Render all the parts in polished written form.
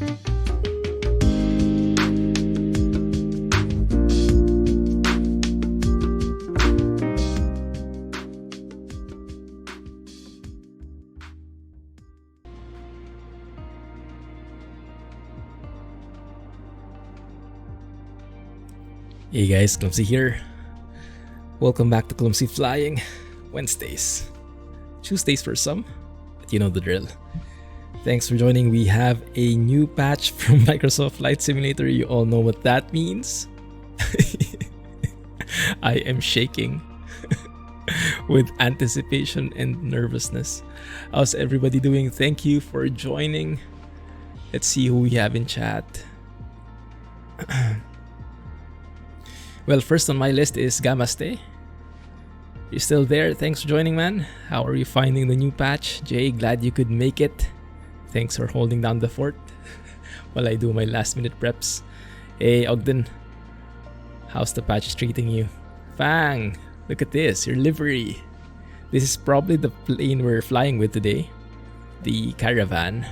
Hey guys, Clumsy here. Welcome back to Clumsy Flying Wednesdays. Tuesdays for some, but you know the drill. Thanks for joining. We have a new patch from Microsoft Flight Simulator. You all know what that means. I am shaking with anticipation and nervousness. How's everybody doing? Thank you for joining. Let's see who we have in chat. Well, first on my list is Gamaste. You're still there? Thanks for joining, man. How are you finding the new patch? Jay, glad you could make it. Thanks for holding down the fort while I do my last minute preps. Hey, Ogden. How's the patch treating you? Fang, look at this, your livery. This is probably the plane we're flying with today. The Caravan.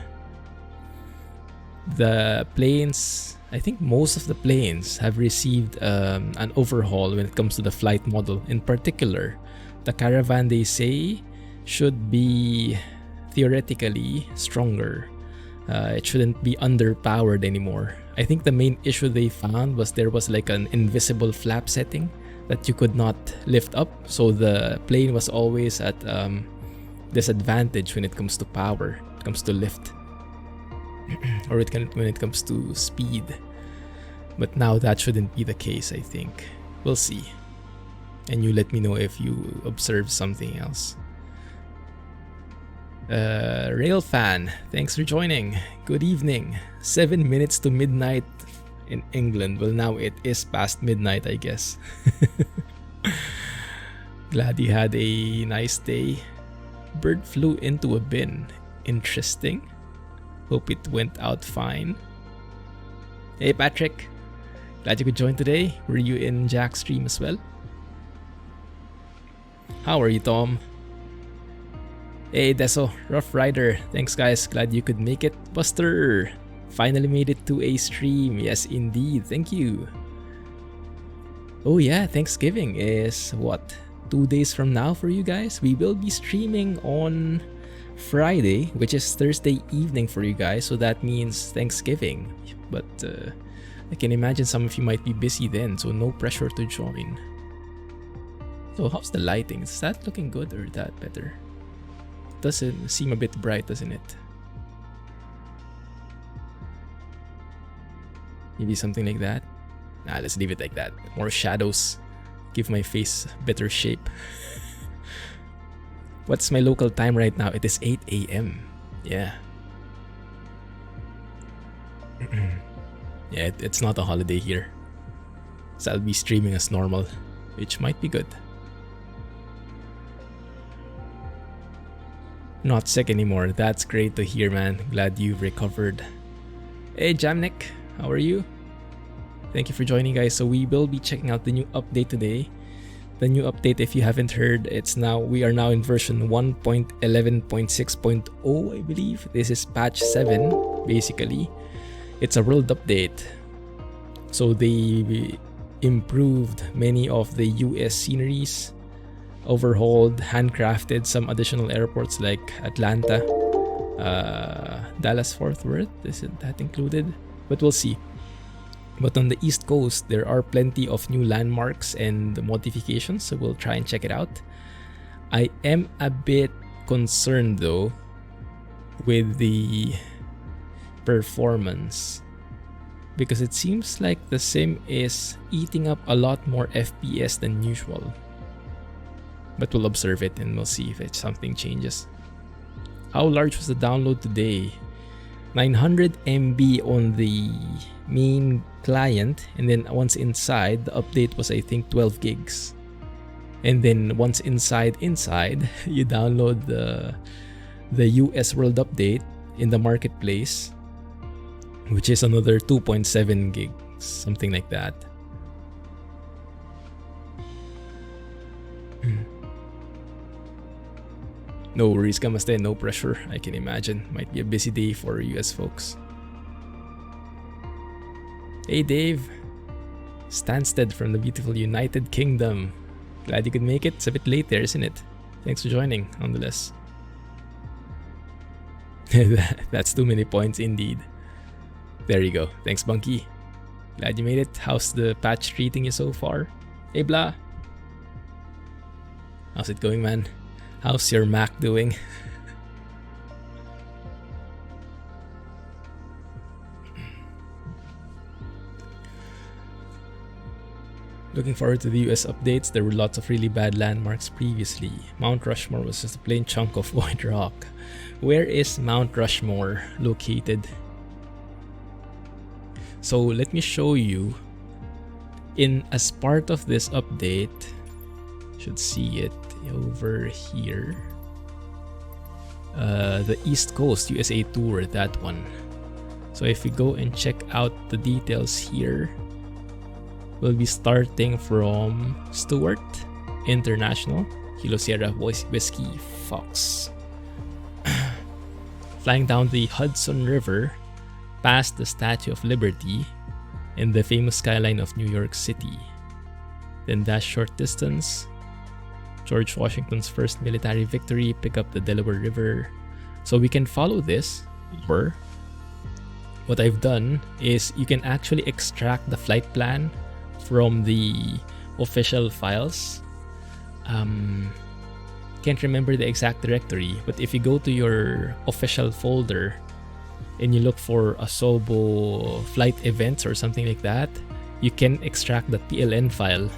The planes... I think most of the planes have received an overhaul when it comes to the flight model. In particular, the Caravan, they say, should be theoretically stronger. It shouldn't be underpowered anymore. I think the main issue they found was there was like an invisible flap setting that you could not lift up. So the plane was always at disadvantage when it comes to power, when it comes to lift. Or when it comes to speed. But now that shouldn't be the case, I think. We'll see. And you let me know if you observe something else. Railfan, thanks for joining. Good evening. 7 minutes to midnight in England. Well, now it is past midnight, I guess. Glad you had a nice day. Bird flew into a bin. Interesting. Hope it went out fine. Hey Patrick, glad you could join today. Were you in Jack's stream as well? How are you, Tom? Hey Deso, Rough Rider, thanks guys, glad you could make it. Buster, finally made it to a stream. Yes indeed, thank you. Oh yeah, Thanksgiving is what? 2 days from now for you guys? We will be streaming on Friday, which is Thursday evening for you guys, so that means Thanksgiving. But I can imagine some of you might be busy then, so no pressure to join. So how's the lighting? Is that looking good or that better? Doesn't seem a bit bright, doesn't it? Maybe something like that. Nah, let's leave it like that. More shadows. Give my face better shape. What's my local time right now? It is 8 a.m. Yeah. Yeah, it's not a holiday here. So I'll be streaming as normal, which might be good. Not sick anymore. That's great to hear, man. Glad you've recovered. Hey, Jamnik. How are you? Thank you for joining, guys. So we will be checking out the new update today. The new update, if you haven't heard, we are now in version 1.11.6.0, I believe. This is patch 7, basically. It's a world update. So they improved many of the US sceneries, overhauled, handcrafted some additional airports like Atlanta, Dallas Fort Worth. Isn't that included? But we'll see. But on the East Coast, there are plenty of new landmarks and modifications, so we'll try and check it out. I am a bit concerned though with the performance, because it seems like the sim is eating up a lot more FPS than usual. But we'll observe it and we'll see if something changes. How large was the download today? 900 MB on the main client, and then once inside, the update was I think 12 gigs. And then once inside, you download the US World Update in the marketplace, which is another 2.7 gigs, something like that. No worries, Kamaste, no pressure. I can imagine. Might be a busy day for US folks. Hey Dave, Stansted from the beautiful United Kingdom. Glad you could make it. It's a bit late there, isn't it? Thanks for joining, nonetheless. That's too many points indeed. There you go. Thanks, Bunky. Glad you made it. How's the patch treating you so far? Hey, Blah. How's it going, man? How's your Mac doing? Looking forward to the US updates. There were lots of really bad landmarks previously. Mount Rushmore was just a plain chunk of void rock. Where is Mount Rushmore located? So let me show you. As part of this update, should see it over here. The East Coast USA tour, that one. So if we go and check out the details here, we'll be starting from Stewart International, Kilo Sierra Whiskey Fox. Flying down the Hudson River, past the Statue of Liberty and the famous skyline of New York City. Then dash short distance, George Washington's first military victory, pick up the Delaware River. So we can follow this, or what I've done is you can actually extract the flight plan from the official files. Can't remember the exact directory, but if you go to your official folder and you look for Asobo flight events or something like that, you can extract the PLN file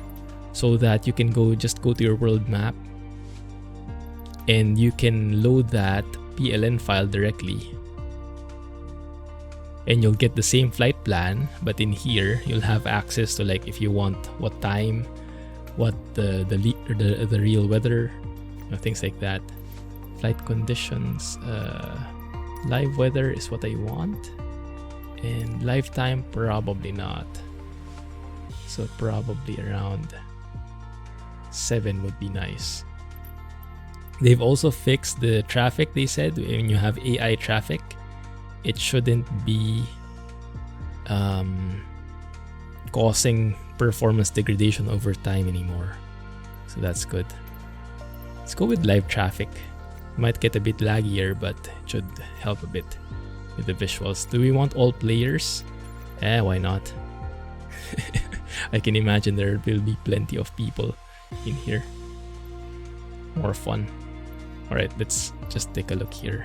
so that you can go to your world map and you can load that PLN file directly. And you'll get the same flight plan, but in here you'll have access to, like, if you want what time, what the real weather, things like that. Flight conditions, live weather is what I want, and live time probably not. So probably around 7 would be nice. They've also fixed the traffic. They said when you have AI traffic, it shouldn't be causing performance degradation over time anymore. So that's good. Let's go with live traffic. Might get a bit laggier, but it should help a bit with the visuals. Do we want all players? Why not? I can imagine there will be plenty of people in here. More fun. Alright, let's just take a look here.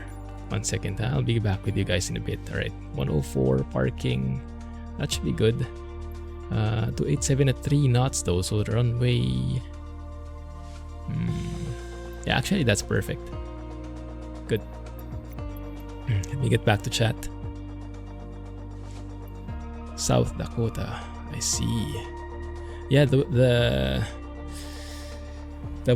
1 second, I'll be back with you guys in a bit. Alright, 104 parking. That should be good. 287 at 3 knots though, so the runway... Yeah, actually that's perfect. Good. Let me get back to chat. South Dakota, I see. Yeah, the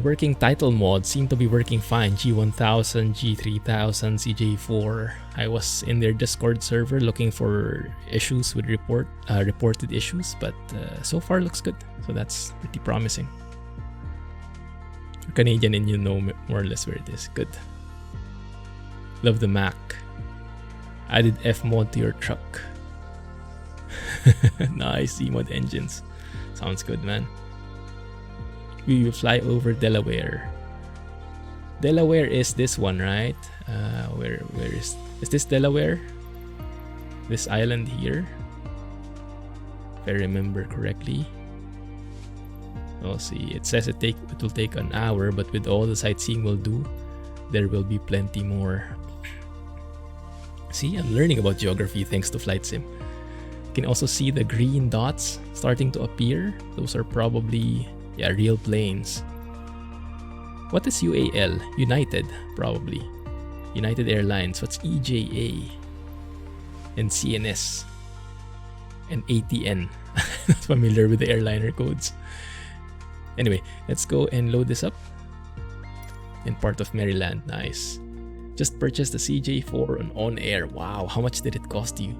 working title mods seem to be working fine. G1000, G3000, CJ4. I was in their Discord server looking for issues with reported issues, but so far looks good. So that's pretty promising. You're Canadian and you know more or less where it is. Good. Love the Mac. Added F mod to your truck. Nice, C mod engines. Sounds good, man. We will fly over Delaware. Delaware is this one, right? Where is this Delaware? This island here, if I remember correctly. We'll see. It says it will take an hour, but with all the sightseeing we'll do, there will be plenty more. See, I'm learning about geography thanks to Flight Sim. You can also see the green dots starting to appear. Those are probably real planes. What is UAL? United, probably. United Airlines. What's EJA? And CNS. And ATN. Not familiar with the airliner codes. Anyway, let's go and load this up. In part of Maryland. Nice. Just purchased the CJ4 on air. Wow, how much did it cost you?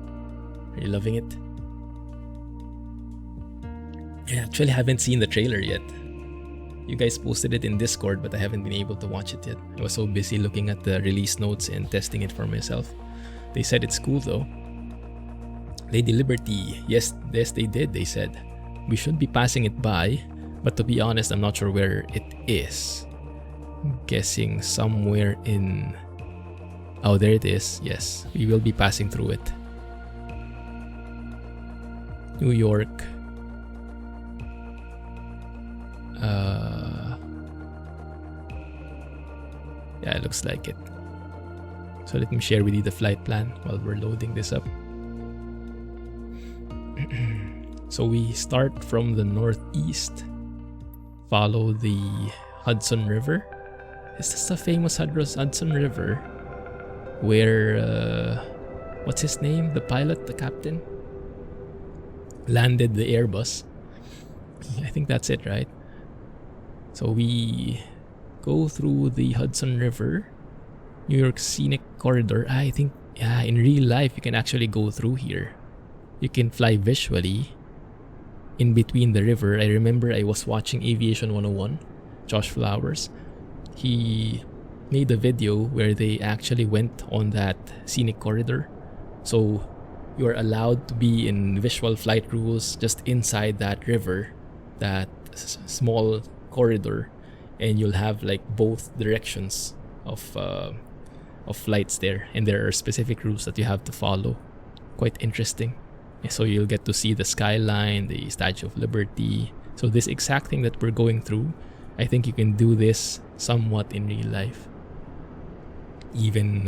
Are you loving it? I actually haven't seen the trailer yet. You guys posted it in Discord, but I haven't been able to watch it yet. I was so busy looking at the release notes and testing it for myself. They said it's cool though. Lady Liberty, yes, they did. They said we should be passing it by, but to be honest, I'm not sure where it is. I'm guessing somewhere in... Oh, there it is. Yes, we will be passing through it. New York. Yeah, it looks like it. So let me share with you the flight plan while we're loading this up. So we start from the northeast, follow the Hudson River. Is this the famous Hudson River where, what's his name? The pilot, the captain, landed the Airbus? I think that's it, right? So we go through the Hudson River, New York Scenic Corridor. I think, yeah, in real life, you can actually go through here. You can fly visually in between the river. I remember I was watching Aviation 101, Josh Flowers. He made a video where they actually went on that scenic corridor. So you are allowed to be in visual flight rules just inside that river, that small corridor, and you'll have like both directions of flights there, and there are specific rules that you have to follow. Quite interesting. So you'll get to see the skyline, the Statue of Liberty. So this exact thing that we're going through, I think you can do this somewhat in real life, even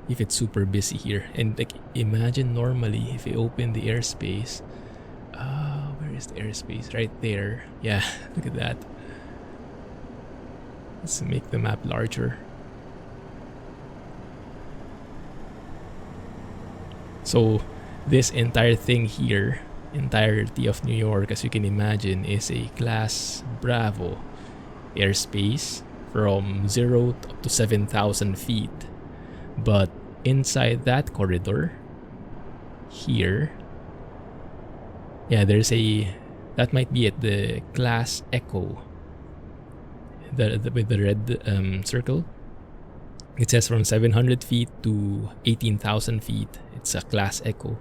if it's super busy here. And like, imagine normally if you open the airspace, where is the airspace? Right there. Yeah, look at that. Let's make the map larger. So this entire thing here, entirety of New York, as you can imagine, is a Class Bravo airspace from 0 up to 7,000 feet. But inside that corridor here, yeah, there's a, that might be at the Class Echo, with the red circle. It says from 700 feet to 18,000 feet. It's a Class Echo.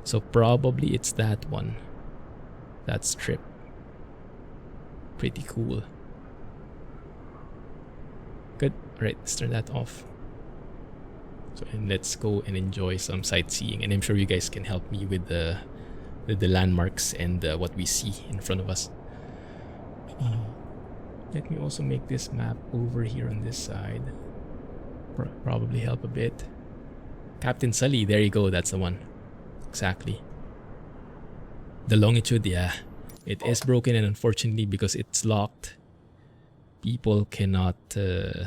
So probably it's that one. That strip. Pretty cool. Good. Alright, let's turn that off. So and let's go and enjoy some sightseeing. And I'm sure you guys can help me with the landmarks and what we see in front of us. Let me also make this map over here on this side. Probably help a bit. Captain Sully, there you go, that's the one. Exactly. The longitude, yeah, it is broken, and unfortunately because it's locked, people cannot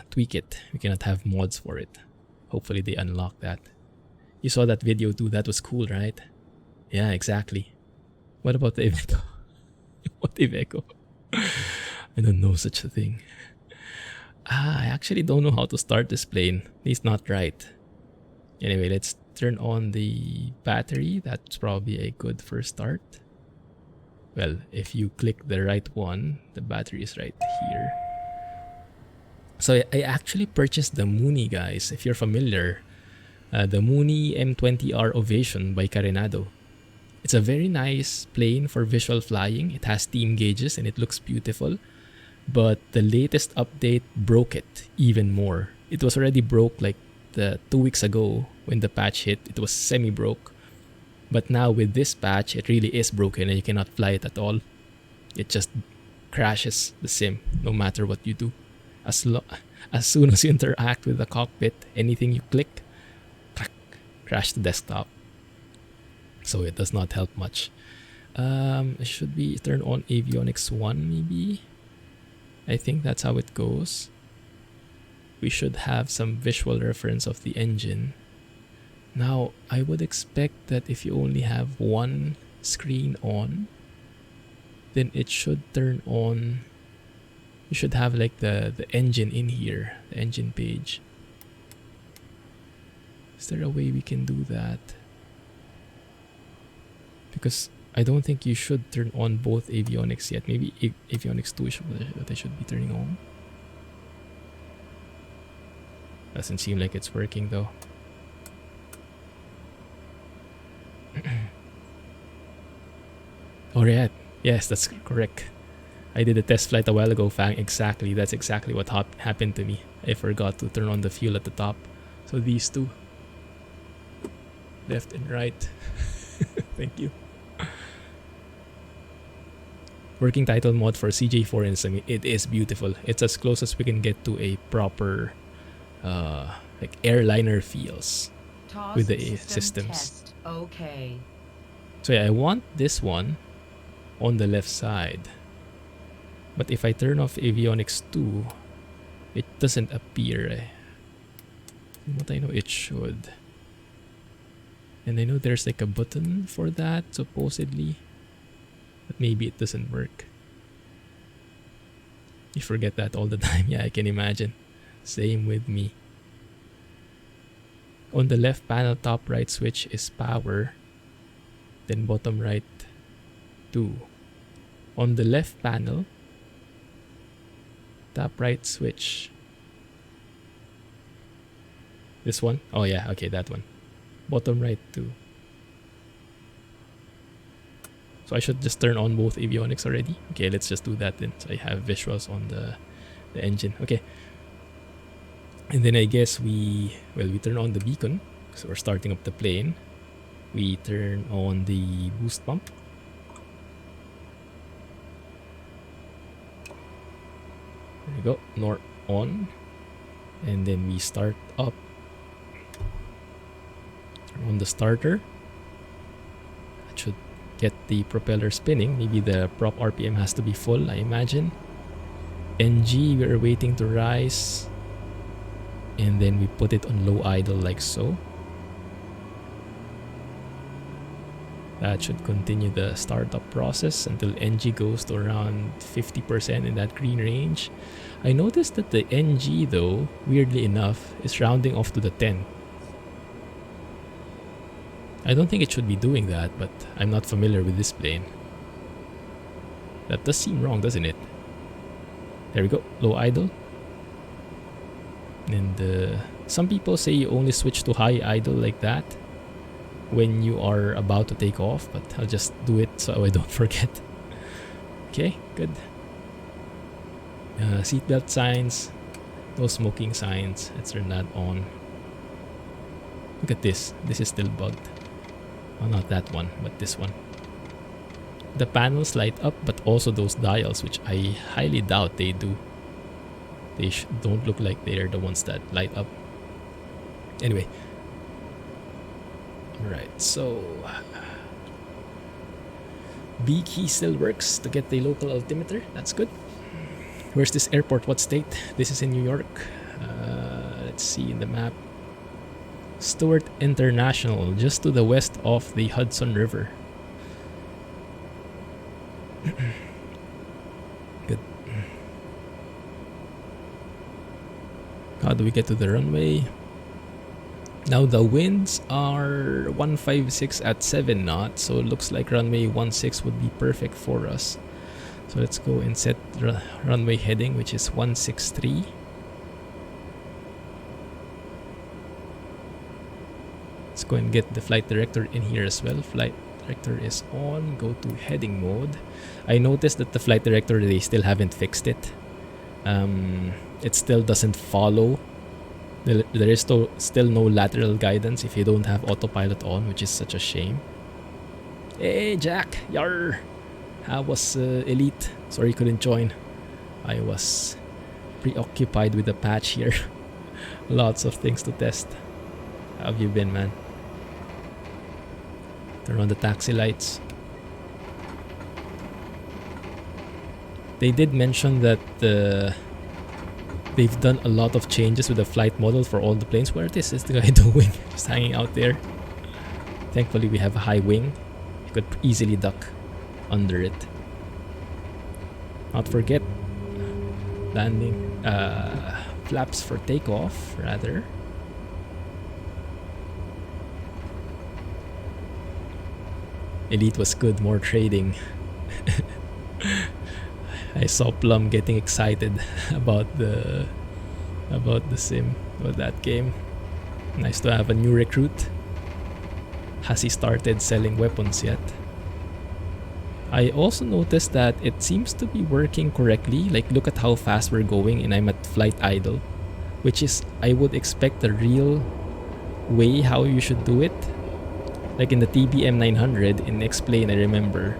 tweak it. We cannot have mods for it. Hopefully they unlock that. You saw that video too, that was cool, right? Yeah, exactly. What about the Iveco? What Iveco? I don't know such a thing. I actually don't know how to start this plane. At least not right. Anyway, let's turn on the battery. That's probably a good first start. Well, if you click the right one, the battery is right here. So I actually purchased the Mooney, guys. If you're familiar, the Mooney M20R Ovation by Carenado. It's a very nice plane for visual flying. It has steam gauges and it looks beautiful. But the latest update broke it even more. It was already broke like 2 weeks ago when the patch hit. It was semi-broke. But now with this patch, it really is broken and you cannot fly it at all. It just crashes the sim no matter what you do. As soon as you interact with the cockpit, anything you click, crash the desktop. So it does not help much. Should we turn on avionics 1 maybe? I think that's how it goes. We should have some visual reference of the engine. Now, I would expect that if you only have one screen on, then it should turn on. You should have like the engine in here, the engine page. Is there a way we can do that? Because I don't think you should turn on both avionics yet. Maybe avionics 2 is what I should be turning on. Doesn't seem like it's working though. Oh yeah, yes, that's correct. I did a test flight a while ago, Fang. Exactly, that's exactly what happened to me. I forgot to turn on the fuel at the top. So these two, left and right. Thank you. Working title mod for CJ4 in Semi. It is beautiful. It's as close as we can get to a proper like airliner feels with the systems. Test. Okay. So yeah, I want this one on the left side. But if I turn off avionics 2, it doesn't appear. But I know it should. And I know there's like a button for that, supposedly. But maybe it doesn't work. You forget that all the time. Yeah, I can imagine. Same with me. On the left panel, top right switch is power. Then bottom right, 2. On the left panel, top right switch. This one? Oh yeah, okay, that one. Bottom right, 2. So I should just turn on both avionics already. Okay, let's just do that then. So I have visuals on the engine. Okay. And then I guess we turn on the beacon. So we're starting up the plane. We turn on the boost pump. There you go. North on. And then we start up. Turn on the starter. That should get the propeller spinning. Maybe the prop RPM has to be full, I imagine. NG, we're waiting to rise. And then we put it on low idle like so. That should continue the startup process until NG goes to around 50% in that green range. I noticed that the NG though, weirdly enough, is rounding off to the 10. I don't think it should be doing that, but I'm not familiar with this plane. That does seem wrong, doesn't it? There we go, low idle. And some people say you only switch to high idle like that when you are about to take off, but I'll just do it so I don't forget. Okay, good. Seatbelt signs, no smoking signs. Let's turn that on. Look at this. This is still bugged. Oh, not that one, but this one. The panels light up, but also those dials, which I highly doubt they do. They don't look like they're the ones that light up. Anyway. Alright, so B key still works to get the local altimeter. That's good. Where's this airport? What state? This is in New York. Let's see in the map. Stewart International, just to the west of the Hudson River. Good. How do we get to the runway? Now the winds are 156 at 7 knots, so it looks like runway 16 would be perfect for us. So let's go and set runway heading, which is 163. Let's go and get the flight director in here as well. Flight director is on. Go to heading mode. I noticed that the flight director, they still haven't fixed it. It still doesn't follow. There is still no lateral guidance if you don't have autopilot on, which is such a shame. Hey Jack, yar! How was Elite? Sorry you couldn't join. I was preoccupied with the patch here. Lots of things to test. How have you been, man? Turn on the taxi lights. They did mention that they've done a lot of changes with the flight model for all the planes. Where is the guy doing? Just hanging out there. Thankfully we have a high wing. You could easily duck under it. Not forget landing flaps for takeoff, rather. Elite was good, more trading. I saw Plum getting excited about the sim, about that game. Nice to have a new recruit. Has he started selling weapons yet? I also noticed that it seems to be working correctly. Like, look at how fast we're going and I'm at flight idle, which is, I would expect the real way how you should do it. Like in the TBM 900 in Explain, I remember,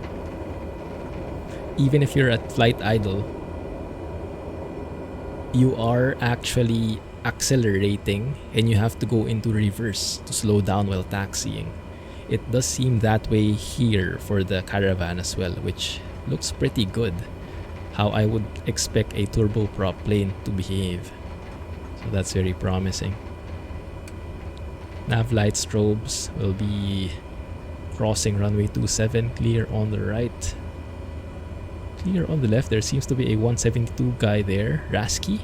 even if you're at flight idle, you are actually accelerating and you have to go into reverse to slow down while taxiing. It does seem that way here for the Caravan as well, which looks pretty good. How I would expect a turboprop plane to behave. So that's very promising. Nav light strobes will be crossing runway 27, clear on the right. Clear on the left. There seems to be a 172 guy there, Rasky.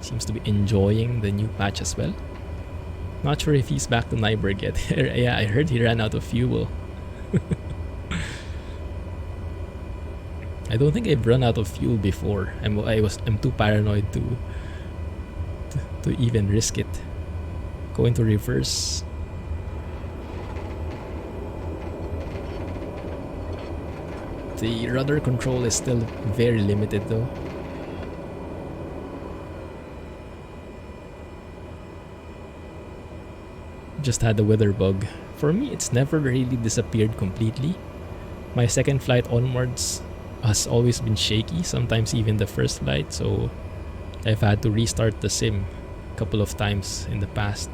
Seems to be enjoying the new patch as well. Not sure if he's back to Nyberg yet. Yeah, I heard he ran out of fuel. I don't think I've run out of fuel before. I'm too paranoid to even risk it. Go into reverse. The rudder control is still very limited though. Just had the weather bug. For me, it's never really disappeared completely. My second flight onwards has always been shaky, sometimes even the first flight, so I've had to restart the sim a couple of times in the past.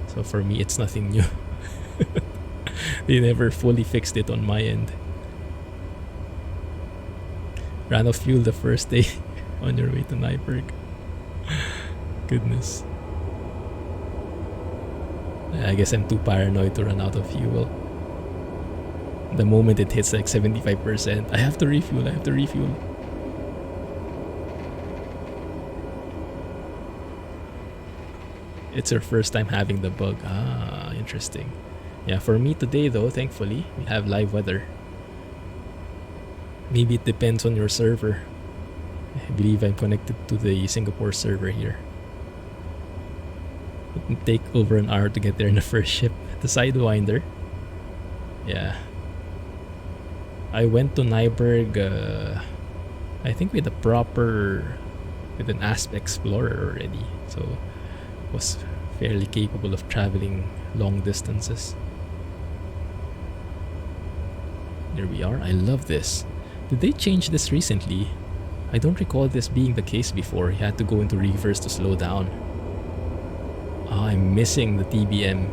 So for me, it's nothing new. They never fully fixed it on my end. Ran out of fuel the first day on your way to Nyberg. Goodness. I guess I'm too paranoid to run out of fuel. The moment it hits like 75%, I have to refuel. It's your first time having the bug. Ah, interesting. Yeah, for me today though, thankfully, we have live weather. Maybe it depends on your server. I believe I'm connected to the Singapore server here. It can take over an hour to get there in the first ship. The Sidewinder. Yeah. I went to Nyberg, I think with an ASP Explorer already. So was fairly capable of traveling long distances. Here we are. I love this. Did they change this recently? I don't recall this being the case before. You had to go into reverse to slow down. Oh, I'm missing the TBM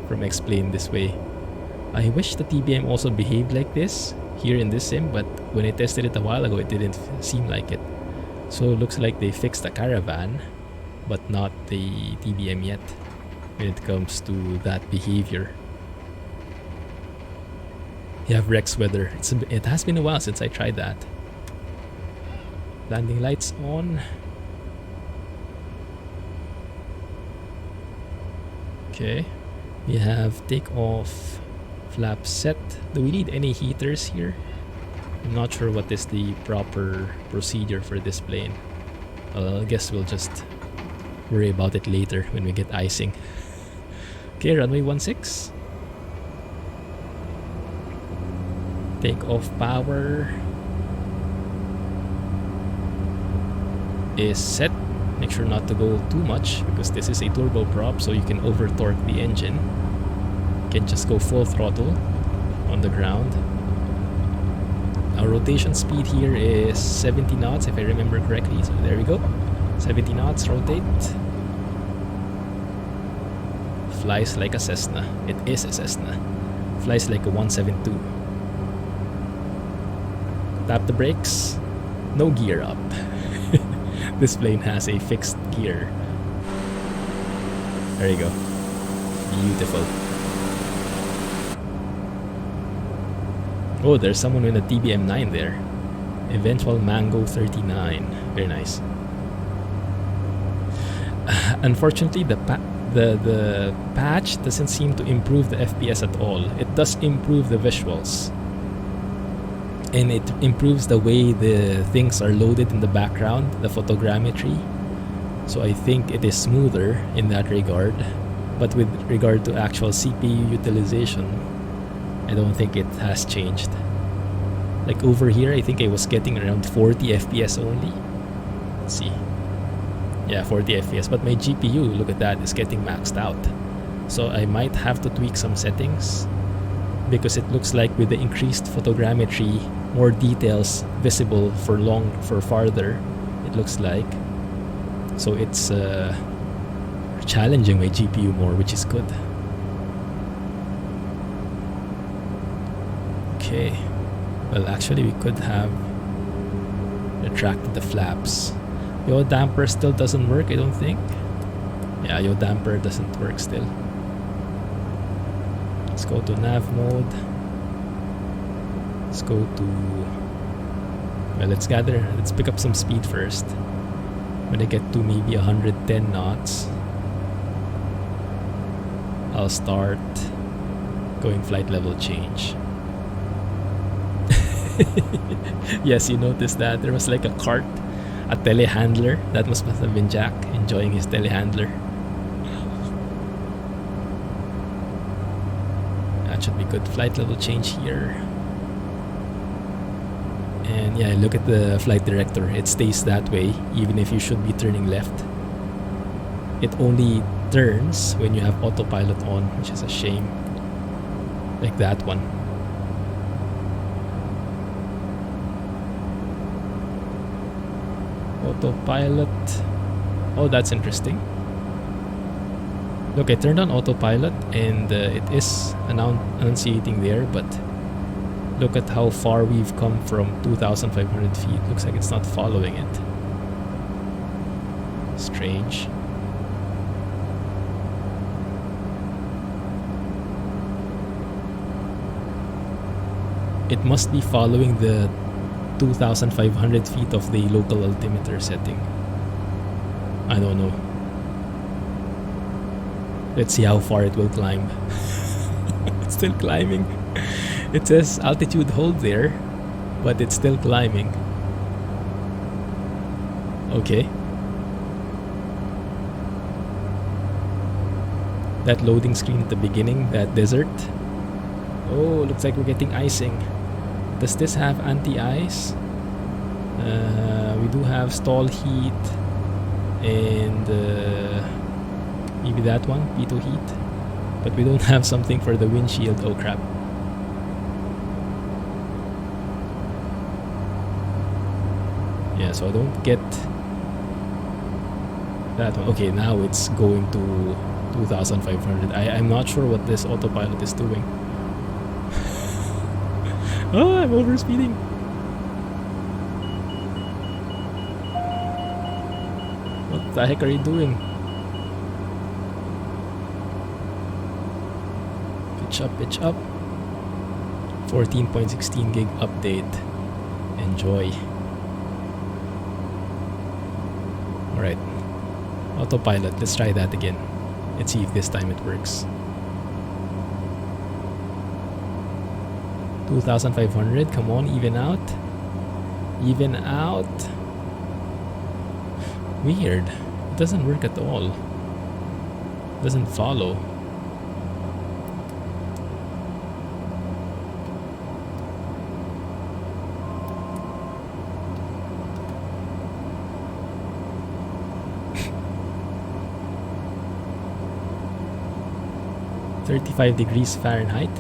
from Explain this way. I wish the TBM also behaved like this here in this sim, but when I tested it a while ago, it didn't seem like it. So it looks like they fixed the Caravan, but not the TBM yet when it comes to that behavior. You have Rex weather. It has been a while since I tried that. Landing lights on. Okay. We have takeoff flap set. Do we need any heaters here? I'm not sure what is the proper procedure for this plane. I guess we'll just worry about it later when we get icing. Okay, runway 16. Takeoff power is set. Make sure not to go too much because this is a turboprop, so you can over torque the engine. You can just go full throttle on the ground. Our rotation speed here is 70 knots if I remember correctly, so there we go. 70 knots, rotate. Flies like a Cessna. It is a Cessna. Flies like a 172. Tap the brakes. No gear up. This plane has a fixed gear. There you go. Beautiful. Oh, there's someone in a TBM9 there. Eventual Mango 39. Very nice. Unfortunately, the patch doesn't seem to improve the FPS at all. It does improve the visuals. And it improves the way the things are loaded in the background, the photogrammetry. So I think it is smoother in that regard. But with regard to actual CPU utilization, I don't think it has changed. Like over here, I think I was getting around 40 FPS only. Let's see. Yeah, 40 FPS. But my GPU, look at that, is getting maxed out. So I might have to tweak some settings, because it looks like with the increased photogrammetry, more details visible for farther, it looks like. So it's challenging my GPU more, which is good. Okay. Well, actually, we could have retracted the flaps. Yaw damper still doesn't work, I don't think. Yeah, yaw damper doesn't work still. Let's go to nav mode. Let's go to... Well, let's pick up some speed first. When I get to maybe 110 knots, I'll start going flight level change. Yes, you noticed that there was like a cart, a telehandler. That must have been Jack enjoying his telehandler. That should be good. Flight level change here. And yeah, look at the flight director. It stays that way even if you should be turning left. It only turns when you have autopilot on, which is a shame. Like that one. Autopilot. Oh, that's interesting. Look, I turned on autopilot and it is enunciating there, but look at how far we've come from 2,500 feet. Looks like it's not following it. Strange. It must be following the 2,500 feet of the local altimeter setting. I don't know. Let's see how far it will climb. It's still climbing. It says altitude hold there, but it's still climbing. Okay. That loading screen at the beginning, that desert. Oh, looks like we're getting icing. Does this have anti-ice? We do have stall heat and maybe that one, pitot heat. But we don't have something for the windshield. Oh crap. Yeah, so I don't get that one. Okay, now it's going to 2,500. I'm not sure what this autopilot is doing. Oh, I'm overspeeding. What the heck are you doing? Pitch up. 14.16 gig update. Enjoy. Alright. Autopilot, let's try that again. Let's see if this time it works. 2,500, come on, even out. Even out. Weird. It doesn't work at all. It doesn't follow. .35 degrees Fahrenheit.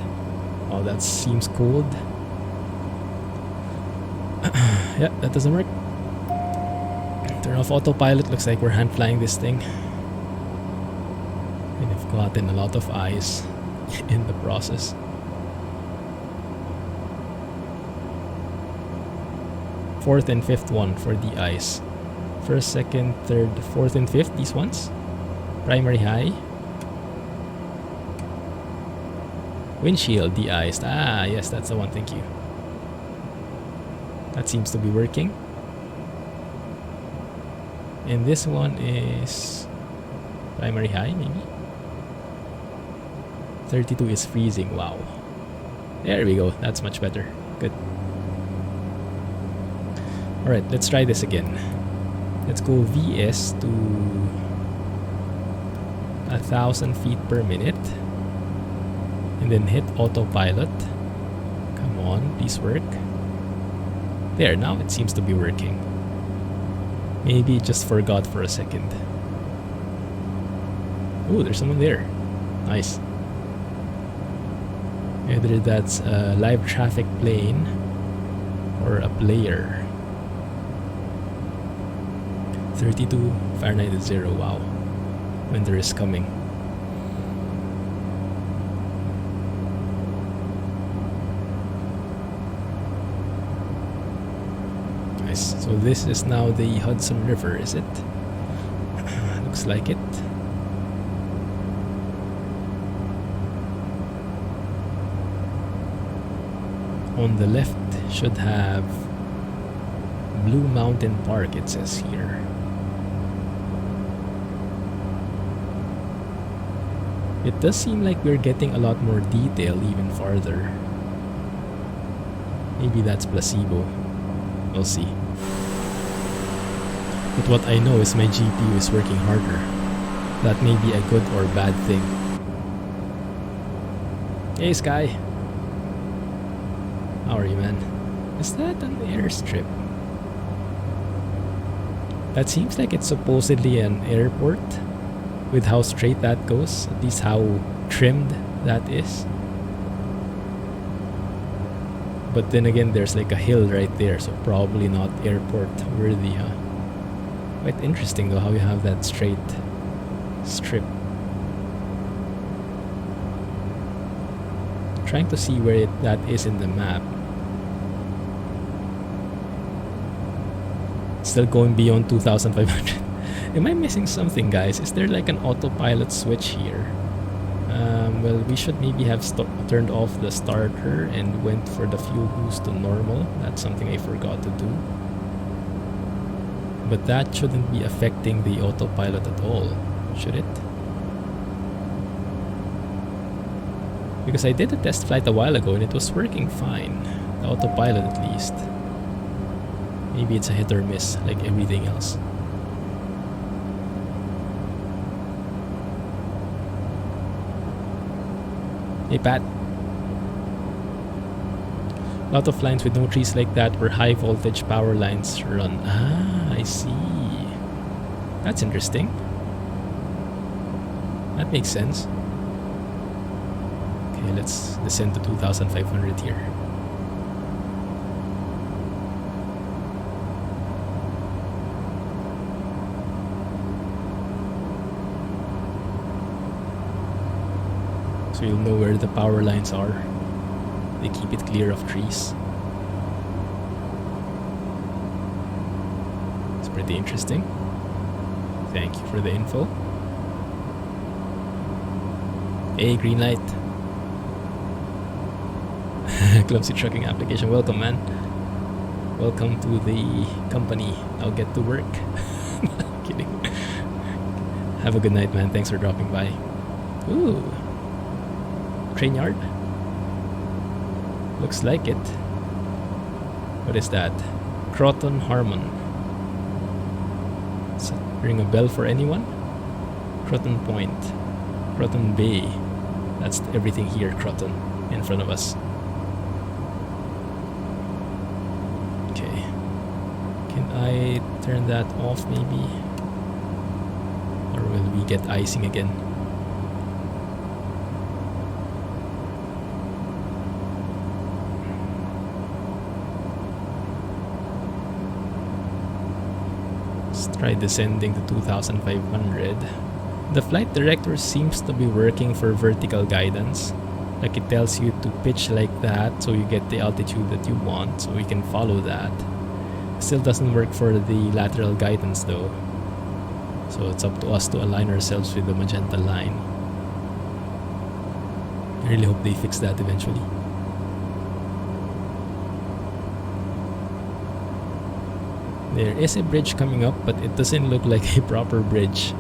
Oh, that seems cold. Yeah, that doesn't work. Turn off autopilot. Looks like we're hand flying this thing. And we've gotten a lot of ice in the process. Fourth and fifth one for the ice. First, second, third, fourth, and fifth. These ones. Primary high. Windshield de-iced. Ah, yes, that's the one. Thank you. That seems to be working. And this one is primary high, maybe. 32 is freezing. Wow. There we go. That's much better. Good. Alright, let's try this again. Let's go VS to 1,000 feet per minute. And then hit autopilot. Come on, please work. There, now it seems to be working. Maybe it just forgot for a second. Oh, there's someone there. Nice. Either that's a live traffic plane or a player. 32 Fahrenheit is 0. Wow. Winter is coming. Nice. So this is now the Hudson River, is it? Looks like it. On the left should have Blue Mountain Park, it says here. It does seem like we're getting a lot more detail even farther. Maybe that's placebo. We'll see. But what I know is my GPU is working harder. That may be a good or bad thing. Hey Sky! How are you, man? Is that an airstrip? That seems like it's supposedly an airport with how straight that goes, at least how trimmed that is. But then again, there's like a hill right there, so probably not airport worthy, huh? Quite interesting though how you have that straight strip. Trying to see where that is in the map. Still going beyond 2,500. Am I missing something, guys? Is there like an autopilot switch here? Well, we should maybe have turned off the starter and went for the fuel boost to normal. That's something I forgot to do. But that shouldn't be affecting the autopilot at all, should it? Because I did a test flight a while ago and it was working fine. The autopilot at least. Maybe it's a hit or miss like everything else. Hey Pat. A lot of lines with no trees like that where high voltage power lines run. Ah, I see. That's interesting. That makes sense. Okay, let's descend to 2,500 here. So you'll know where the power lines are. They keep it clear of trees. It's pretty interesting. Thank you for the info. Hey, green light. Clumsy trucking application. Welcome, man. Welcome to the company. I'll get to work. Kidding. Have a good night, man. Thanks for dropping by. Ooh. Train yard? Looks like it. What is that? Croton Harmon. Does it ring a bell for anyone? Croton Point. Croton Bay. That's everything here, Croton, in front of us. Okay. Can I turn that off maybe? Or will we get icing again? Try descending to 2,500. The flight director seems to be working for vertical guidance. Like it tells you to pitch like that so you get the altitude that you want, so we can follow that. Still doesn't work for the lateral guidance though. So it's up to us to align ourselves with the magenta line. I really hope they fix that eventually. There is a bridge coming up, but it doesn't look like a proper bridge.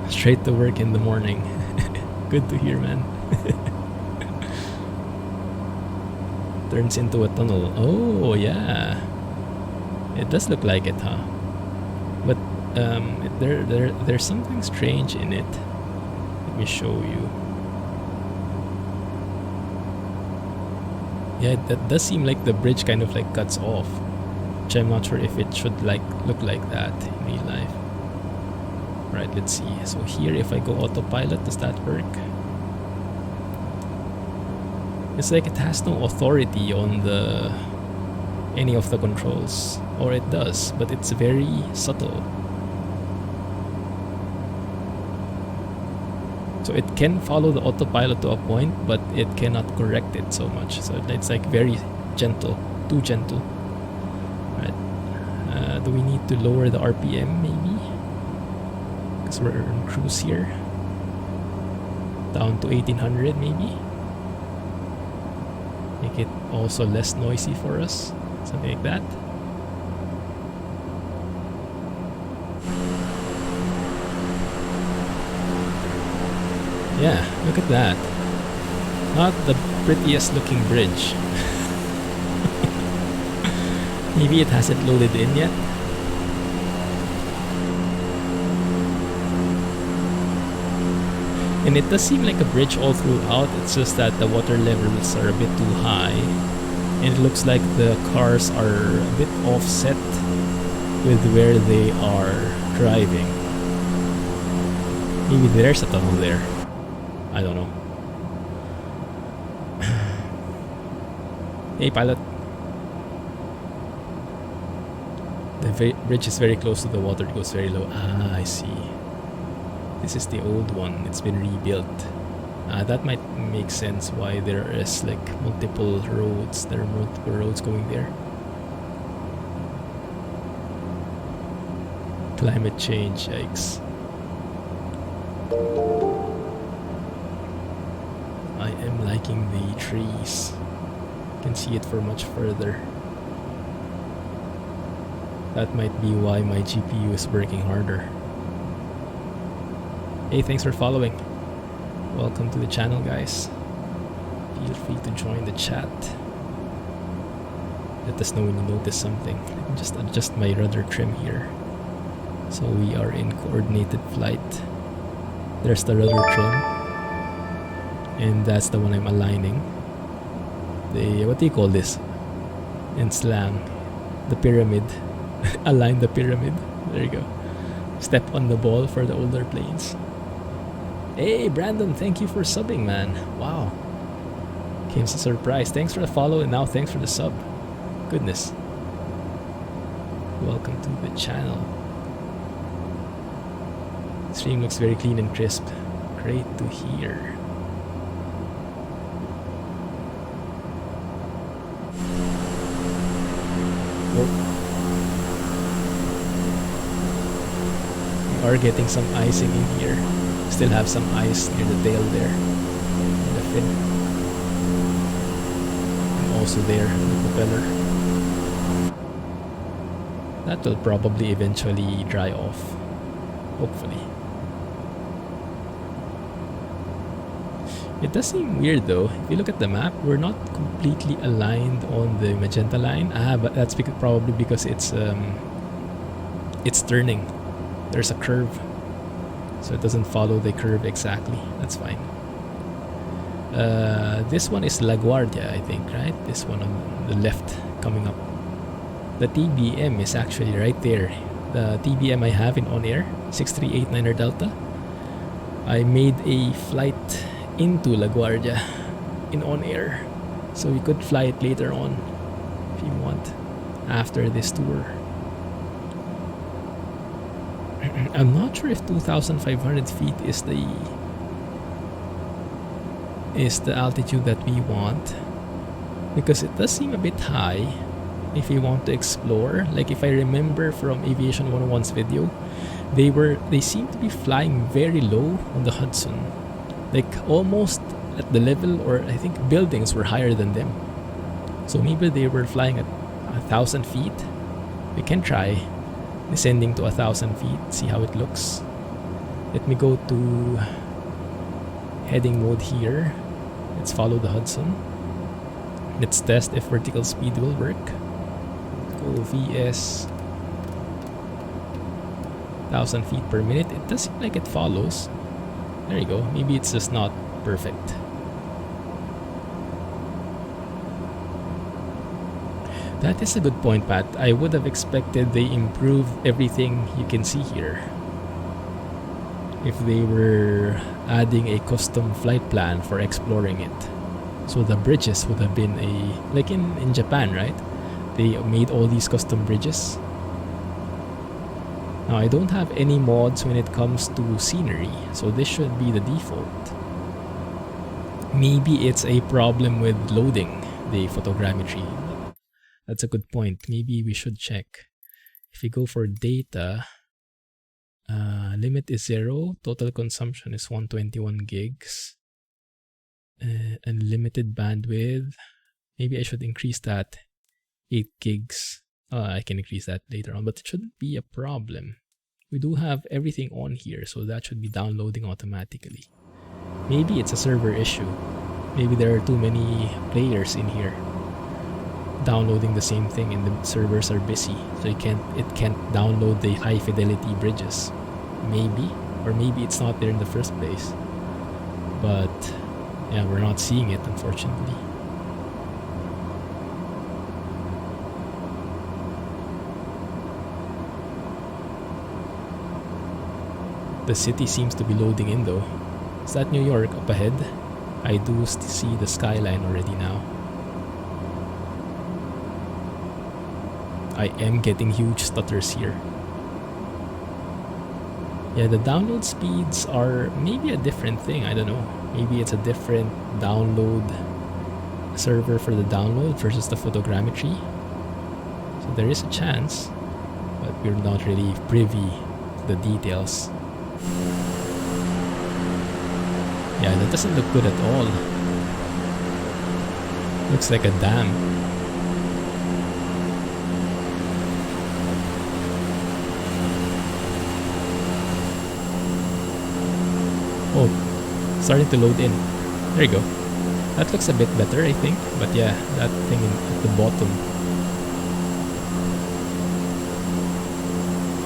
Straight to work in the morning. Good to hear, man. Turns into a tunnel. Oh, yeah. It does look like it, huh? But there's something strange in it. Let me show you. Yeah, that does seem like the bridge kind of like cuts off, which I'm not sure if it should like look like that in real life. Right, let's see. So here, if I go autopilot, does that work? It's like it has no authority on any of the controls, or it does, but it's very subtle. So it can follow the autopilot to a point, but it cannot correct it so much. So it's like very gentle, too gentle. Right. Do we need to lower the RPM maybe? Because we're on cruise here. Down to 1800 maybe. Make it also less noisy for us. Something like that. Yeah, look at that. Not the prettiest looking bridge. Maybe it hasn't loaded in yet. And it does seem like a bridge all throughout. It's just that the water levels are a bit too high. And it looks like the cars are a bit offset with where they are driving. Maybe there's a tunnel there. I don't know. Hey, pilot. The bridge is very close to the water. It goes very low. Ah, I see. This is the old one. It's been rebuilt. That might make sense why there is like multiple roads. There are multiple roads going there. Climate change, yikes. I am liking the trees. Can see it for much further. That might be why my GPU is working harder. Hey, thanks for following. Welcome to the channel, guys. Feel free to join the chat. Let us know when you notice something. Let me just adjust my rudder trim here. So we are in coordinated flight. There's the rudder trim. And that's the one I'm aligning. What do you call this? In slang, the pyramid. Align the pyramid. There you go. Step on the ball for the older planes. Hey Brandon, thank you for subbing, man. Wow. Came as a surprise. Thanks for the follow and now thanks for the sub. Goodness. Welcome to the channel. Stream looks very clean and crisp. Great to hear. We are getting some icing in here. Still have some ice near the tail there. And the fin. And also there, the propeller. That will probably eventually dry off. Hopefully. It does seem weird though. If you look at the map, we're not completely aligned on the magenta line. But that's probably because it's turning. There's a curve, so it doesn't follow the curve exactly. That's fine. This one is La Guardia, I think, right? This one on the left coming up. The TBM is actually right there. The TBM I have in on-air, 6389er Delta. I made a flight into La Guardia in on-air, so we could fly it later on if you want after this tour. I'm not sure if 2,500 feet is the altitude that we want, because it does seem a bit high if you want to explore. Like if I remember from Aviation 101's video, they seem to be flying very low on the Hudson, like almost at the level, or I think buildings were higher than them. So maybe they were flying at 1,000 feet. We can try descending to 1,000 feet, see how it looks. Let me go to heading mode here. Let's follow the Hudson. Let's test if vertical speed will work. Go VS 1,000 feet per minute. It does seem like it follows. There you go. Maybe it's just not perfect. That is a good point, Pat. I would have expected they improved everything you can see here. If they were adding a custom flight plan for exploring it. So the bridges would have been like in Japan, right? They made all these custom bridges. Now I don't have any mods when it comes to scenery, so this should be the default. Maybe it's a problem with loading the photogrammetry. That's a good point. Maybe we should check. If we go for data, limit is 0, total consumption is 121 gigs, and limited bandwidth, maybe I should increase that 8 gigs. I can increase that later on, but it shouldn't be a problem. We do have everything on here, so that should be downloading automatically. Maybe it's a server issue. Maybe there are too many players in here downloading the same thing and the servers are busy, so it can't download the high fidelity bridges. Maybe, or maybe it's not there in the first place. But yeah, we're not seeing it, unfortunately. The city seems to be loading in though. Is that New York up ahead? I do see the skyline already now. I am getting huge stutters here. Yeah, the download speeds are maybe a different thing. I don't know. Maybe it's a different download server for the download versus the photogrammetry. So there is a chance, but we're not really privy to the details. Yeah, that doesn't look good at all. Looks like a dam. Oh, starting to load in. There you go. That looks a bit better, I think. But yeah, that thing at the bottom.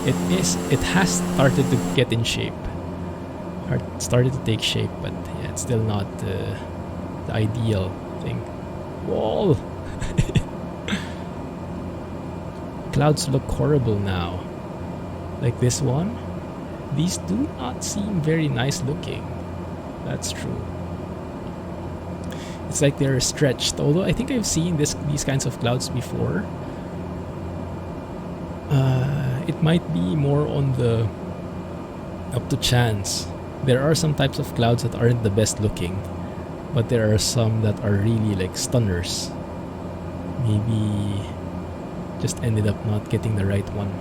It has started to get in shape. Started to take shape, but yeah, it's still not the ideal thing. Whoa! Clouds look horrible now. Like this one. These do not seem very nice looking. That's true. It's like they're stretched. Although I think I've seen these kinds of clouds before. It might be more on the up to chance. There are some types of clouds that aren't the best looking, but there are some that are really like stunners. Maybe just ended up not getting the right one.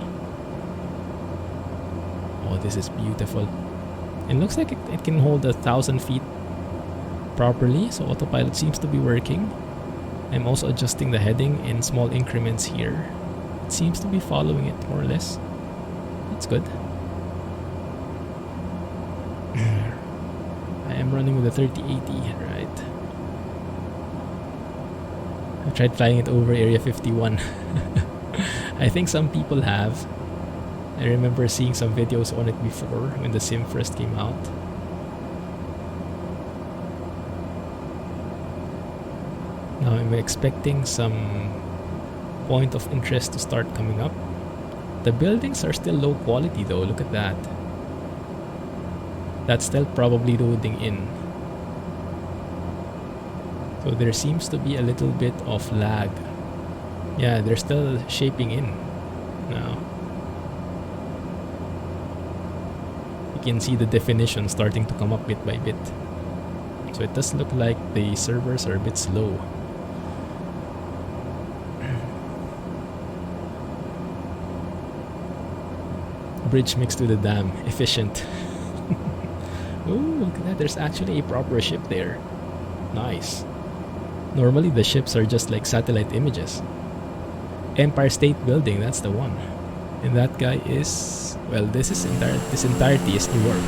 Oh, this is beautiful. It looks like it can hold 1,000 feet properly, so Autopilot seems to be working. I'm also adjusting the heading in small increments here. It seems to be following it more or less. That's good. I am running with a 3080, right? I tried flying it over Area 51. I think some people have. I remember seeing some videos on it before when the sim first came out. Now I'm expecting some point of interest to start coming up. The buildings are still low quality though, look at that. That's still probably loading in. So there seems to be a little bit of lag. Yeah, they're still shaping in now. You can see the definition starting to come up bit by bit. So it does look like the servers are a bit slow. Bridge mixed with the dam. Efficient. Ooh, look at that. There's actually a proper ship there. Nice. Normally the ships are just like satellite images. Empire State Building, that's the one. And that guy is... well, this entirety is New York.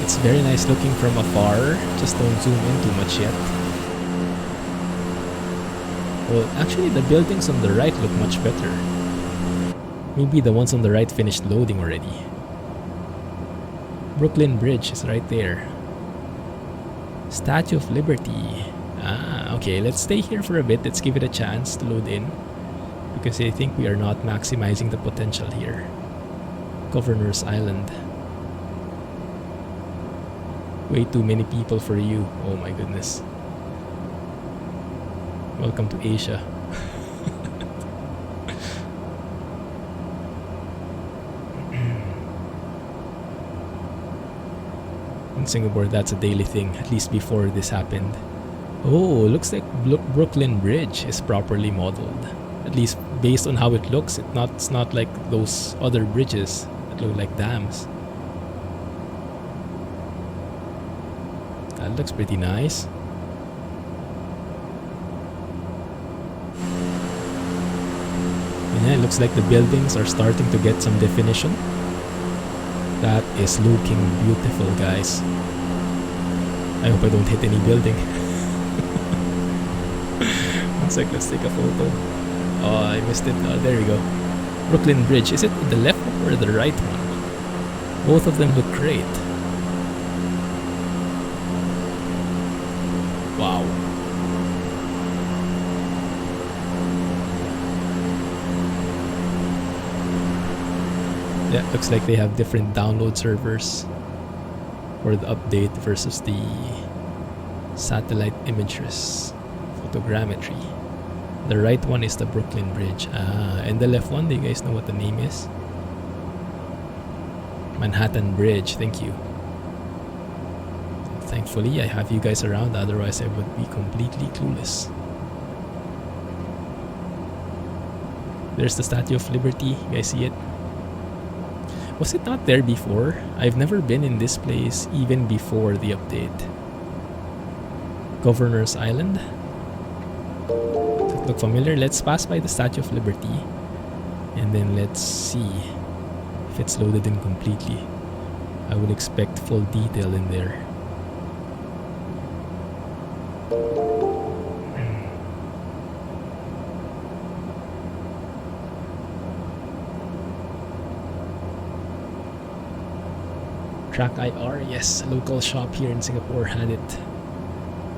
It's very nice looking from afar. Just don't zoom in too much yet. Well, actually the buildings on the right look much better. Maybe the ones on the right finished loading already. Brooklyn Bridge is right there. Statue of Liberty. Ah, okay, let's stay here for a bit. Let's give it a chance to load in, because I think we are not maximizing the potential here. Governor's Island. Way too many people for you. Oh my goodness. Welcome to Asia. In Singapore, that's a daily thing, at least before this happened. Oh, looks like Brooklyn Bridge is properly modeled. At least based on how it looks, it's not like those other bridges that look like dams. That looks pretty nice. Yeah, it looks like the buildings are starting to get some definition. That is looking beautiful, guys. I hope I don't hit any building. One sec, let's take a photo. Oh, I missed it. Oh, there we go. Brooklyn Bridge. Is it the left one or the right one? Both of them look great. Wow. Yeah, looks like they have different download servers for the update versus the satellite images, photogrammetry. The right one is the Brooklyn Bridge. And the left one, do you guys know what the name is? Manhattan Bridge, thank you. Thankfully, I have you guys around, otherwise I would be completely clueless. There's the Statue of Liberty, you guys see it? Was it not there before? I've never been in this place even before the update. Governor's Island? Does it look familiar? Let's pass by the Statue of Liberty and then let's see if it's loaded in completely. I would expect full detail in there. Track IR, yes, a local shop here in Singapore had it.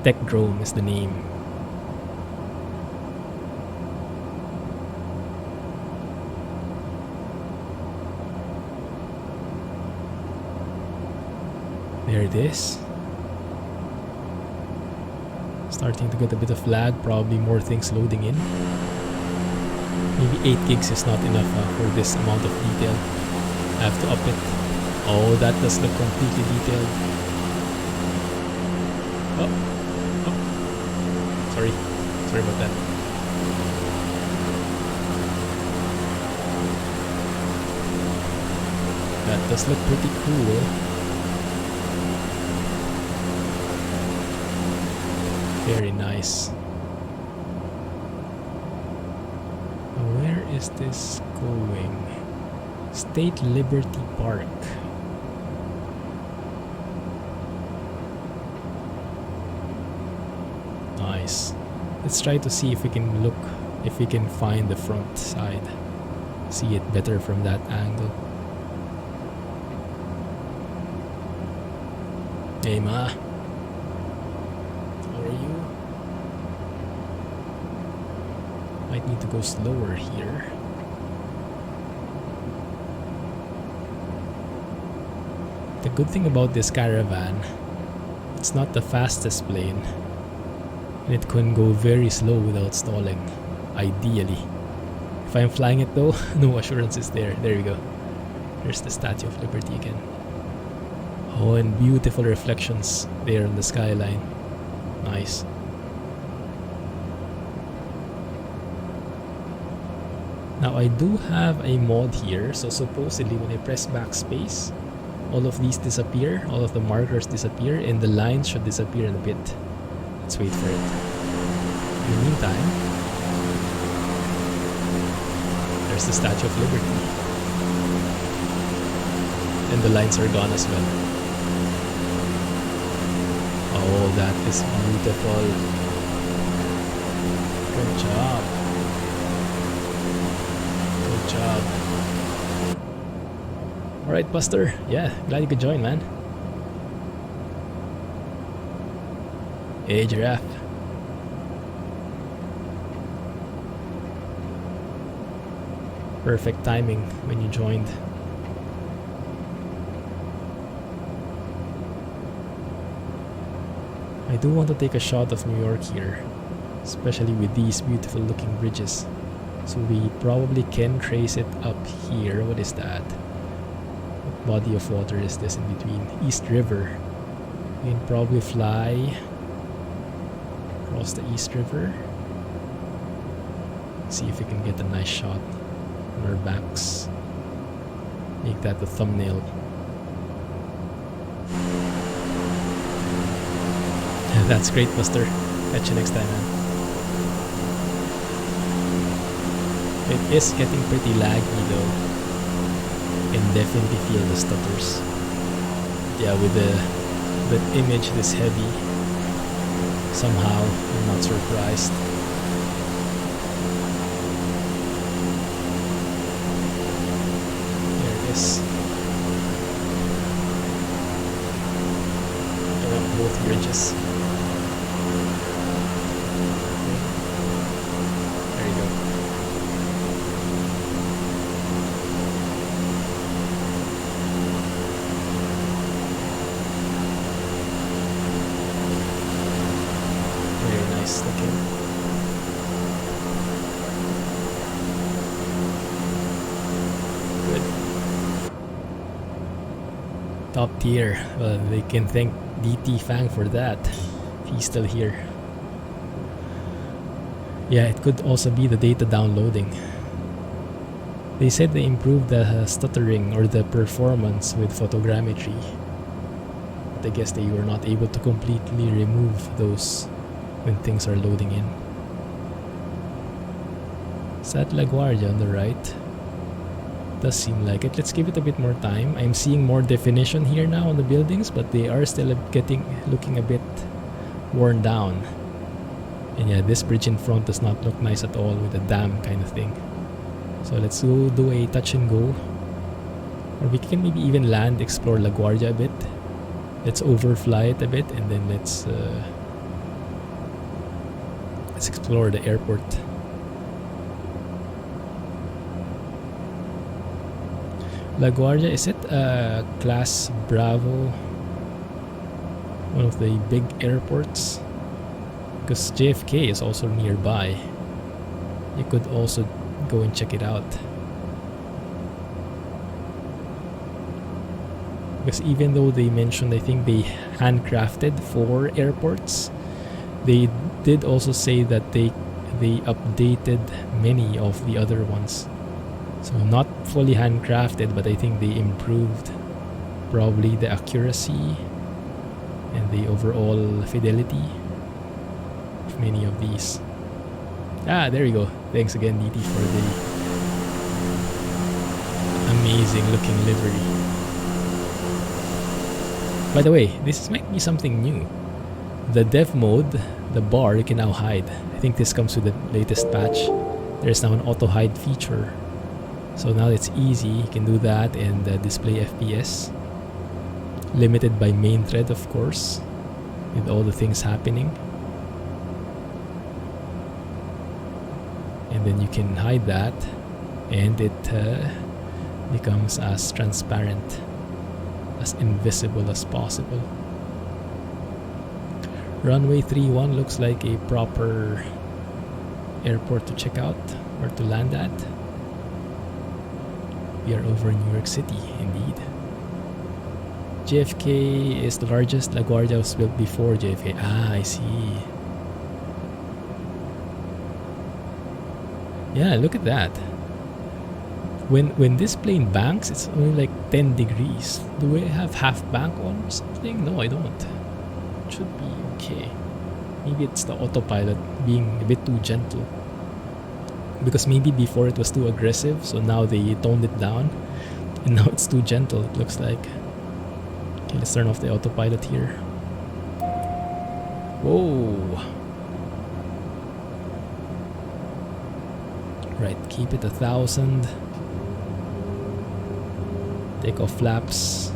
Tech Drone is the name. There it is. Starting to get a bit of lag, probably more things loading in. Maybe 8 gigs is not enough for this amount of detail. I have to up it. Oh, that does look completely detailed. Oh. Sorry about that. That does look pretty cool. Very nice. Where is this going? State Liberty Park. Nice. Let's try to see if we can find the front side. See it better from that angle. Hey ma. How are you? Might need to go slower here. The good thing about this caravan, it's not the fastest plane. And it can go very slow without stalling, ideally. If I'm flying it though, no assurance is there. There you go. There's the Statue of Liberty again. Oh, and beautiful reflections there in the skyline. Nice. Now I do have a mod here, so supposedly when I press backspace, all of these disappear, all of the markers disappear, and the lines should disappear in a bit. Let's wait for it. In the meantime, there's the Statue of Liberty. And the lines are gone as well. Oh, that is beautiful. Good job. Good job. Alright, Buster. Yeah, glad you could join, man. Hey, Giraffe. Perfect timing when you joined. I do want to take a shot of New York here, especially with these beautiful looking bridges. So we probably can trace it up here. What is that? What body of water is this in between? East River. We can probably fly across the East River. See if we can get a nice shot on our backs. Make that the thumbnail. That's great, Buster. Catch you next time, man. It is getting pretty laggy though. Can definitely feel the stutters. Yeah, with the image this heavy, somehow I'm not surprised. There it is. Around both bridges. Top tier. Well, they can thank DT Fang for that, if he's still here. Yeah, it could also be the data downloading. They said they improved the stuttering or the performance with photogrammetry. But I guess they were not able to completely remove those when things are loading in. Is that La Guardia on the right? Does seem like it. Let's give it a bit more time. I'm seeing more definition here now on the buildings, but they are still looking a bit worn down. And yeah, this bridge in front does not look nice at all with a dam kind of thing. So let's go do a touch and go. Or we can maybe even land, explore La Guardia a bit. Let's overfly it a bit and then let's explore the airport. La Guardia, is it Class Bravo? One of the big airports? Because JFK is also nearby. You could also go and check it out. Because even though they mentioned, I think they handcrafted 4 airports, they did also say that they updated many of the other ones. So not fully handcrafted, but I think they improved probably the accuracy and the overall fidelity of many of these. Ah, there you go. Thanks again, DT, for the amazing looking livery. By the way, this might be something new. The dev mode, the bar, you can now hide. I think this comes with the latest patch. There's now an auto hide feature. So now it's easy, you can do that and display FPS. Limited by main thread, of course, with all the things happening. And then you can hide that and it becomes as transparent, as invisible as possible. Runway 31 looks like a proper airport to check out or to land at. We are over New York City, indeed. JFK is the largest. La Guardia was built before JFK. Ah, I see. Yeah, look at that. When this plane banks, it's only like 10 degrees. Do I have half bank on or something? No, I don't. It should be okay. Maybe it's the autopilot being a bit too gentle. Because maybe before it was too aggressive, so now they toned it down. And now it's too gentle, it looks like. Okay, let's turn off the autopilot here. Whoa! Right, keep it 1,000. Takeoff flaps.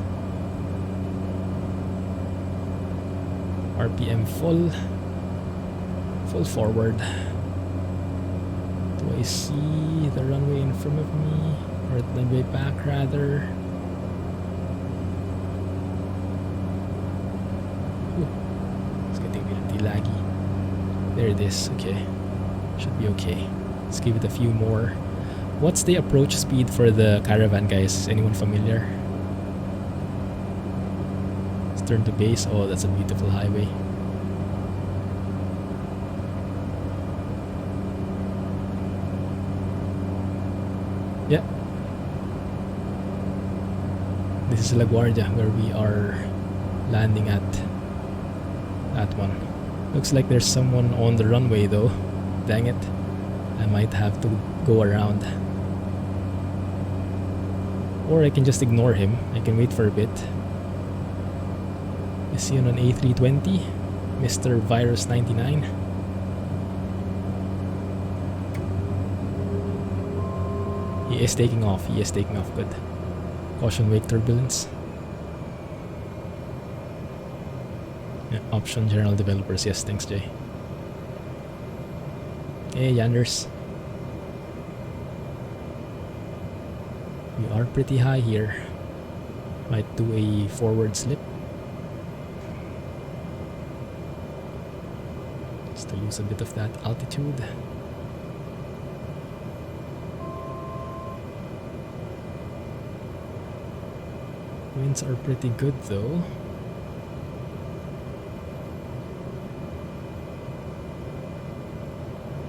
RPM full. Full forward. Do I see the runway in front of me? Or the runway back rather? Ooh, it's getting really laggy. There it is, okay. Should be okay. Let's give it a few more. What's the approach speed for the Caravan, guys? Anyone familiar? Let's turn to base. Oh, that's a beautiful highway. Yeah. This is La Guardia where we are landing at. That one. Looks like there's someone on the runway though. Dang it. I might have to go around. Or I can just ignore him. I can wait for a bit. Is he on an A320? Mr. Virus 99? He is taking off. He is taking off. Good. Caution wake turbulence. Yeah, option general developers. Yes, thanks, Jay. Hey, Yanders. We are pretty high here. Might do a forward slip. Just to lose a bit of that altitude. Winds are pretty good though.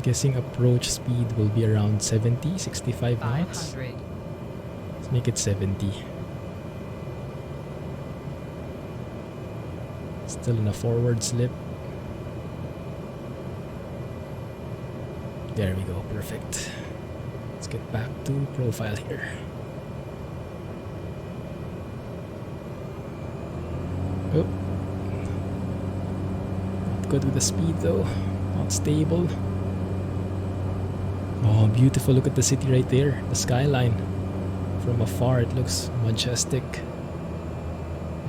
Guessing approach speed will be around 70, 65 knots. Let's make it 70. Still in a forward slip. There we go, perfect. Let's get back to profile here. Oh. Not good with the speed though. Not stable. Oh, beautiful. Look at the city right there. The skyline. From afar, it looks majestic.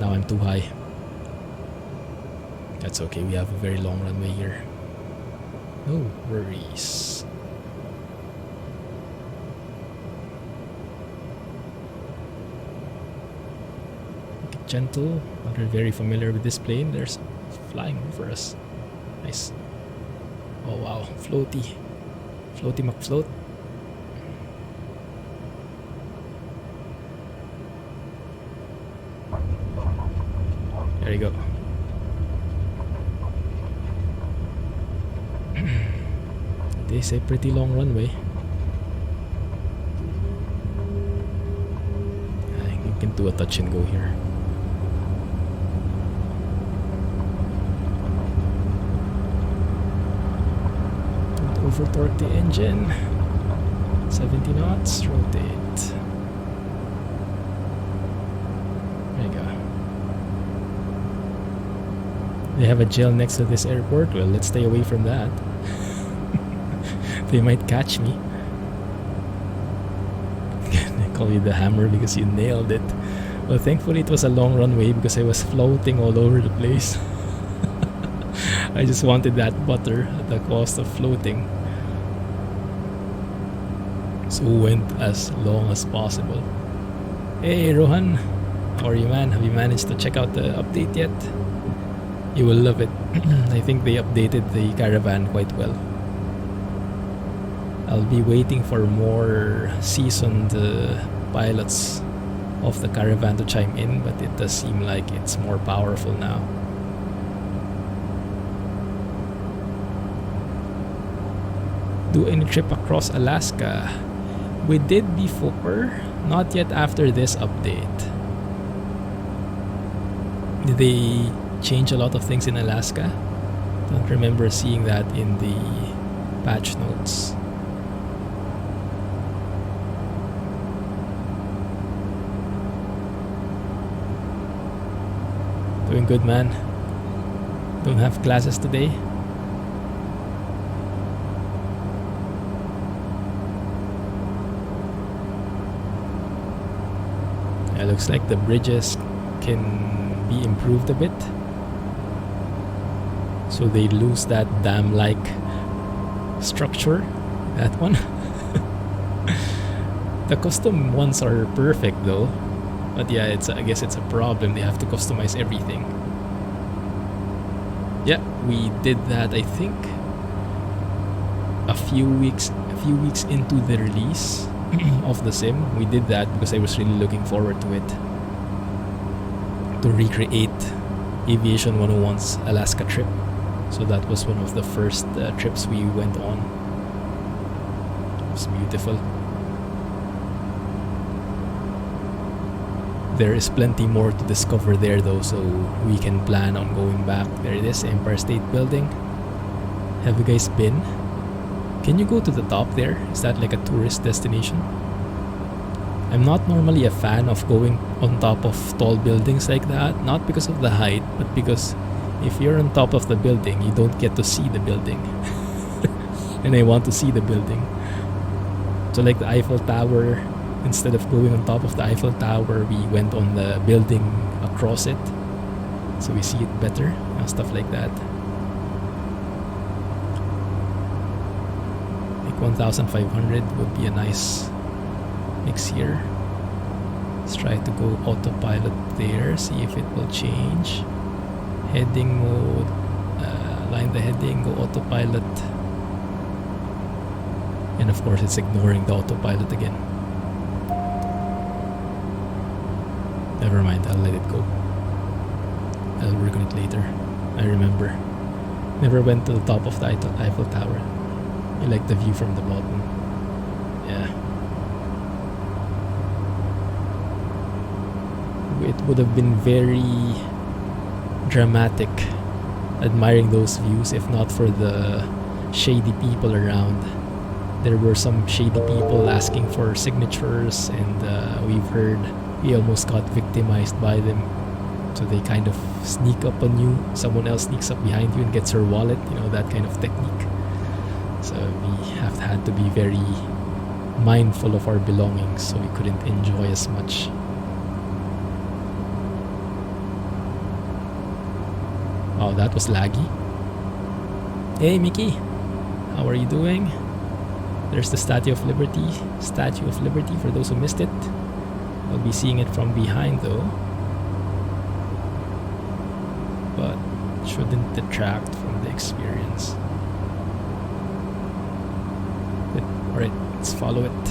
Now I'm too high. That's okay. We have a very long runway here. No worries. Make it gentle. Not very familiar with this plane. There's flying over us. Nice. Oh wow. Floaty. Floaty McFloat. There you go. They say pretty long runway. I think you can do a touch and go here. Over torque the engine. 70 knots, rotate. There you go. They have a jail next to this airport. Well, let's stay away from that. They might catch me. They call you the hammer because you nailed it. Well, thankfully it was a long runway because I was floating all over the place. I just wanted that butter at the cost of floating. So went as long as possible. Hey Rohan, how are you, man? Have you managed to check out the update yet? You will love it. I think they updated the Caravan quite well. I'll be waiting for more seasoned pilots of the Caravan to chime in, but it does seem like it's more powerful now. Do any trip across Alaska? We did before, not yet after this update. Did they change a lot of things in Alaska? Don't remember seeing that in the patch notes. Doing good, man. Don't have classes today. It looks like the bridges can be improved a bit, so they lose that dam-like structure. That one. The custom ones are perfect though, but yeah, I guess it's a problem. They have to customize everything. Yeah, we did that. I think a few weeks into the release of the sim. We did that because I was really looking forward to it, to recreate Aviation 101's Alaska trip. So that was one of the first trips we went on. It was beautiful. There is plenty more to discover there though, so we can plan on going back. There it is, Empire State Building. Have you guys been? Can you go to the top there? Is that like a tourist destination? I'm not normally a fan of going on top of tall buildings like that, not because of the height, but because if you're on top of the building, you don't get to see the building. And I want to see the building. So like the Eiffel Tower, instead of going on top of the Eiffel Tower, we went on the building across it, so we see it better, stuff like that. Like 1,500 would be a nice mix here. Let's try to go autopilot there, see if it will change. Heading mode, line the heading, go autopilot. And of course it's ignoring the autopilot again. Never mind, I'll let it go. I'll work on it later. I remember. Never went to the top of the Eiffel Tower. I like the view from the bottom. Yeah. It would have been very dramatic admiring those views if not for the shady people around. There were some shady people asking for signatures, and we've heard we almost got victimized by them. So they kind of sneak up on you, someone else sneaks up behind you and gets her wallet, you know, that kind of technique. So we have had to be very mindful of our belongings so we couldn't enjoy as much. Oh, that was laggy. Hey Mickey, how are you doing? There's the Statue of Liberty for those who missed it. I'll be seeing it from behind though, but shouldn't detract from the experience. But, alright, let's follow it.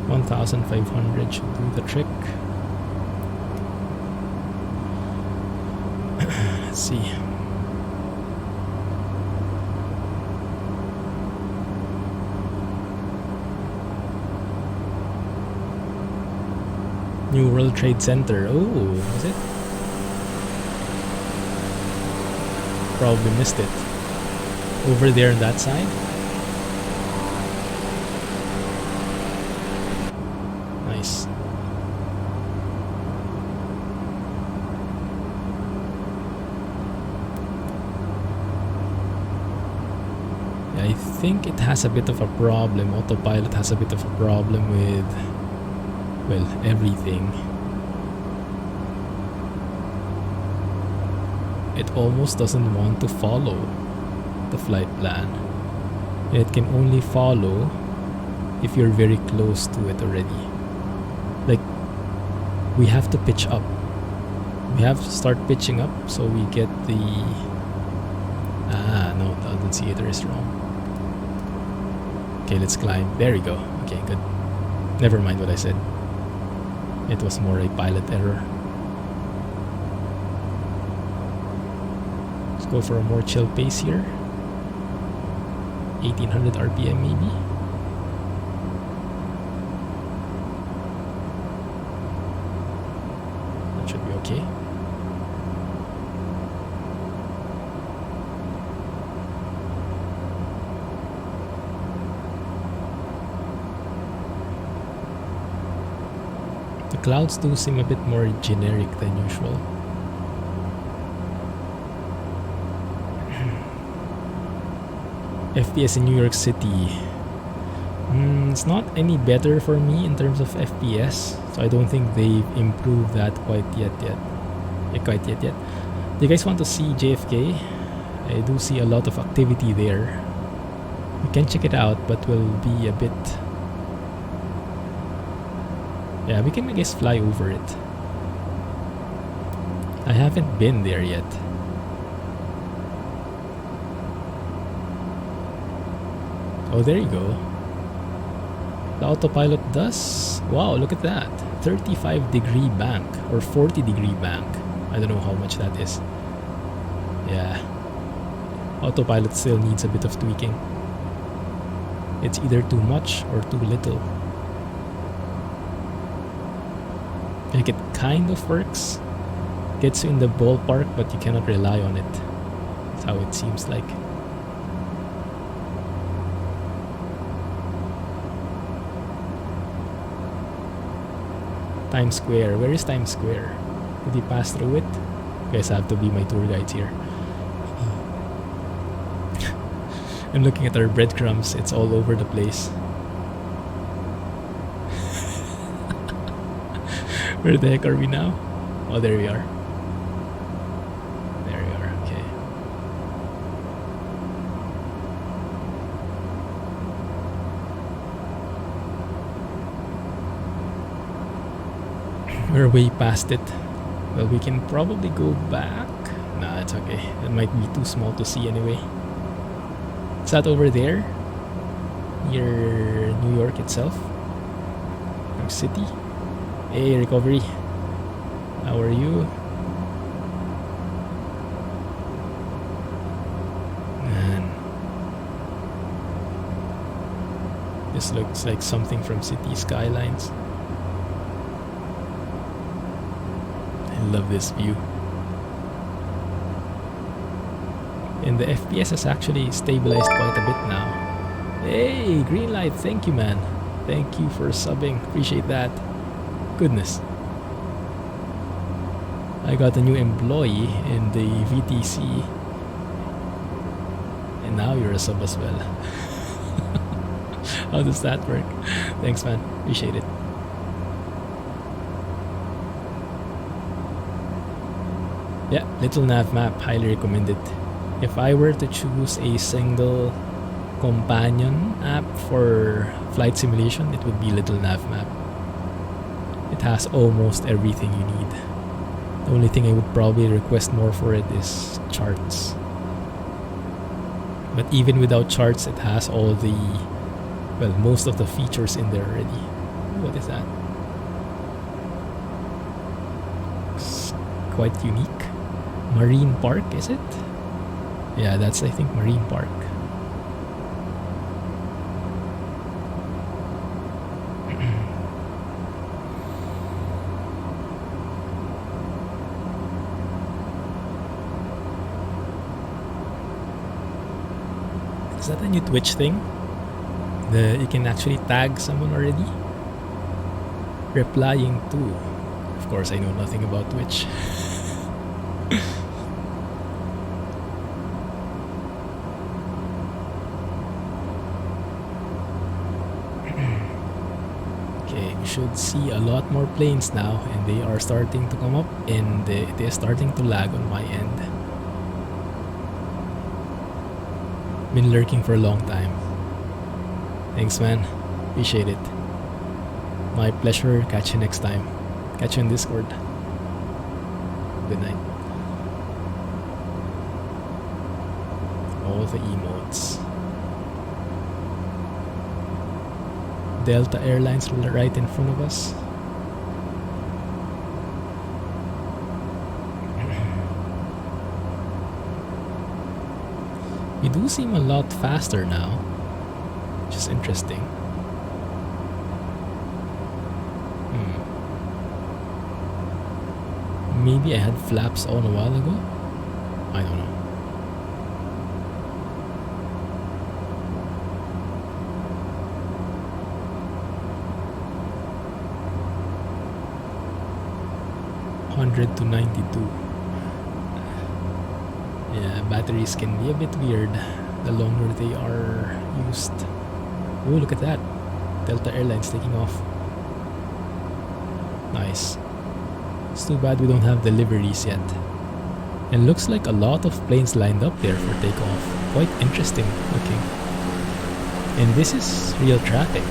$1,500 should do the trick. Let's see. New World Trade Center. Oh, was it? Probably missed it. Over there on that side? Nice. Yeah, I think it has a bit of a problem. Autopilot has a bit of a problem with, well, everything. It almost doesn't want to follow the flight plan. It can only follow if you're very close to it already. Like, we have to pitch up. We have to start pitching up so we get the... Ah, no, the annunciator is wrong. Okay, let's climb. There we go. Okay, good. Never mind what I said. It was more a pilot error. Let's go for a more chill pace here. 1800 RPM maybe. That should be okay. The clouds do seem a bit more generic than usual. FPS in New York City It's not any better for me in terms of FPS, so I don't think they've improved that quite yet. Do you guys want to see JFK? I do see a lot of activity there. We can check it out, but will be a bit... Yeah, we can, I guess, fly over it. I haven't been there yet. Oh, there you go. The autopilot does... Wow, look at that. 35-degree bank or 40-degree bank. I don't know how much that is. Yeah. Autopilot still needs a bit of tweaking. It's either too much or too little. Like, it kind of works. Gets you in the ballpark, but you cannot rely on it. That's how it seems like. Times Square. Where is Times Square? Did he pass through it? You guys have to be my tour guides here. I'm looking at our breadcrumbs. It's all over the place. Where the heck are we now? Oh, there we are. There we are. Okay. We're way past it. Well, we can probably go back. Nah, it's okay. It might be too small to see anyway. Is that over there? Near New York itself? New York City? Hey, Recovery. How are you? Man. This looks like something from City Skylines. I love this view. And the FPS has actually stabilized quite a bit now. Hey, green light. Thank you, man. Thank you for subbing. Appreciate that. Goodness. I got a new employee in the VTC. And now you're a sub as well. How does that work? Thanks, man. Appreciate it. Yeah, Little Nav Map. Highly recommended. If I were to choose a single companion app for flight simulation, it would be Little Nav Map. It has almost everything you need. The only thing I would probably request more for it is charts. But even without charts, it has all the, well, most of the features in there already. What is that? It's quite unique. Marine Park, is it? Yeah, that's, I think, Marine Park. Is that a new Twitch thing? You can actually tag someone already? Replying to. Of course, I know nothing about Twitch. Okay, we should see a lot more planes now, and they are starting to come up, and it is starting to lag on my end. Been lurking for a long time. Thanks, man. Appreciate it. My pleasure. Catch you next time. Catch you in Discord. Good night. All the emotes. Delta Airlines right in front of us. We do seem a lot faster now, which is interesting. Maybe I had flaps on a while ago? I don't know. to 92. Yeah, batteries can be a bit weird the longer they are used. Oh, look at that. Delta Airlines taking off. Nice. It's too bad we don't have deliveries yet. And looks like a lot of planes lined up there for takeoff. Quite interesting looking. And this is real traffic,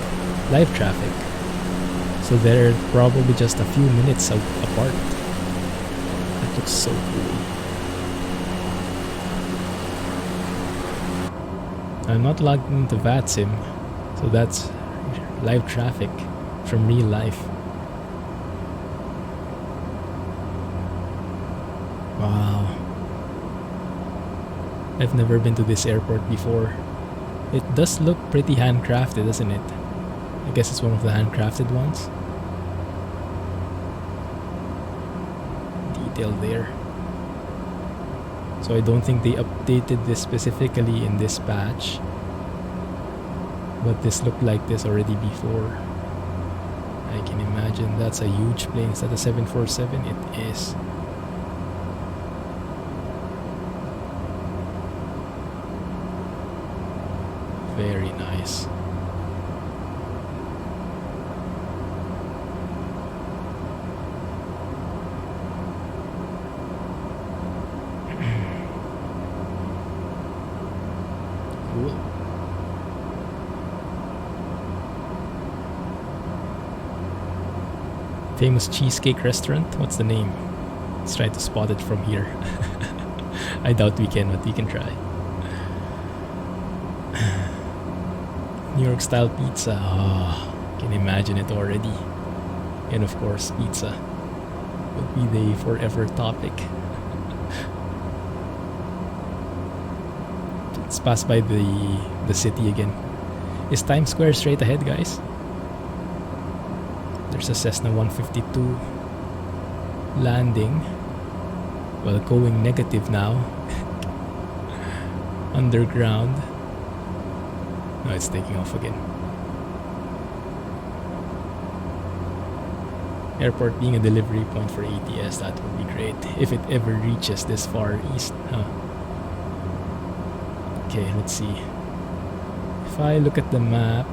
live traffic. So they're probably just a few minutes apart. That looks so cool. I'm not logged into VATSIM, so that's live traffic from real life. Wow. I've never been to this airport before. It does look pretty handcrafted, doesn't it? I guess it's one of the handcrafted ones. Detail there. So I don't think they updated this specifically in this patch. But this looked like this already before. I can imagine that's a huge plane. Is that a 747? It is. Very nice. Cool. Famous cheesecake restaurant? What's the name? Let's try to spot it from here. I doubt we can, but we can try. New York style pizza. Oh, can imagine it already. And of course, pizza would be the forever topic. Let's pass by the city again. Is Times Square straight ahead, guys? There's a Cessna 152 landing. Well, going negative now. Underground. No, it's taking off again. Airport being a delivery point for ATS, that would be great. If it ever reaches this far east, huh? Okay, let's see. If I look at the map,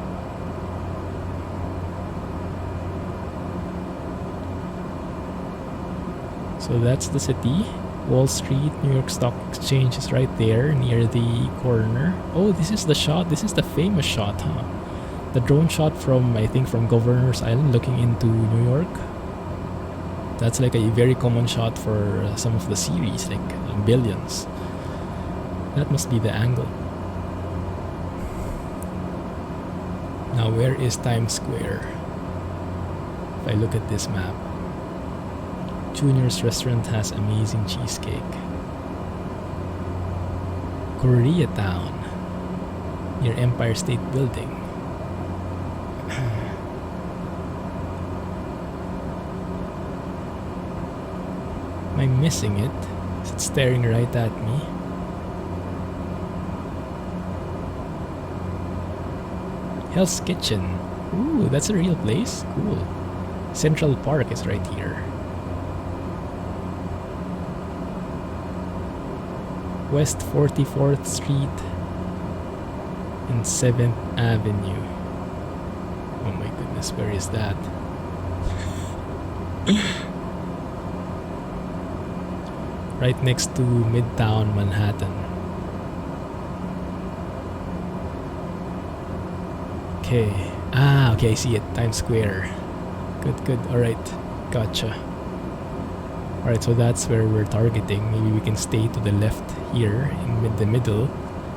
so that's the city. Wall Street, New York Stock Exchange is right there near the corner. Oh, this is the shot. This is the famous shot, huh? The drone shot from, I think, from Governor's Island looking into New York. That's like a very common shot for some of the series, like Billions. That must be the angle. Now, where is Times Square? If I look at this map, Junior's restaurant has amazing cheesecake. Koreatown, near Empire State Building. Am I missing it? Is it staring right at me? Hell's Kitchen. Ooh, that's a real place. Cool. Central Park is right here. West 44th Street and 7th Avenue. Oh my goodness, where is that? Right next to Midtown Manhattan. Okay. Ah, okay, I see it. Times Square. Good, good. Alright. Gotcha. Alright, so that's where we're targeting. Maybe we can stay to the left here in the middle,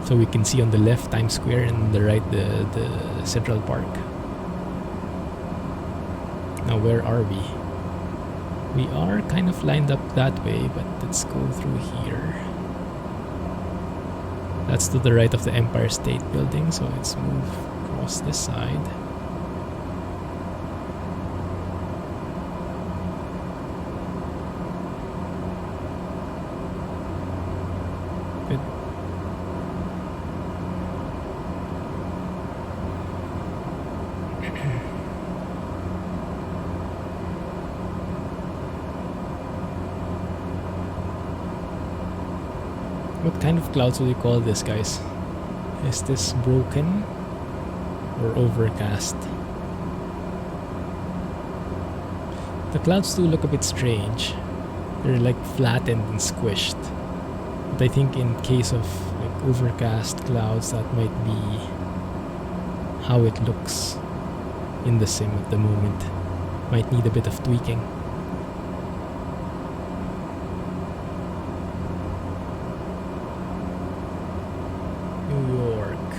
so we can see on the left Times Square and on the right the Central Park. Now where are we? We are kind of lined up that way, but let's go through here. That's to the right of the Empire State Building, so let's move across this side. Good. What kind of clouds would you call this, guys? Is this broken or overcast? The clouds do look a bit strange. They're like flattened and squished. But I think in case of like overcast clouds, that might be how it looks in the sim at the moment. Might need a bit of tweaking. New York.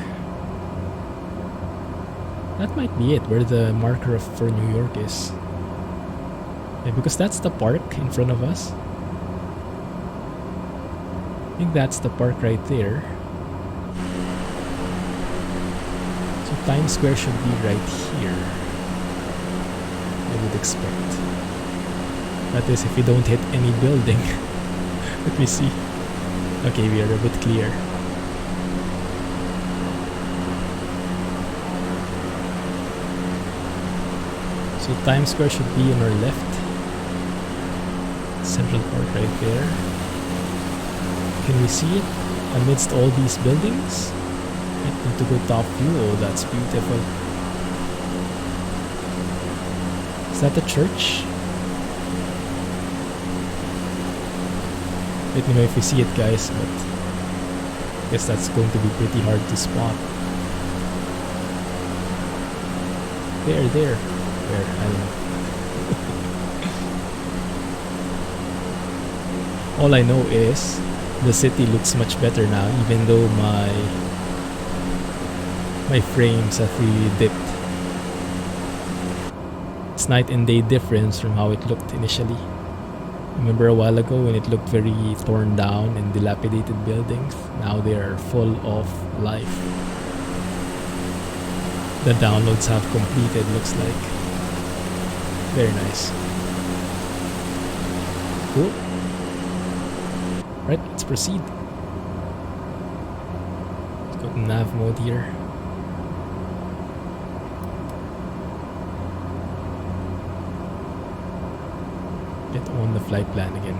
That might be it, where the marker for New York is. Yeah, because that's the park in front of us. I think that's the park right there. So Times Square should be right here, I would expect. That is, if we don't hit any building. Let me see. Okay, we are a bit clear. So Times Square should be on our left. Central Park right there. Can we see it amidst all these buildings? I need to go top view. Oh, that's beautiful. Is that a church? Let me know if you see it, guys, but I guess that's going to be pretty hard to spot. There. Where? I don't know. All I know is the city looks much better now, even though my frames have really dipped. It's night and day difference from how it looked initially. Remember a while ago when it looked very torn down and dilapidated buildings? Now they are full of life. The downloads have completed, looks like. Very nice. Cool. Right, let's proceed. Let's go to nav mode here. Get on the flight plan again.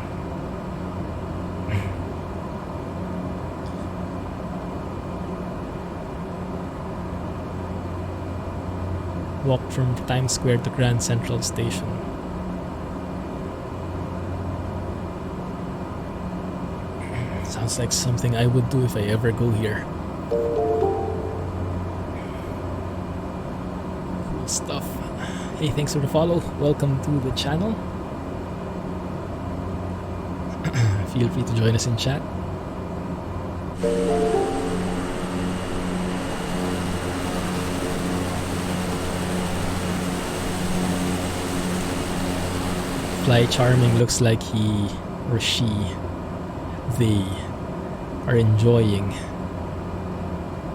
Walk from Times Square to Grand Central Station. Sounds like something I would do if I ever go here. Cool stuff. Hey, thanks for the follow. Welcome to the channel. Feel free to join us in chat. Fly Charming looks like he or she, they are enjoying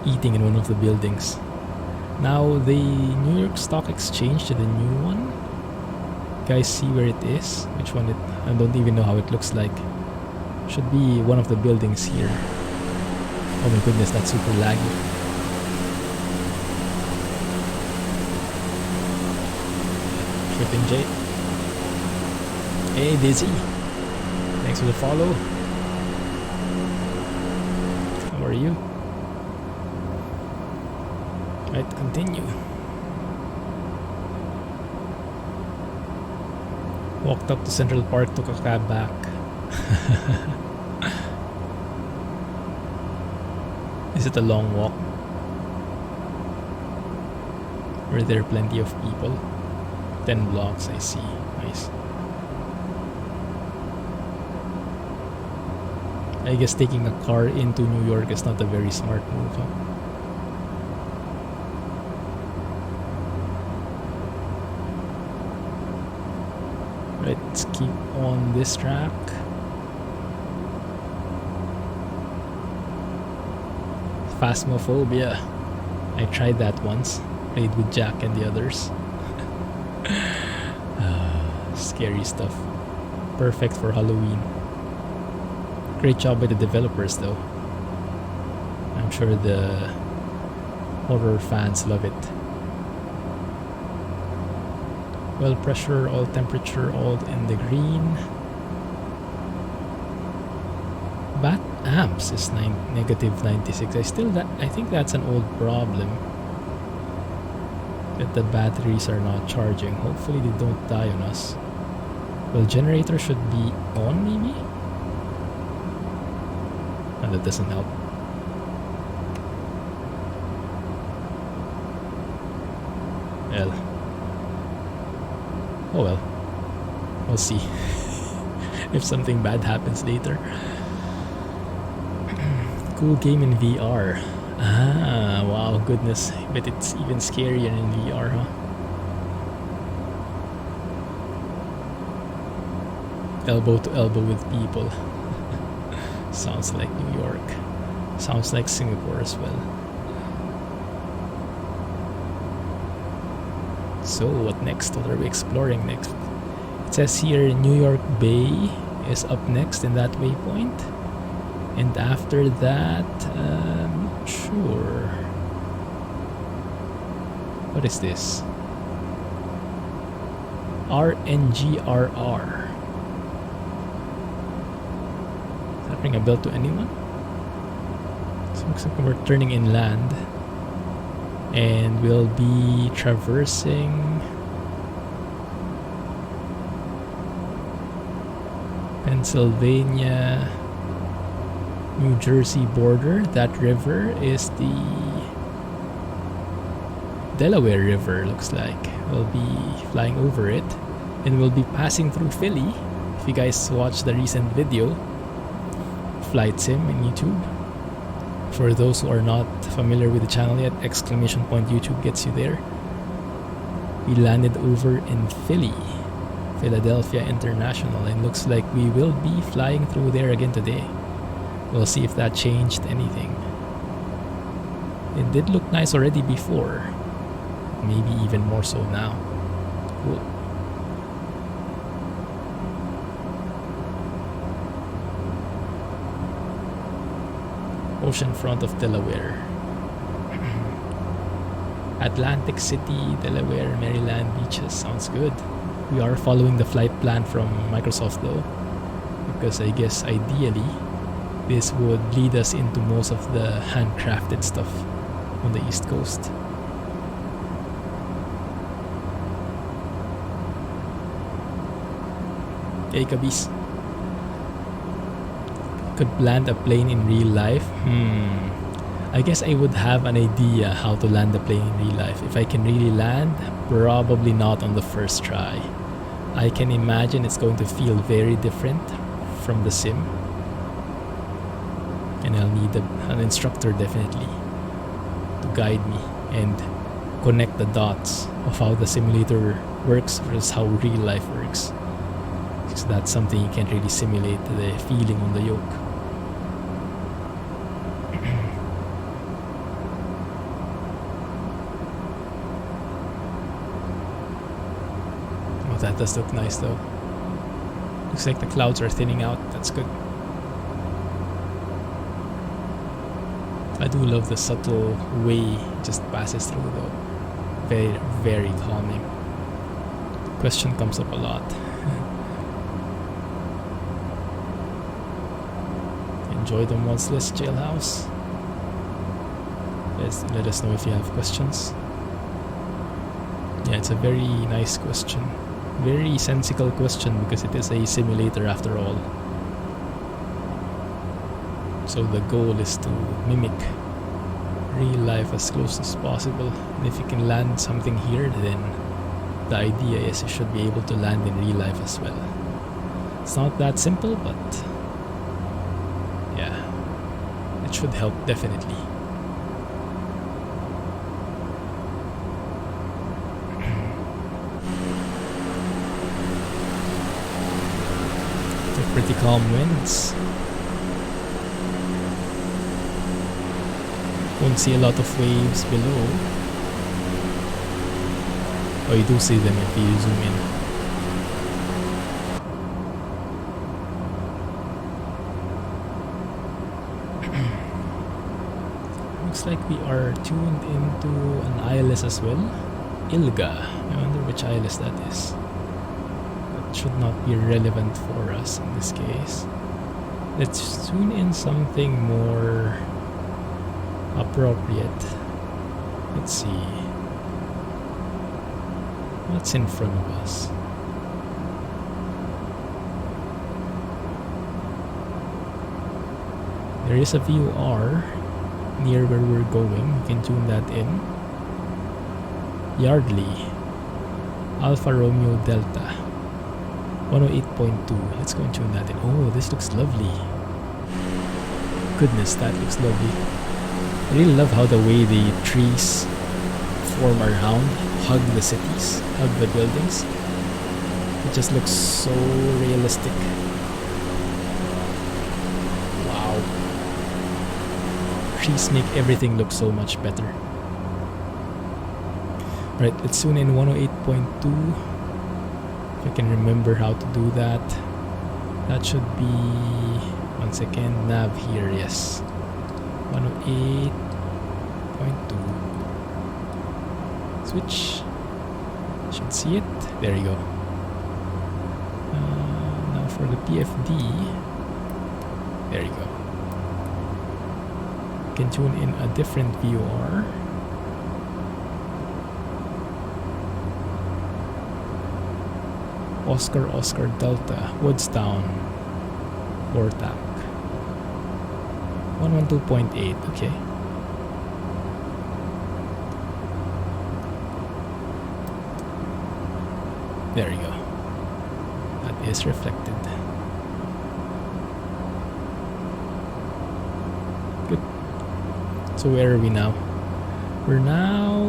eating in one of the buildings. Now the New York Stock Exchange to the new one. Guys, see where it is? Which one? I don't even know how it looks like. Should be one of the buildings here. Oh my goodness, that's super laggy. Tripping J. Hey Dizzy, thanks for the follow. How are you? Right, continue. Walked up to Central Park, took a cab back. Is it a long walk? Were there plenty of people? 10 blocks, I see. Nice. I guess taking a car into New York is not a very smart move, huh? Right, let's keep on this track. Phasmophobia. I tried that once. Played with Jack and the others. Scary stuff. Perfect for Halloween. Great job by the developers though. I'm sure the horror fans love it. Well pressure, all temperature, all in the green. Bat amps is negative 96. I think that's an old problem. That the batteries are not charging. Hopefully they don't die on us. Well, generator should be on maybe? And that doesn't help. Well. Oh well. We'll see. If something bad happens later. Cool game in VR. Ah, wow, goodness. But it's even scarier in VR, huh? Elbow to elbow with people. Sounds like New York. Sounds like Singapore as well. So what next? What are we exploring next? It says here New York Bay is up next in that waypoint. And after that, not sure. What is this? RNGRR. Does that ring a bell to anyone? So looks like we're turning inland. And we'll be traversing Pennsylvania, New Jersey border. That river is the Delaware River, looks like. We'll be flying over it, and we'll be passing through Philly. If you guys watched the recent video, Flight Sim in YouTube. For those who are not familiar with the channel yet, exclamation point YouTube gets you there. We landed over in Philly, Philadelphia International, and looks like we will be flying through there again today. We'll see if that changed anything. It did look nice already before, maybe even more so now. Cool. Oceanfront of Delaware. Atlantic City, Delaware, Maryland beaches. Sounds good. We are following the flight plan from Microsoft though, because I guess ideally this would lead us into most of the handcrafted stuff on the East Coast. Hey Kabis. Could land a plane in real life? I guess I would have an idea how to land a plane in real life. If I can really land, probably not on the first try. I can imagine it's going to feel very different from the sim. And I'll need an instructor definitely to guide me and connect the dots of how the simulator works versus how real life works. Because that's something you can't really simulate, the feeling on the yoke. That does look nice though. Looks like the clouds are thinning out. That's good. I do love the subtle way it just passes through though. Very, very calming. Question comes up a lot. Enjoy the mods list, Jailhouse. Let us know if you have questions. Yeah, it's a very nice question. Very sensical question because it is a simulator after all. So the goal is to mimic real life as close as possible. And if you can land something here, then the idea is you should be able to land in real life as well. It's not that simple, but yeah, it should help definitely. Pretty calm winds. Won't see a lot of waves below. Oh, you do see them if you zoom in. Looks like we are tuned into an ILS as well. ILGA. I wonder which ILS that is. Should not be relevant for us in this case. Let's tune in something more appropriate. Let's see. What's in front of us? There is a VOR near where we're going. You can tune that in. Yardley, Alpha Romeo Delta, 108.2. Let's go and tune that in. Oh, this looks lovely. Goodness, that looks lovely. I really love how the way the trees form around, hug the cities, hug the buildings. It just looks so realistic. Wow. Trees make everything look so much better. Right, let's tune in 108.2. If I can remember how to do that. That should be, one second, nav here, yes. 108.2. Switch. Should see it. There you go. Now for the PFD. There you go. You can tune in a different VOR. Oscar Delta, Woodstown, Ortac. 112.8, okay. There you go. That is reflected. Good. So where are we now? We're now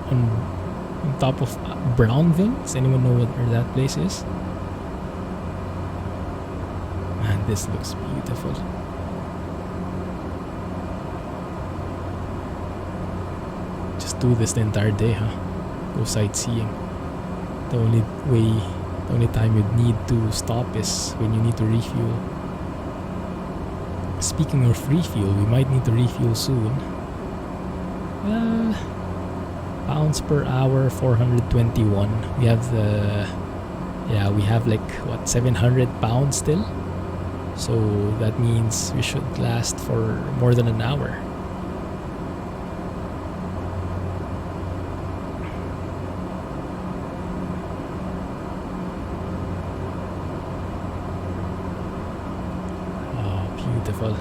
on top of Brownville. Does anyone know where that place is? Man, this looks beautiful. Just do this the entire day, huh? Go sightseeing. The only time you'd need to stop is when you need to refuel. Speaking of refuel, we might need to refuel soon. Well, pounds per hour, 421. We have we have like what, 700 pounds still. So that means we should last for more than an hour. Oh, beautiful.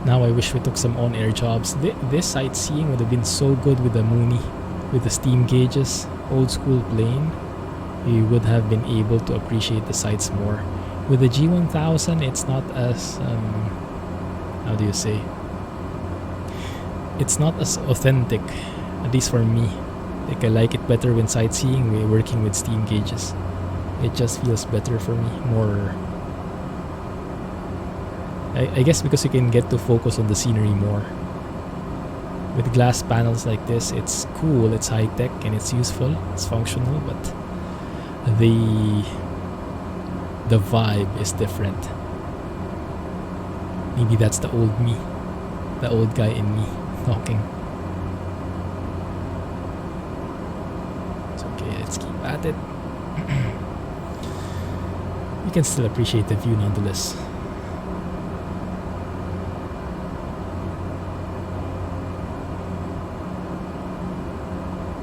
Now I wish we took some on-air jobs. This sightseeing would have been so good with the Mooney, with the steam gauges, old school plane. We would have been able to appreciate the sights more. With the G1000, it's not as how do you say? It's not as authentic, at least for me. Like, I like it better when sightseeing, we're working with steam gauges. It just feels better for me, more. I guess because you can get to focus on the scenery more. With glass panels like this, it's cool, it's high tech, and it's useful, it's functional, but the vibe is different. Maybe that's the old me, the old guy in me talking. It's okay, let's keep at it. We can still appreciate the view nonetheless.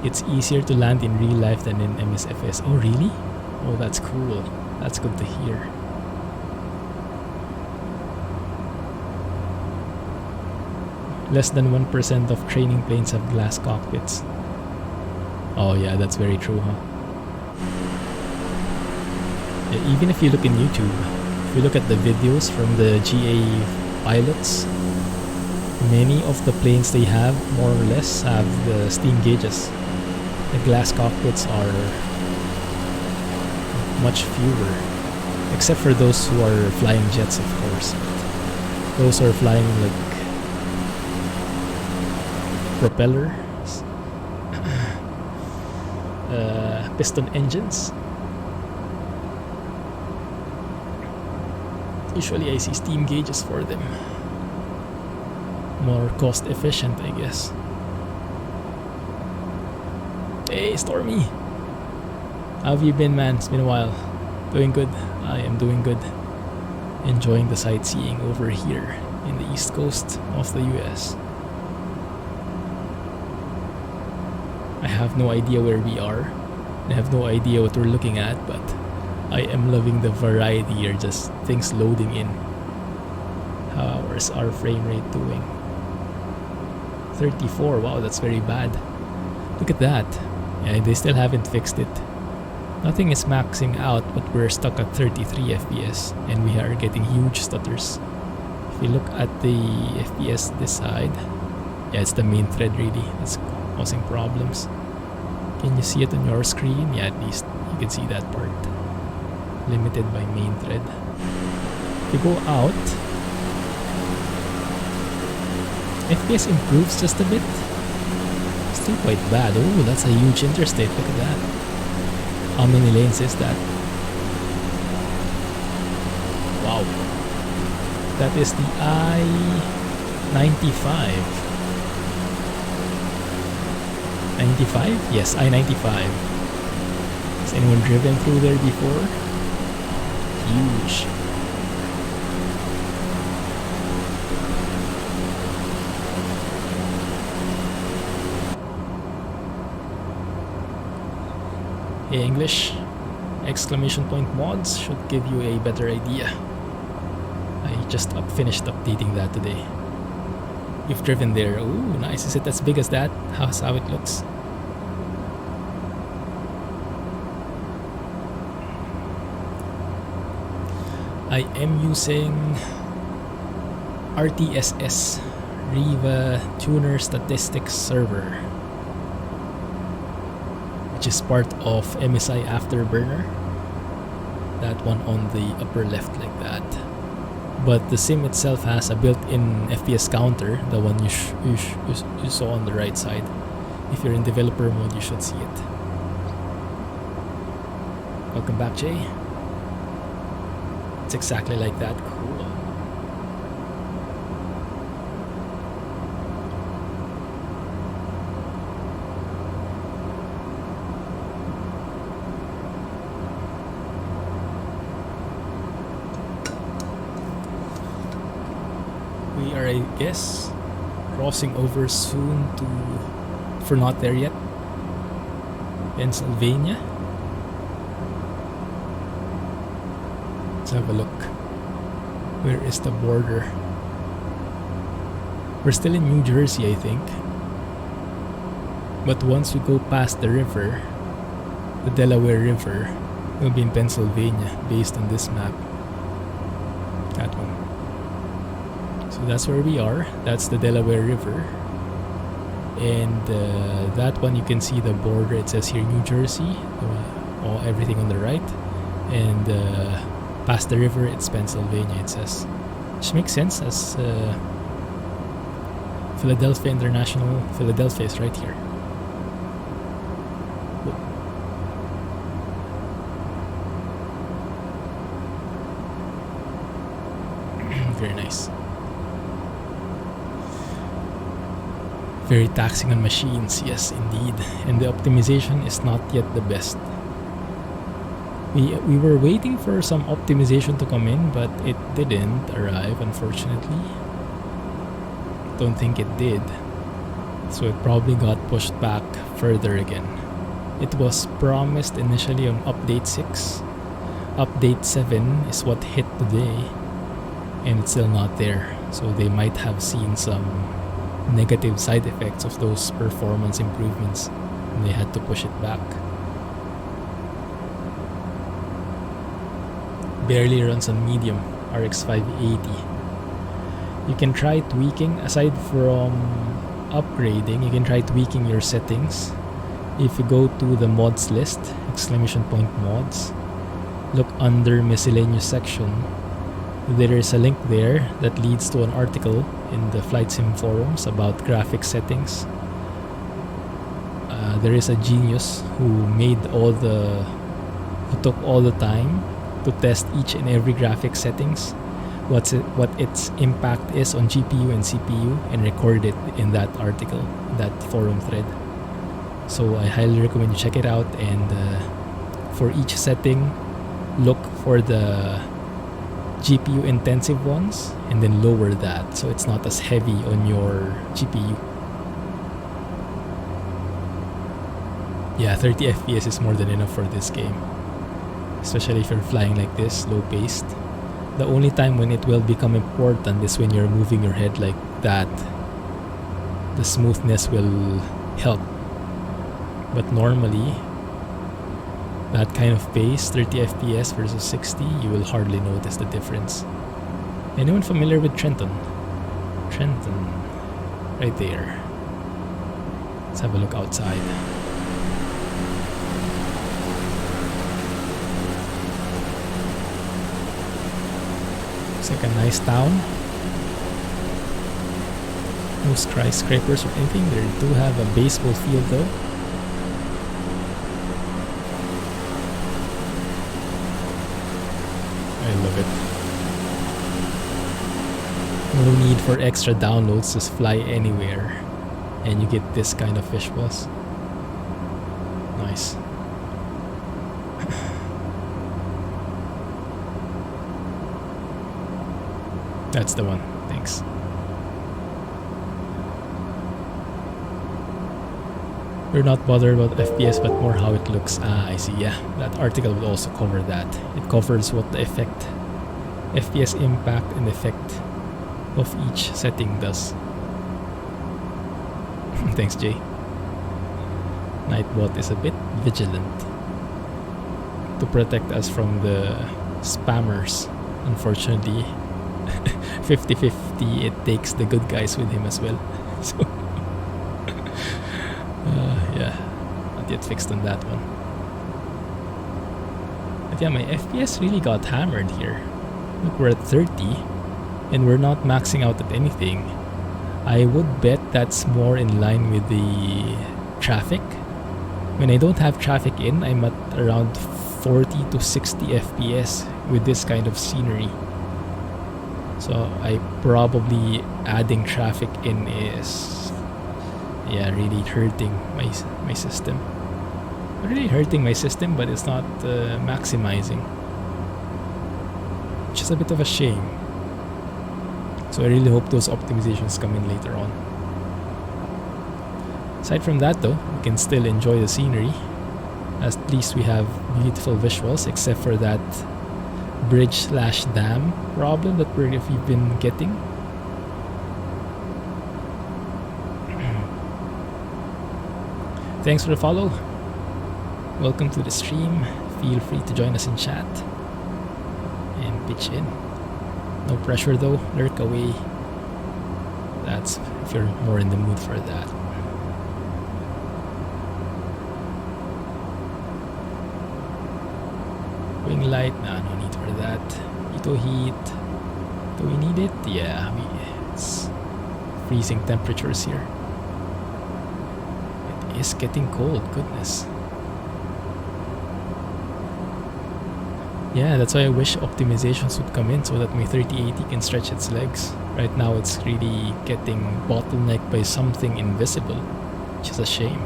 It's easier to land in real life than in MSFS. Oh, really? Oh, that's cool. That's good to hear. Less than 1% of training planes have glass cockpits. Oh yeah, that's very true, huh? Yeah, even if you look in YouTube, if you look at the videos from the GA pilots, many of the planes they have, more or less, have the steam gauges. The glass cockpits are much fewer, except for those who are flying jets, of course. Those who are flying like propellers, piston engines. Usually I see steam gauges for them. More cost efficient, I guess. Hey, Stormy! How have you been, man? It's been a while. Doing good? I am doing good. Enjoying the sightseeing over here in the east coast of the US. I have no idea where we are. I have no idea what we're looking at, but I am loving the variety here, just things loading in. How's our frame rate doing? 34, wow, that's very bad. Look at that. Yeah, they still haven't fixed it. Nothing is maxing out, but we're stuck at 33 FPS and we are getting huge stutters. If you look at the FPS this side, yeah, it's the main thread really that's causing problems. Can you see it on your screen? Yeah, at least you can see that part. Limited by main thread. If you go out, FPS improves just a bit. Still quite bad. Oh, that's a huge interstate. Look at that. How many lanes is that? Wow. That is the I-95. 95? Yes, I-95. Has anyone driven through there before? Huge. Hey English, exclamation point mods should give you a better idea. I just finished updating that today. You've driven there. Ooh, nice. Is it as big as that? How's how it looks? I am using RTSS, Riva Tuner Statistics Server, which is part of MSI Afterburner. That one on the upper left like that. But the sim itself has a built-in FPS counter, the one you saw on the right side. If you're in developer mode, you should see it. Welcome back, Jay. It's exactly like that. Cool. We are, I guess, crossing over soon to, if we're not there yet, Pennsylvania. Let's have a look. Where is the border? We're still in New Jersey, I think. But once we go past the river, the Delaware River, we'll be in Pennsylvania based on this map. That one. So that's where we are. That's the Delaware River. And that one you can see the border. It says here New Jersey. Everything on the right. And past the river, it's Pennsylvania, it says. Which makes sense as Philadelphia International. Philadelphia is right here. Very nice. Very taxing on machines, yes indeed. And the optimization is not yet the best. We were waiting for some optimization to come in, but it didn't arrive, unfortunately. Don't think it did. So it probably got pushed back further again. It was promised initially on update 6. Update 7 is what hit today, and it's still not there. So they might have seen some negative side effects of those performance improvements, and they had to push it back. Barely runs on medium, RX 580. You can try tweaking, aside from upgrading, you can try tweaking your settings. If you go to the mods list, exclamation point mods, look under miscellaneous section, there is a link there that leads to an article in the Flight Sim forums about graphics settings. There is a genius who took all the time to test each and every graphic settings, what its impact is on GPU and CPU, and record it in that article, that forum thread. So I highly recommend you check it out, and for each setting, look for the GPU intensive ones and then lower that so it's not as heavy on your GPU. Yeah, 30 FPS is more than enough for this game. Especially if you're flying like this, low paced. The only time when it will become important is when you're moving your head like that. The smoothness will help. But normally, that kind of pace, 30 FPS versus 60, you will hardly notice the difference. Anyone familiar with Trenton? Trenton, right there. Let's have a look outside. Looks like a nice town. No skyscrapers or anything. They do have a baseball field though. I love it. No need for extra downloads, just fly anywhere and you get this kind of visuals. Nice. That's the one. Thanks. You're not bothered about FPS but more how it looks. Ah, I see. Yeah, that article will also cover that. It covers what the effect, FPS impact and effect of each setting does. Thanks, Jay. Nightbot is a bit vigilant to protect us from the spammers. Unfortunately, 50-50, it takes the good guys with him as well. So, yeah, not yet fixed on that one. But yeah, my FPS really got hammered here. Look, we're at 30, and we're not maxing out at anything. I would bet that's more in line with the traffic. When I don't have traffic in, I'm at around 40 to 60 FPS with this kind of scenery. So I probably adding traffic in is, yeah, really hurting my system. Not really hurting my system, but it's not maximizing, which is a bit of a shame. So I really hope those optimizations come in later on. Aside from that though, we can still enjoy the scenery. At least we have beautiful visuals, except for that bridge/dam problem that we've been getting. Thanks for the follow. Welcome to the stream. Feel free to join us in chat and pitch in. No pressure though, lurk away. That's if you're more in the mood for that. Wing light, nah, no need for that. Ito heat. Do we need it? Yeah, it's freezing temperatures here. It is getting cold, goodness. Yeah, that's why I wish optimizations would come in so that my 3080 can stretch its legs. Right now it's really getting bottlenecked by something invisible, which is a shame.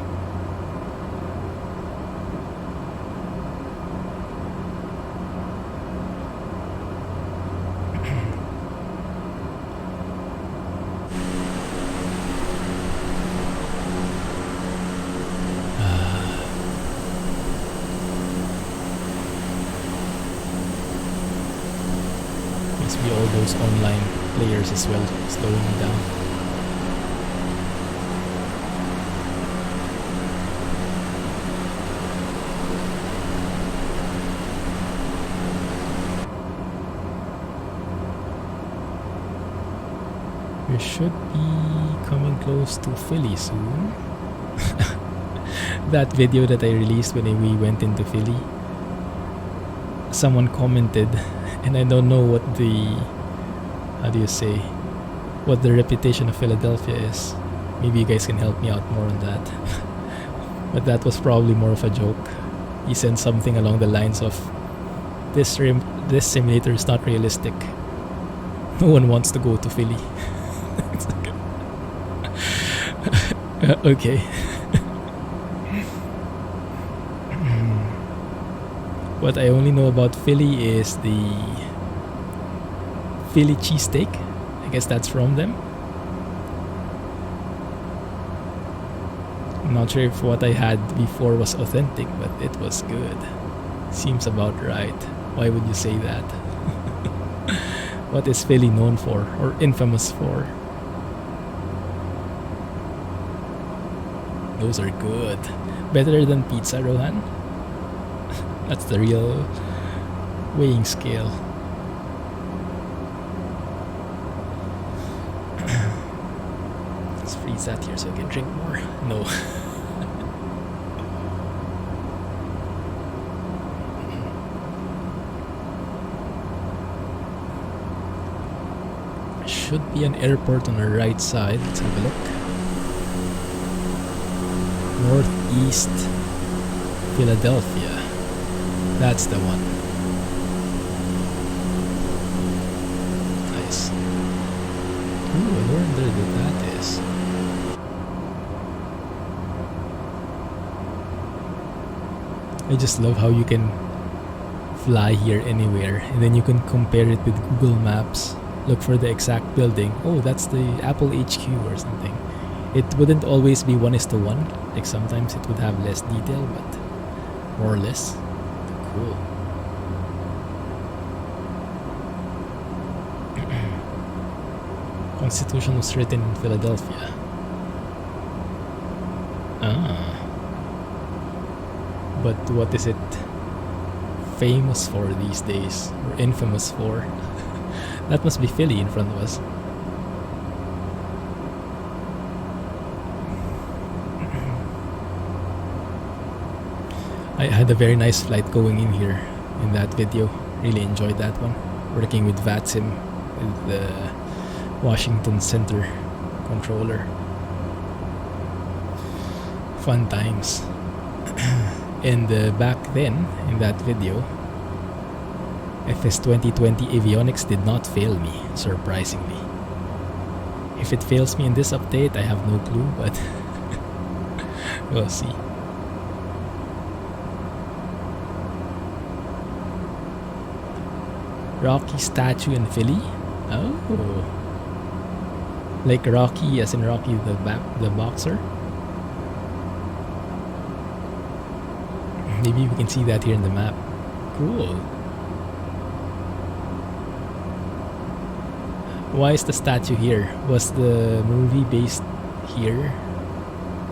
Online players as well, slowing me down. We should be coming close to Philly soon. That video that I released when we went into Philly, someone commented, and I don't know what the, how do you say, what the reputation of Philadelphia is. Maybe you guys can help me out more on that. But that was probably more of a joke. He said something along the lines of, this simulator is not realistic. No one wants to go to Philly. Okay. What I only know about Philly is the Philly cheesesteak. I guess that's from them. Not sure if what I had before was authentic, but it was good. Seems about right. Why would you say that? What is Philly known for, or infamous for? Those are good. Better than pizza, Rohan? That's the real weighing scale. Let's freeze that here so I can drink more. No. Should be an airport on the right side. Let's have a look. Northeast Philadelphia. That's the one. Nice. Ooh, I wonder what that is. I just love how you can fly here anywhere and then you can compare it with Google Maps. Look for the exact building. Oh, that's the Apple HQ or something. It wouldn't always be 1:1. Like sometimes it would have less detail, but more or less. Cool. Constitution was written in Philadelphia. Ah. But what is it famous for these days? Or infamous for? That must be Philly in front of us. I had a very nice flight going in here in that video. Really enjoyed that one. Working with VATSIM with the Washington Center controller. Fun times. And back then, in that video, FS 2020 avionics did not fail me, surprisingly. If it fails me in this update, I have no clue, but we'll see. Rocky statue in Philly? Oh. Like Rocky as in Rocky the boxer? Maybe we can see that here in the map. Cool. Why is the statue here? Was the movie based here?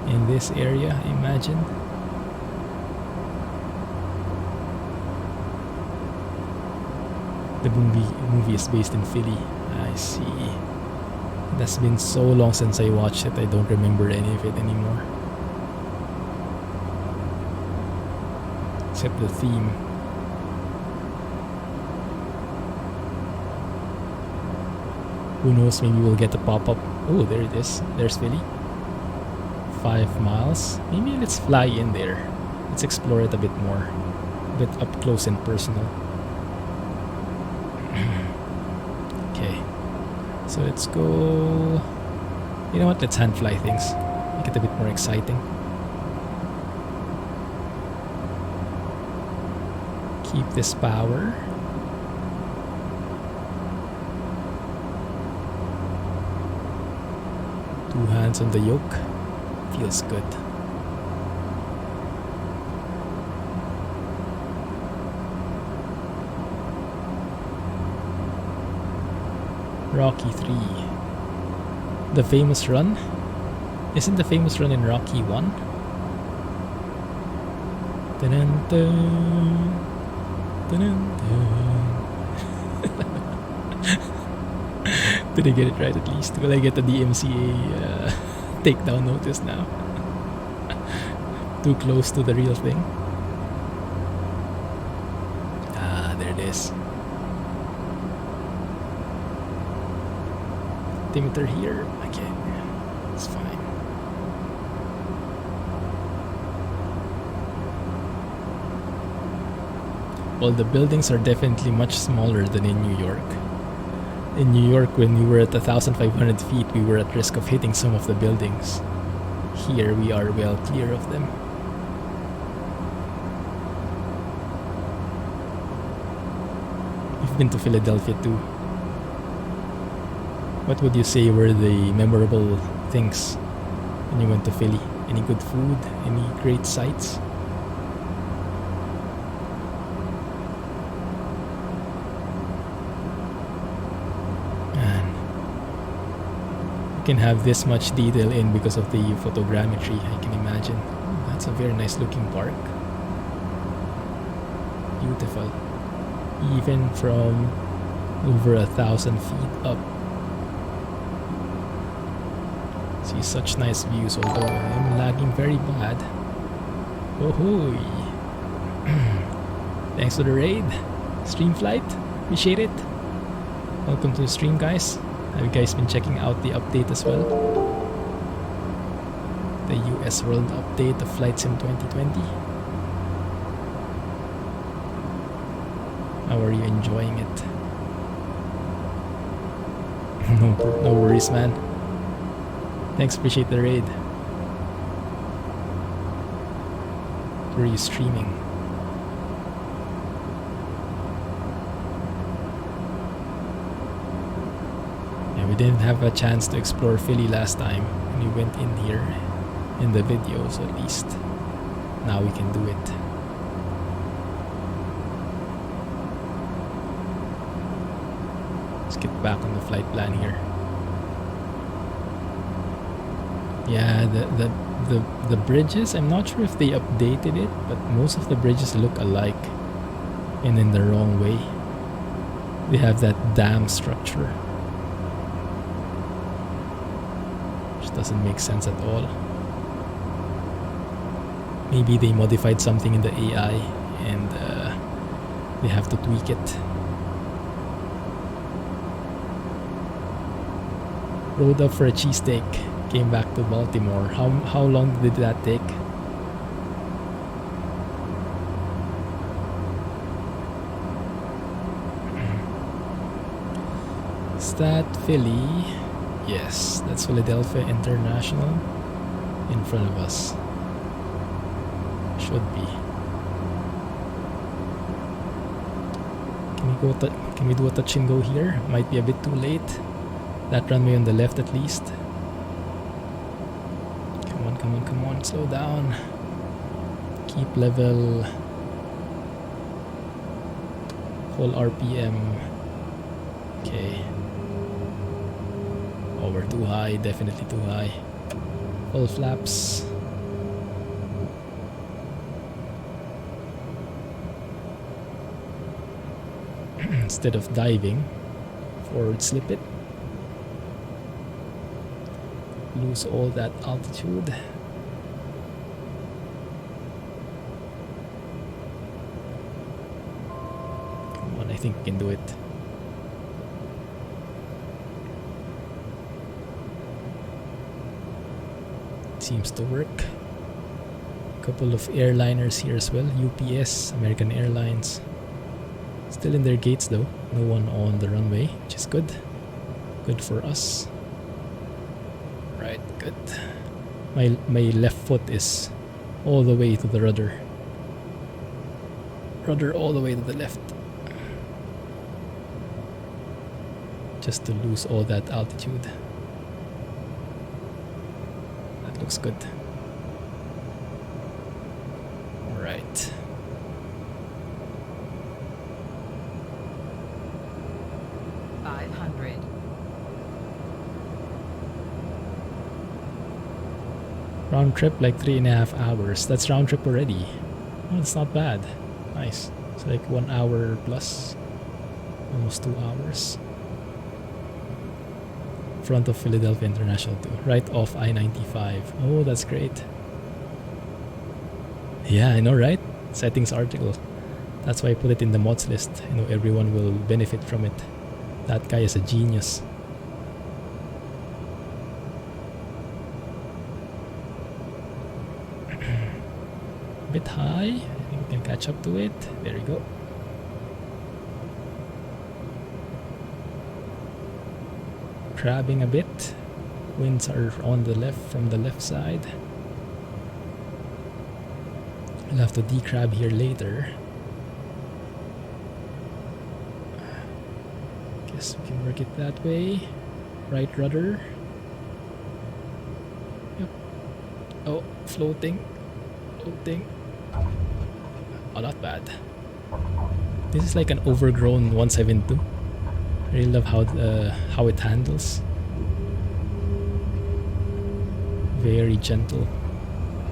In this area, I imagine? The movie is based in Philly. I see. It has been so long since I watched it, I don't remember any of it anymore. Except the theme. Who knows, maybe we'll get a pop-up. Oh, there it is. There's Philly. 5 miles. Maybe let's fly in there. Let's explore it a bit more. A bit up close and personal. Okay. So let's go... You know what? Let's hand fly things. Make it a bit more exciting. Keep this power. Two hands on the yoke. Feels good. Rocky 3. The famous run? Isn't the famous run in Rocky 1? Dun-dun-dun. Dun-dun-dun. Did I get it right at least? Will I get the DMCA takedown notice now? Too close to the real thing? Ah, there it is. Altimeter here. Okay, it's fine. Well, the buildings are definitely much smaller than in New York. In New York, when we were at 1,500 feet, we were at risk of hitting some of the buildings. Here, we are well clear of them. We've been to Philadelphia too. What would you say were the memorable things when you went to Philly? Any good food? Any great sights? Man, you can have this much detail in because of the photogrammetry, I can imagine. That's a very nice looking park. Beautiful. Even from over 1,000 feet up. See such nice views, although I'm lagging very bad. Oh hoi! Thanks for the raid. Stream flight. Appreciate it. Welcome to the stream, guys. Have you guys been checking out the update as well? The US World Update of Flight Sim 2020. How are you enjoying it? No worries, man. Thanks, appreciate the raid. Where are you streaming? Yeah, we didn't have a chance to explore Philly last time when we went in here in the video, so at least now we can do it. Let's get back on the flight plan here. Yeah, the bridges, I'm not sure if they updated it, but most of the bridges look alike and in the wrong way. They have that dam structure, which doesn't make sense at all. Maybe they modified something in the AI and they have to tweak it. Rode up for a cheesesteak, came back to Baltimore. How long did that take? Is that Philly? Yes, that's Philadelphia International in front of us. Should be. Can we do a touch and go here? Might be a bit too late. That runway on the left at least. Come on, slow down. Keep level. Full RPM. Okay. Oh, we're too high, definitely too high. Full flaps. Instead of diving, forward slip it. Lose all that altitude. Come on, I think we can do it. Seems to work. Couple of airliners here as well. UPS, American Airlines. Still in their gates though. No one on the runway, which is good. Good for us. Right, good. My left foot is all the way to the rudder. Rudder all the way to the left. Just to lose all that altitude. That looks good. Alright. Round trip like 3.5 hours. That's round trip already. Oh, that's not bad. Nice. It's like 1 hour plus. Almost 2 hours. Front of Philadelphia International too. Right off I-95. Oh, that's great. Yeah, I know, right? Settings article. That's why I put it in the mods list. I know everyone will benefit from it. That guy is a genius. Bit high. I think we can catch up to it. There we go. Crabbing a bit. Winds are on the left from the left side. I'll have to decrab here later. Guess we can work it that way. Right rudder. Yep. Oh, floating. Floating. Oh, not bad. This is like an overgrown 172. I really love how it handles. Very gentle.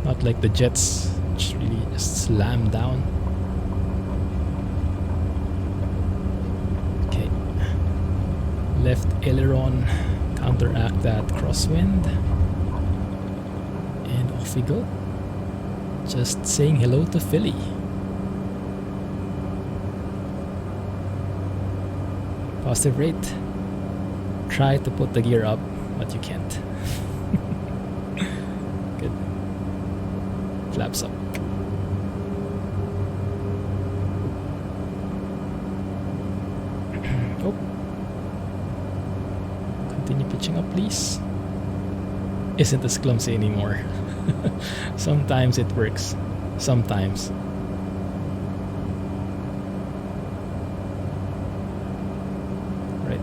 Not like the jets, which really just slam down. Okay. Left aileron, counteract that crosswind. And off we go. Just saying hello to Philly. Positive rate. Try to put the gear up, but you can't. Good. Flaps up. Oh. Continue pitching up, please. Isn't as clumsy anymore. Sometimes it works. Sometimes. Right.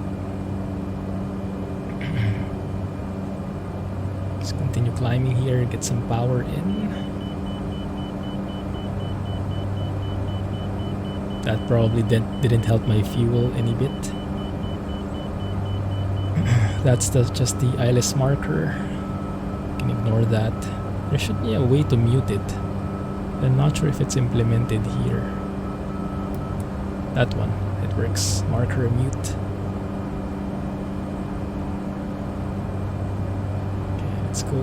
Let's continue climbing here, get some power in. That probably didn't help my fuel any bit. That's just the ILS marker. You can ignore that. There should be a way to mute it. I'm not sure if it's implemented here. That one, it works. Marker mute. Okay, let's go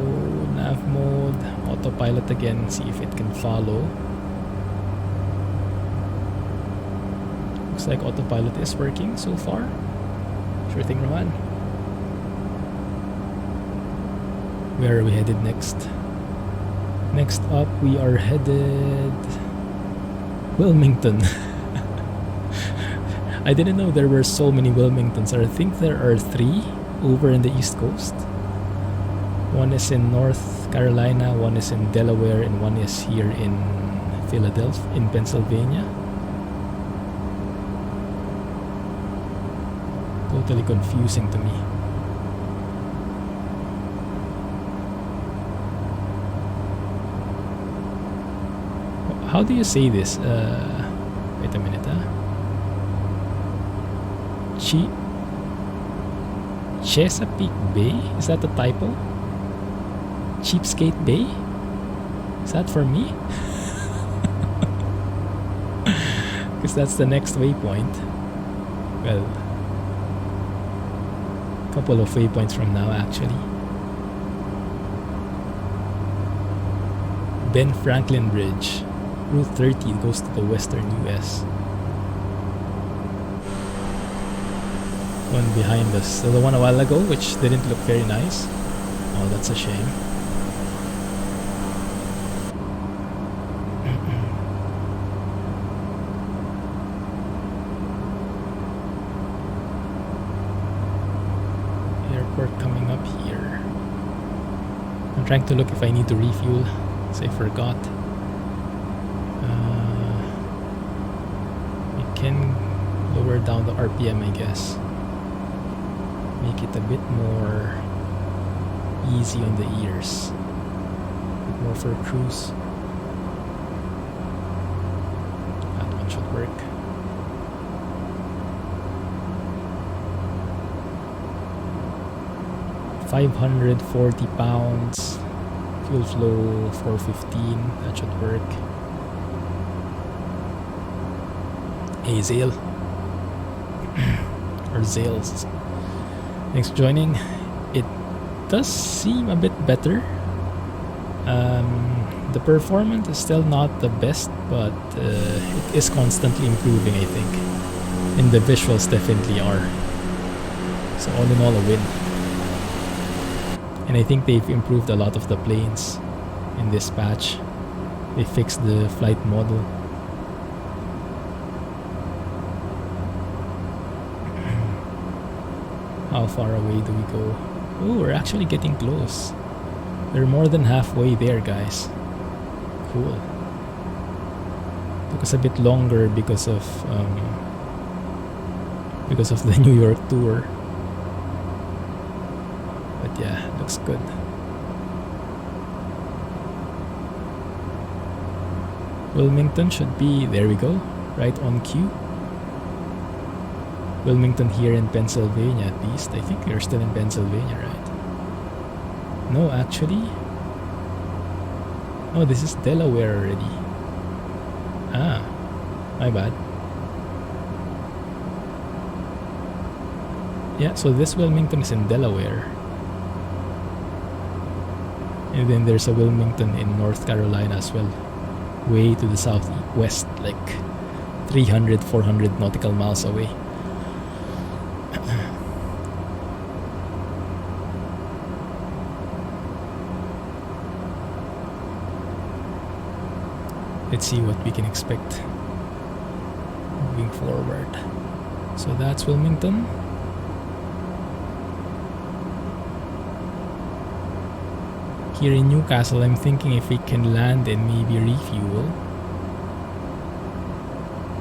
nav mode, autopilot again, see if it can follow. Looks like autopilot is working so far. Sure thing, Rohan. Where are we headed next? Next up, we are headed Wilmington. I didn't know there were so many Wilmingtons. I think there are 3 over in the East Coast. One is in North Carolina, one is in Delaware, and one is here in Philadelphia, in Pennsylvania. Totally confusing to me. How do you say this? Wait a minute, Chesapeake Bay? Is that a typo? Cheapskate Bay? Is that for me? Because that's the next waypoint. Well, a couple of waypoints from now, actually. Ben Franklin Bridge. Route 30 goes to the western US. One behind us. So the one a while ago, which didn't look very nice. Oh, that's a shame. Airport coming up here. I'm trying to look if I need to refuel, because I forgot. Can lower down the RPM, I guess. Make it a bit more easy on the ears. A bit more for a cruise. That one should work. £540. Fuel flow 415. That should work. Hey Zale or Zales, thanks for joining. It does seem a bit better. The performance is still not the best, but it is constantly improving, I think, and the visuals definitely are. So all in all, a win. And I think they've improved a lot of the planes in this patch. They fixed the flight model. How far away do we go? Oh, we're actually getting close. We're more than halfway there, guys. Cool. Took us a bit longer because of the New York tour. But yeah, looks good. Wilmington should be, there we go, right on cue. Wilmington here in Pennsylvania at least. I think we're still in Pennsylvania, right? No, actually. Oh, this is Delaware already. Ah, my bad. Yeah, so this Wilmington is in Delaware. And then there's a Wilmington in North Carolina as well. Way to the southwest, like 300, 400 nautical miles away. Let's see what we can expect moving forward. So that's Wilmington. Here in Newcastle, I'm thinking if we can land and maybe refuel.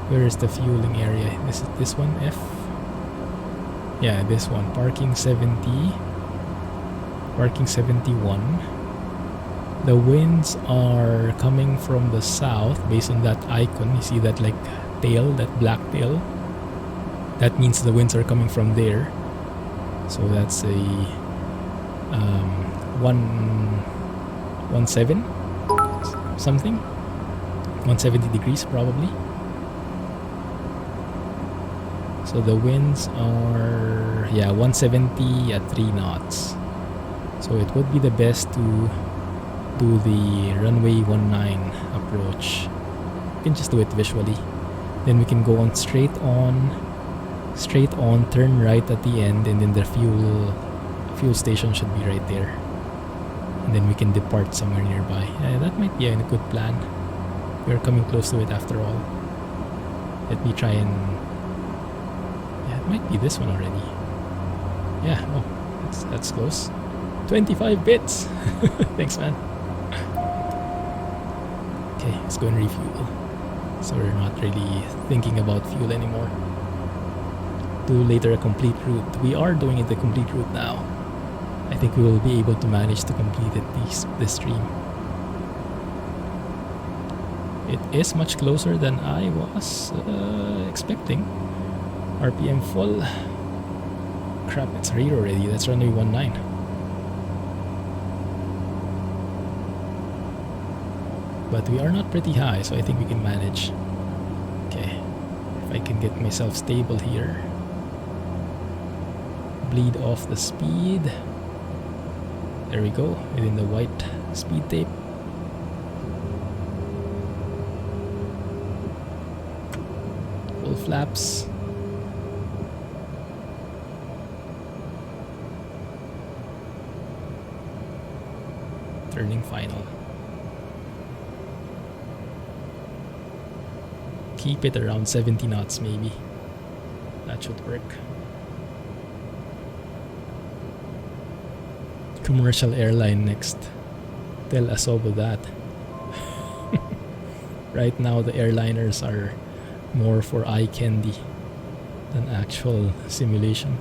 Where is the fueling area? Is it this one, F? Yeah, this one. Parking 70. Parking 71. The winds are coming from the south based on that icon. You see that like tail, that black tail? That means the winds are coming from there. So that's a 117 something, 170 degrees probably. So the winds are 170 at 3 knots. So it would be the best to do the runway 19 approach. You can just do it visually. Then we can go on straight on, turn right at the end, and then the fuel station should be right there. And then we can depart somewhere nearby. That might be a good plan. We're coming close to it after all. Let me try and... it might be this one already. Yeah, oh, that's close. 25 bits! Thanks, man. Okay, let's go and refuel. So we're not really thinking about fuel anymore. Do later a complete route. We are doing it the complete route now. I think we will be able to manage to complete it this stream. It is much closer than I was expecting. RPM full. Crap, it's rear already. That's runway 19. But we are not pretty high, so I think we can manage. Okay, if I can get myself stable here. Bleed off the speed. There we go, within the white speed tape. Full flaps. Turning final. Keep it around 70 knots maybe. That should work. Commercial airline next. Tell Asobo that. Right now the airliners are more for eye candy than actual simulation.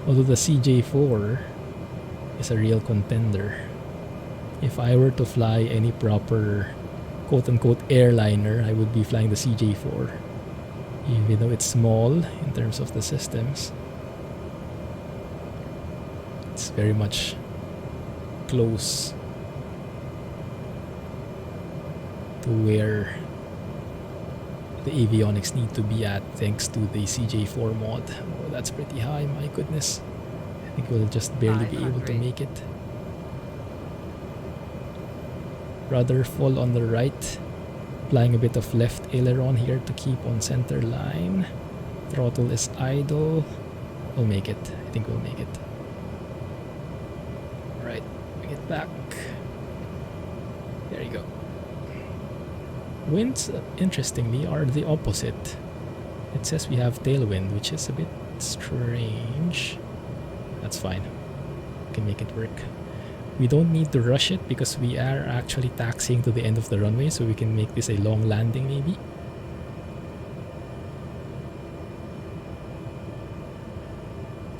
Although the CJ4 is a real contender. If I were to fly any proper quote-unquote airliner, I would be flying the CJ4. Even though it's small in terms of the systems, it's very much close to where the avionics need to be at thanks to the CJ4 mod. Oh, that's pretty high, my goodness. I think we'll just barely be able to make it. Rudder full on the right. Applying a bit of left aileron here to keep on center line. Throttle is idle. We'll make it. I think we'll make it. Alright, bring it back. There you go. Winds, interestingly, are the opposite. It says we have tailwind, which is a bit strange. That's fine. We can make it work. We don't need to rush it because we are actually taxiing to the end of the runway, so we can make this a long landing maybe.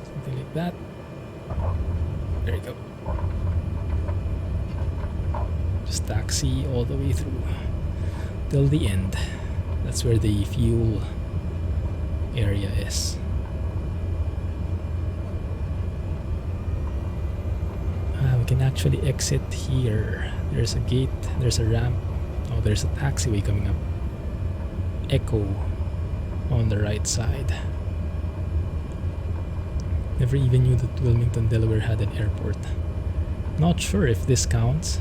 Something like that. There you go. Just taxi all the way through. till the end. That's where the fuel area is. We can actually exit here. There's a gate, there's a ramp. Oh, there's a taxiway coming up. Echo on the right side. Never even knew that Wilmington, Delaware had an airport. Not sure if this counts,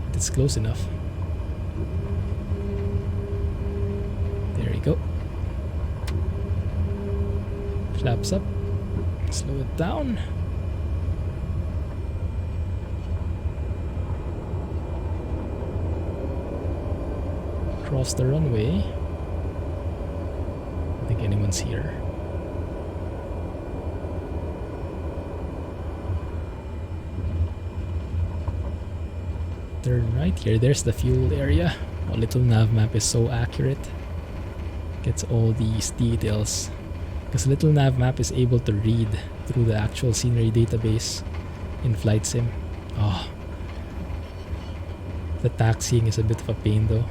but it's close enough. There we go. Flaps up. Slow it down. Cross the runway. I don't think anyone's here. Turn right here. There's the fuel area. A little nav map is so accurate. Gets all these details. Because little nav map is able to read through the actual scenery database in Flight Sim. Oh. The taxiing is a bit of a pain though.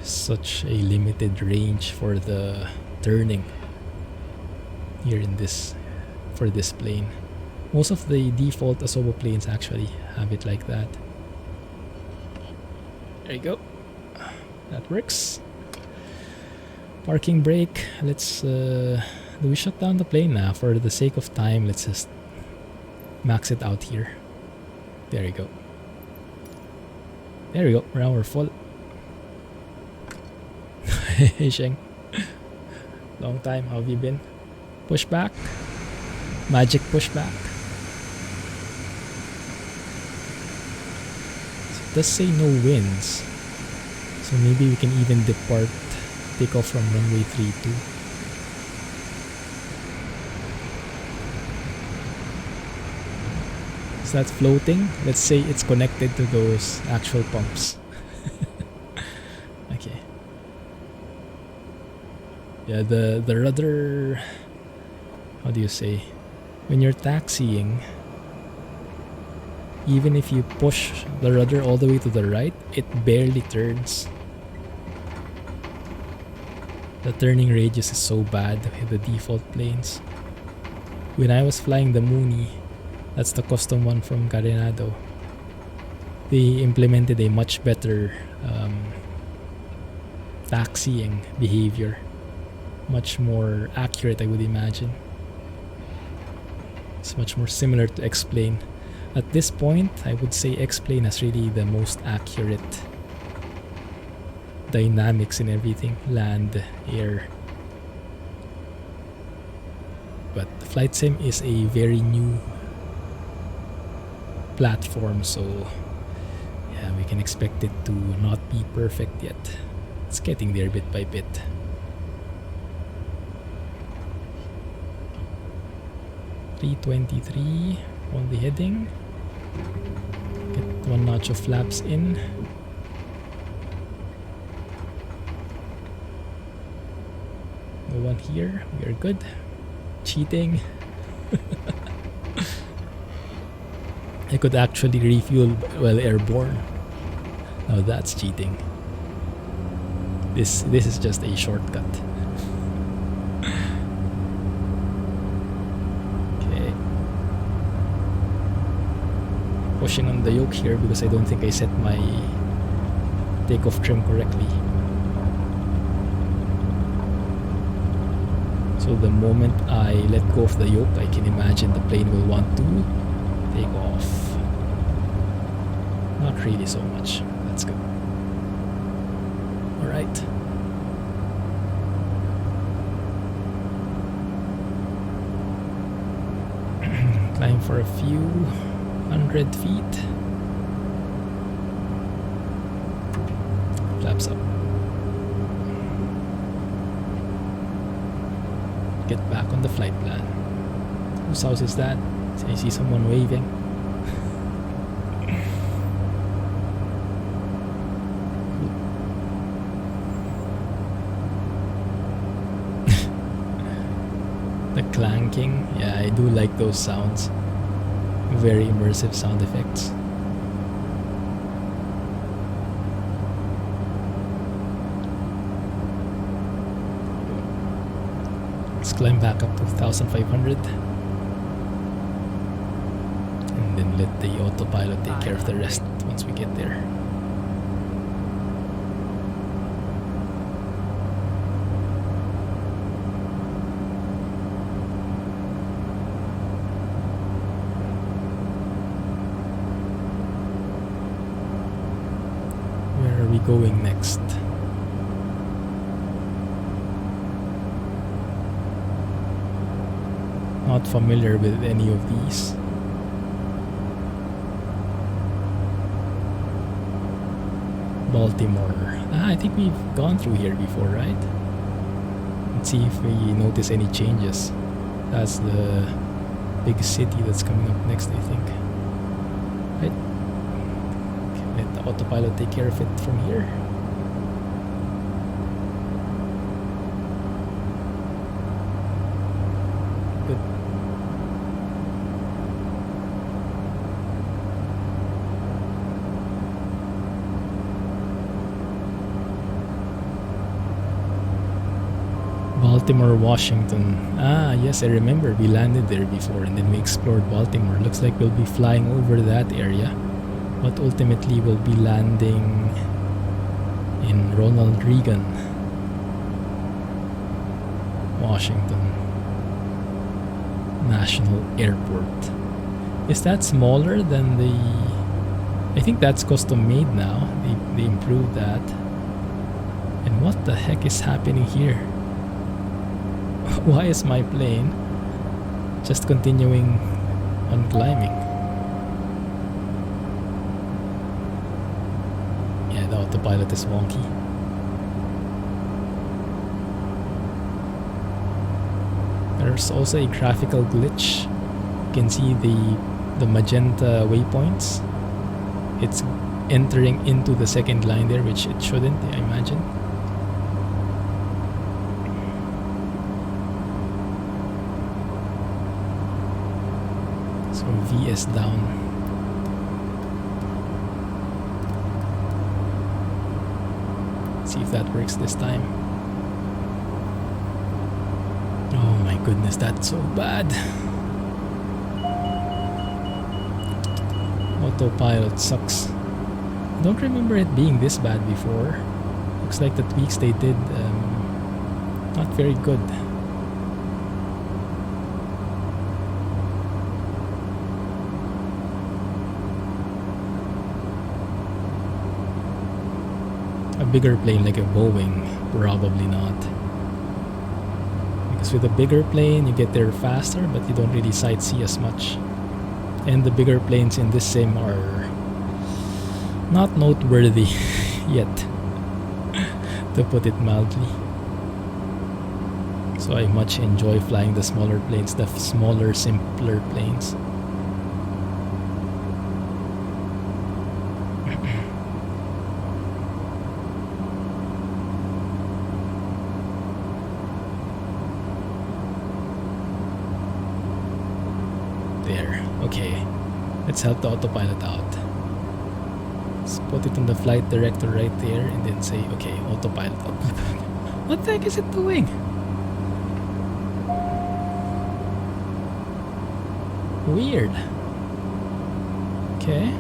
Such a limited range for the turning here in this for this plane. Most of the default Asobo planes actually have it like that. There you go. That works. Parking brake. Let's do we shut down the plane now? For the sake of time, let's just max it out here. There you go. There we go. Now we're full. Hey Sheng. Long time, how have you been? Pushback. Magic pushback. So it does say no winds. So maybe we can even depart, take off from runway 32. Is that floating? Let's say it's connected to those actual pumps. Okay. Yeah, the rudder, how do you say, when you're taxiing, even if you push the rudder all the way to the right, it barely turns. The turning radius is so bad with the default planes. When I was flying the Mooney, that's the custom one from Carenado, they implemented a much better taxiing behavior. Much more accurate, I would imagine. It's much more similar to X-Plane. At this point, I would say X-Plane has really the most accurate dynamics in everything. Land, air. But Flight Sim is a very new platform, so yeah, we can expect it to not be perfect yet. It's getting there bit by bit. .323 on the heading. Get one notch of flaps in. No one here. We are good. Cheating. I could actually refuel while airborne. Now that's cheating. This is just a shortcut. Pushing on the yoke here because I don't think I set my takeoff trim correctly. So the moment I let go of the yoke, I can imagine the plane will want to take off. Not really so much. That's good. Alright. Climb for a few 100 feet. Flaps up. Get back on the flight plan. Whose house is that? I see someone waving. The clanking. Yeah, I do like those sounds. Very immersive sound effects. climb back up to 1,500. And then let the autopilot take care of the rest once we get there. Where are we going next? Not familiar with any of these. Baltimore. I think we've gone through here before, right? Let's see if we notice any changes. That's the big city that's coming up next, I think. Right? Okay, let the autopilot take care of it from here. Good. Baltimore, Washington. Ah, yes, I remember we landed there before and then we explored Baltimore. Looks like we'll be flying over that area, but ultimately we'll be landing in Ronald Reagan, Washington National Airport. Is that smaller than the... I think that's custom made now. They improved that. And what the heck is happening here? Why is my plane just continuing on climbing? Yeah, the autopilot is wonky. There's also a graphical glitch. You can see the magenta waypoints. It's entering into the second line there, which it shouldn't, I imagine. So VS down. See if that works this time. Oh my goodness, that's so bad. Autopilot sucks. I don't remember it being this bad before. Looks like the tweaks they did, not very good. A bigger plane like a Boeing, probably not. Because with a bigger plane, you get there faster, but you don't really sightsee as much. And the bigger planes in this sim are not noteworthy yet, to put it mildly. So I much enjoy flying the smaller planes, the smaller, simpler planes. There, okay. Let's help the autopilot out. Let's put it on the flight director right there and then say, okay, autopilot. What the heck is it doing? Weird. Okay.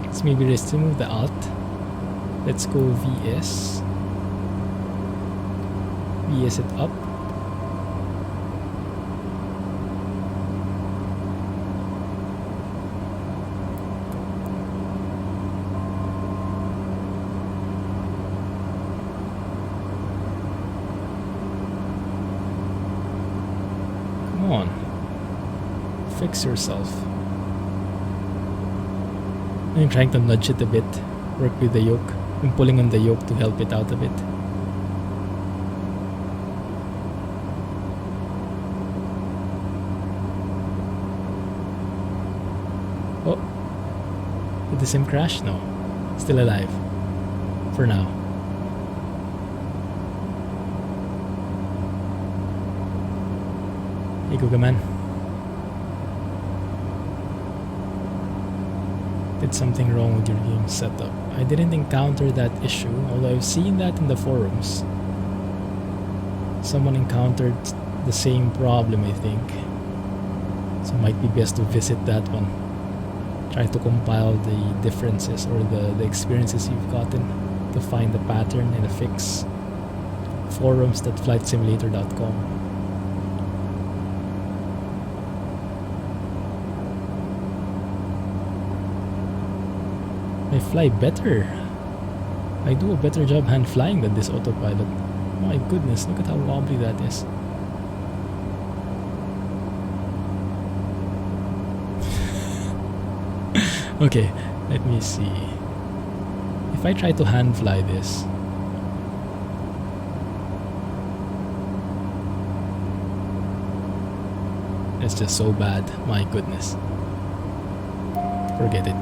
Let's maybe just remove the alt. Let's go VS. VS it up. Come on. Fix yourself. I'm trying to nudge it a bit. Work with the yoke. I'm pulling on the yoke to help it out a bit. Oh. Did the sim crash? No. Still alive. For now. Hey, Google Man. Did something wrong with your game setup? I didn't encounter that issue, although I've seen that in the forums. Someone encountered the same problem, I think. So it might be best to visit that one. Try to compile the differences or the experiences you've gotten to find the pattern and the fix. Forums.flightsimulator.com. I fly better. I do a better job hand flying than this autopilot. My goodness, look at how wobbly that is. Okay, let me see. If I try to hand fly this, it's just so bad. My goodness. Forget it.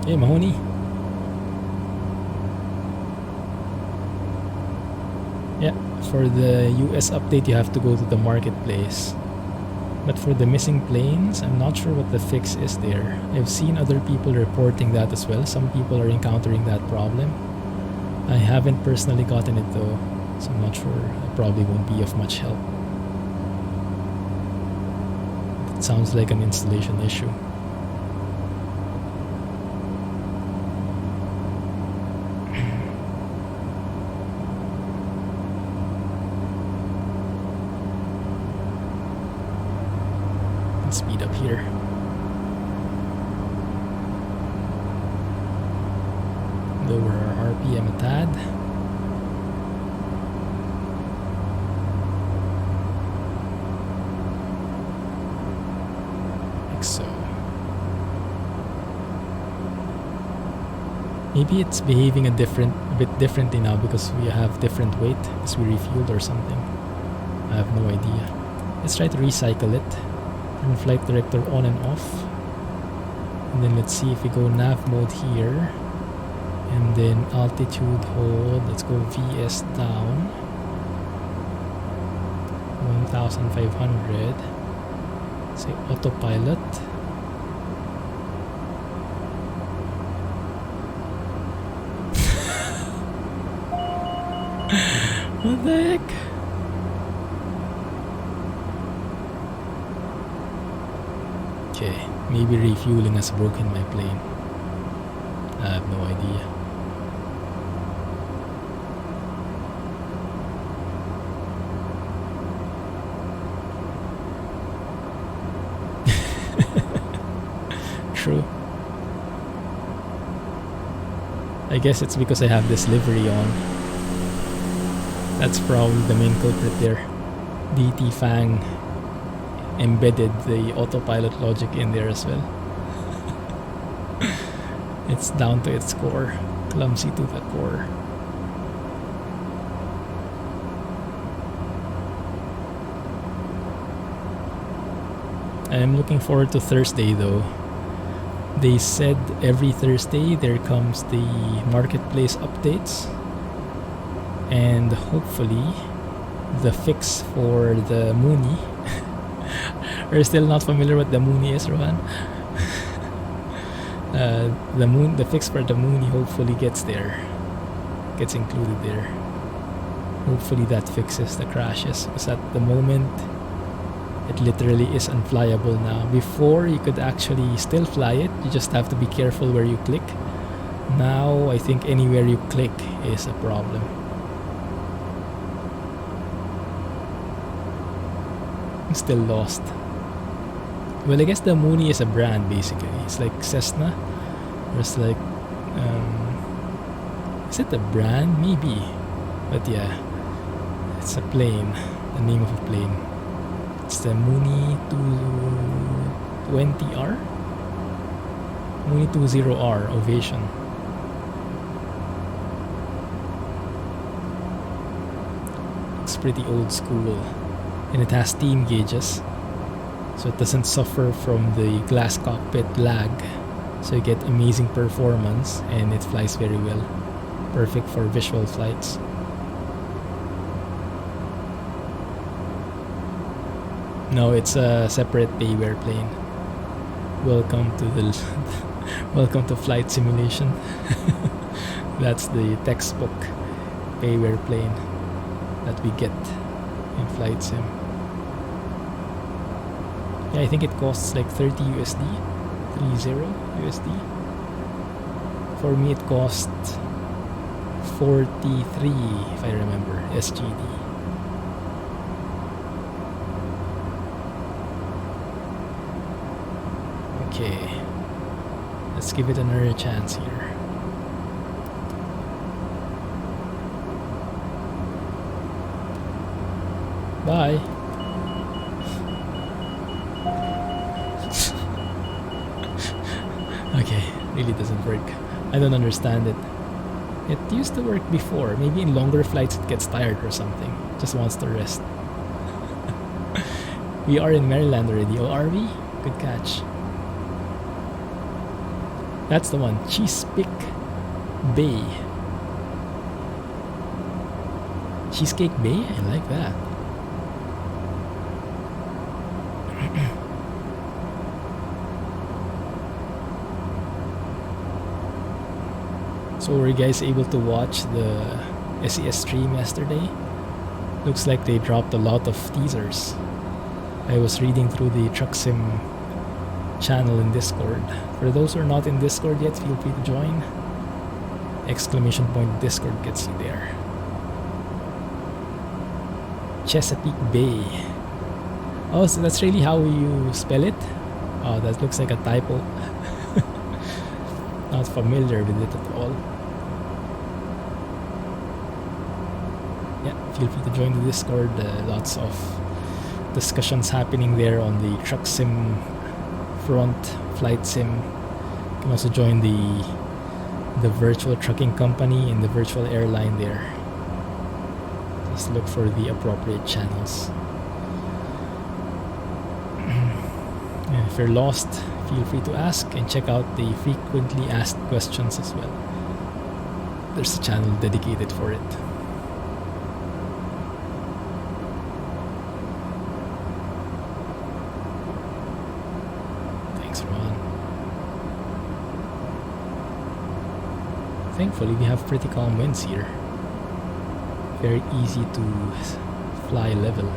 Hey, Mahoney. Yeah, for the US update you have to go to the marketplace. But for the missing planes, I'm not sure what the fix is there. I've seen other people reporting that as well. Some people are encountering that problem. I haven't personally gotten it though, so I'm not sure. It probably won't be of much help. It sounds like an installation issue. Speed up here. Lower our RPM a tad. Like so. Maybe it's behaving a bit differently now because we have different weight as we refueled or something. I have no idea. Let's try to recycle it. Turn flight director on and off. And then let's see if we go nav mode here. And then altitude hold. Let's go VS down. 1500. Say autopilot. What the heck? Okay, maybe refueling has broken my plane. I have no idea. True. I guess it's because I have this livery on. That's probably the main culprit there. DT Fang embedded the autopilot logic in there as well. It's down to its core. Clumsy to the core. I'm looking forward to Thursday though. They said every Thursday there comes the marketplace updates, and hopefully the fix for the Mooney. Are you still not familiar with the Mooney is, Rohan? The fix for the Mooney hopefully gets included there. Hopefully that fixes the crashes, because at the moment it literally is unflyable now. Before you could actually still fly it, you just have to be careful where you click. Now I think anywhere you click is a problem. I'm still lost. Well, I guess the Mooney is a brand basically. It's like Cessna. Or it's like is it a brand? Maybe. But yeah, it's a plane. The name of a plane. It's the Mooney 220R? Mooney 20R Ovation. It's pretty old school. And it has steam gauges, so it doesn't suffer from the glass cockpit lag. So you get amazing performance and it flies very well. Perfect for visual flights. No, it's a separate payware plane. Welcome to the welcome to flight simulation. That's the textbook payware plane that we get in Flight Sim. Yeah, I think it costs like 30 USD, 30 USD. For me, it cost 43, if I remember, SGD. Okay, let's give it another chance here. Bye. Okay, really doesn't work. I don't understand it. It used to work before. Maybe in longer flights it gets tired or something. Just wants to rest. We are in Maryland already. Oh, are we? Good catch. That's the one. Chesapeake Bay. Cheesecake Bay? I like that. So were you guys able to watch the SES stream yesterday? Looks like they dropped a lot of teasers. I was reading through the Truck Sim channel in Discord. For those who are not in Discord yet, feel free to join. Exclamation point Discord gets you there. Chesapeake Bay. Oh, so that's really how you spell it? Oh, that looks like a typo. Not familiar with it at all. Yeah, feel free to join the Discord. Lots of discussions happening there on the Truck Sim front, Flight Sim. You can also join the virtual trucking company and the virtual airline there. Just look for the appropriate channels. And if you're lost, feel free to ask and check out the frequently asked questions as well. There's a channel dedicated for it. Thanks, Ron. Thankfully, we have pretty calm winds here. Very easy to fly level.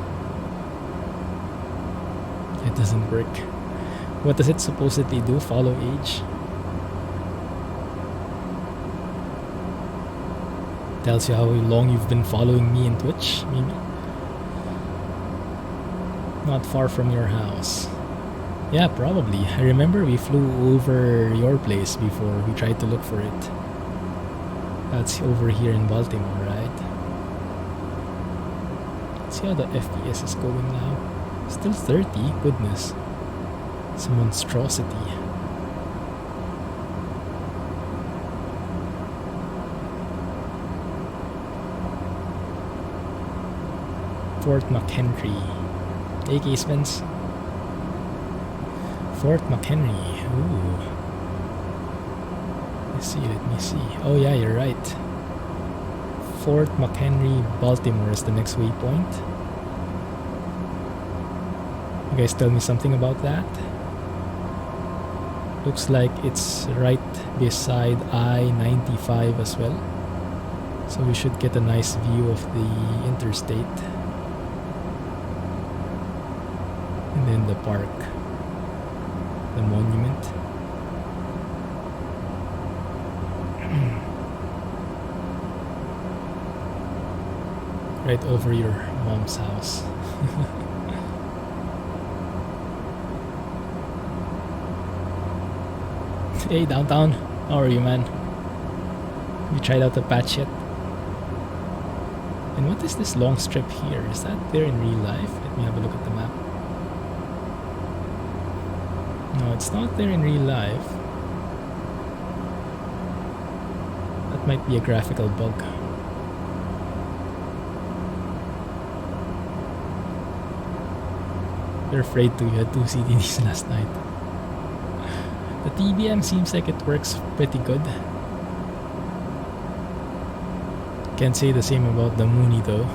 It doesn't work. What does it supposedly do? Follow age? Tells you how long you've been following me in Twitch, maybe? Not far from your house. Yeah, probably. I remember we flew over your place before. We tried to look for it. That's over here in Baltimore, right? Let's see how the FPS is going now. Still 30? Goodness. It's a monstrosity. Fort McHenry. AK Spence. Fort McHenry. Ooh. Let me see. Oh yeah, you're right. Fort McHenry, Baltimore is the next waypoint. You guys tell me something about that? Looks like it's right beside I-95 as well. So we should get a nice view of the interstate. And then the park. The monument. Right over your mom's house. Hey, downtown. How are you, man? You tried out the patch yet? And what is this long strip here? Is that there in real life? Let me have a look at the map. No, it's not there in real life. That might be a graphical bug. You're afraid to. You had 2 CDDs last night. The TBM seems like it works pretty good. Can't say the same about the Mooney though.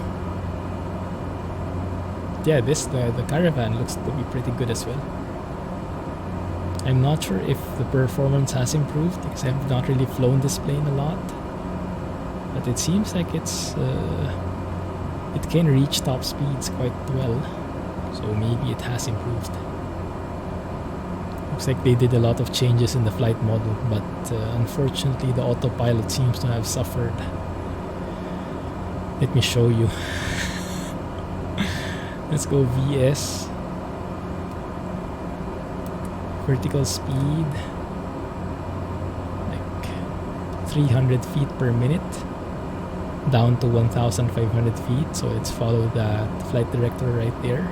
Yeah, the Caravan looks to be pretty good as well. I'm not sure if the performance has improved because I've not really flown this plane a lot. But it seems like it can reach top speeds quite well, so maybe it has improved. Looks like they did a lot of changes in the flight model, but unfortunately the autopilot seems to have suffered. Let me show you. Let's go VS. Vertical speed, like 300 feet per minute, down to 1,500 feet. So let's follow that flight director right there.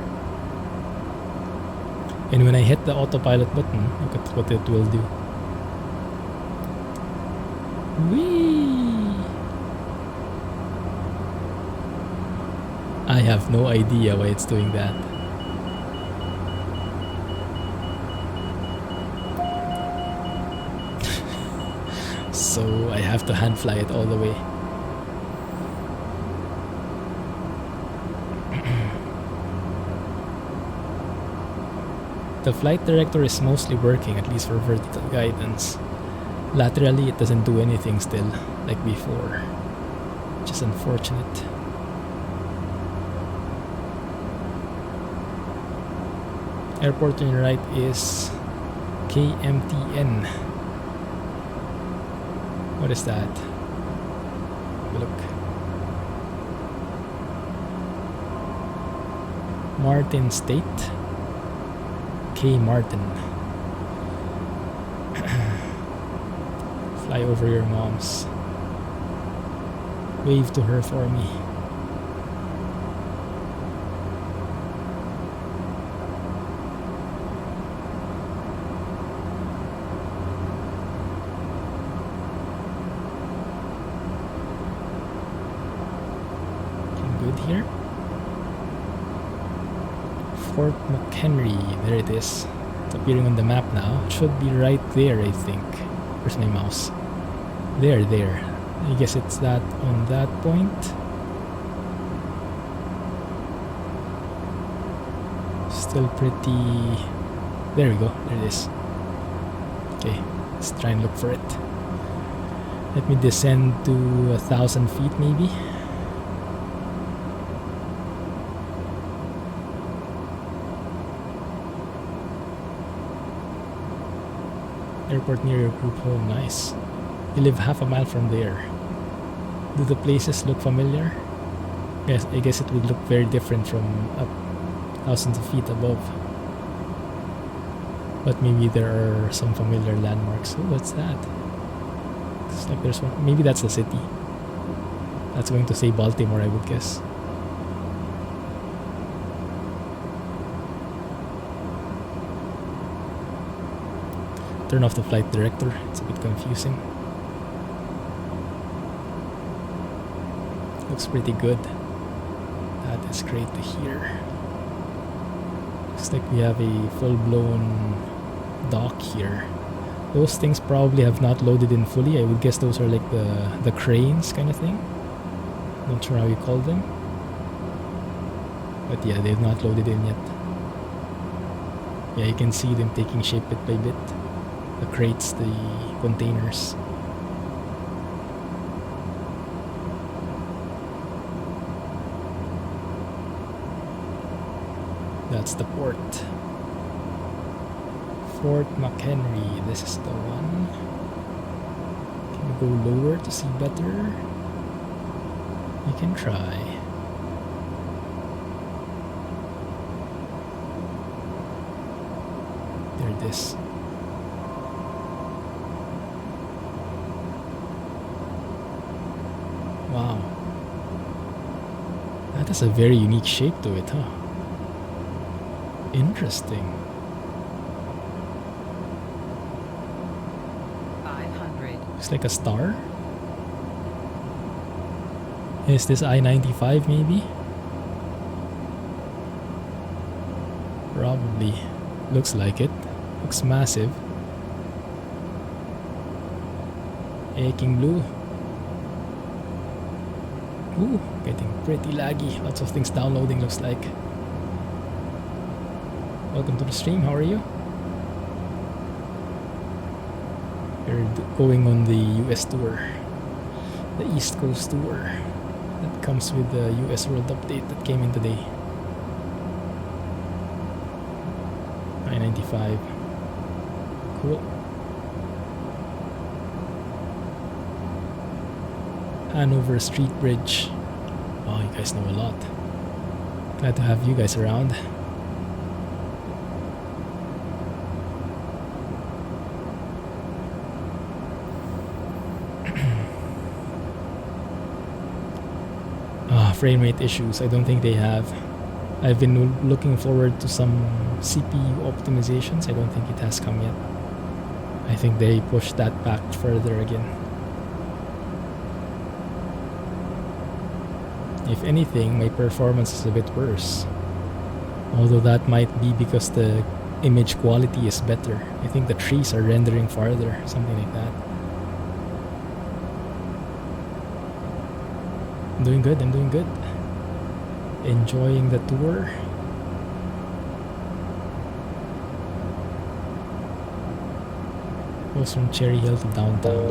And when I hit the autopilot button, look at what it will do. Whee! I have no idea why it's doing that. So I have to hand fly it all the way. The flight director is mostly working, at least for vertical guidance. Laterally it doesn't do anything still, like before, which is unfortunate. Airport on your right is KMTN. What is that? Look. Martin State. K Martin. Fly over your mom's. Wave to her for me. Here. Fort McHenry, there it is. It's appearing on the map now. It should be right there, I think. Where's my mouse? There. I guess it's that on that point. Still pretty... There we go, there it is. Okay, let's try and look for it. Let me descend to 1,000 feet maybe. Airport near your group home, nice. You live half a mile from there. Do the places look familiar? Yes, I guess it would look very different from up thousands of feet above. But maybe there are some familiar landmarks. Oh, what's that? Looks like there's one. Maybe that's the city. That's going to say Baltimore, I would guess. Turn off the flight director, it's a bit confusing. Looks pretty good. That is great to hear. Looks like we have a full-blown dock here. Those things probably have not loaded in fully. I would guess those are like the cranes kind of thing. Not sure how you call them. But yeah, they've not loaded in yet. Yeah, you can see them taking shape bit by bit. The crates, the containers. That's the port. Fort McHenry, this is the one. Can we go lower to see better? You can try. There it is. Wow. That has a very unique shape to it, huh? Interesting. 500. Looks like a star. Is this I-95 maybe? Probably. Looks like it. Looks massive. Aching blue. Ooh, getting pretty laggy. Lots of things downloading, looks like. Welcome to the stream, how are you? We're going on the US tour. The East Coast tour that comes with the US World Update that came in today. 995. Cool. Hanover Street Bridge. Wow, you guys know a lot. Glad to have you guys around. Frame rate issues, I don't think they have. I've been looking forward to some CPU optimizations. I don't think it has come yet. I think they pushed that back further again. If anything, my performance is a bit worse. Although that might be because the image quality is better. I think the trees are rendering farther, something like that. I'm doing good, I'm doing good. Enjoying the tour. Goes from Cherry Hill to downtown.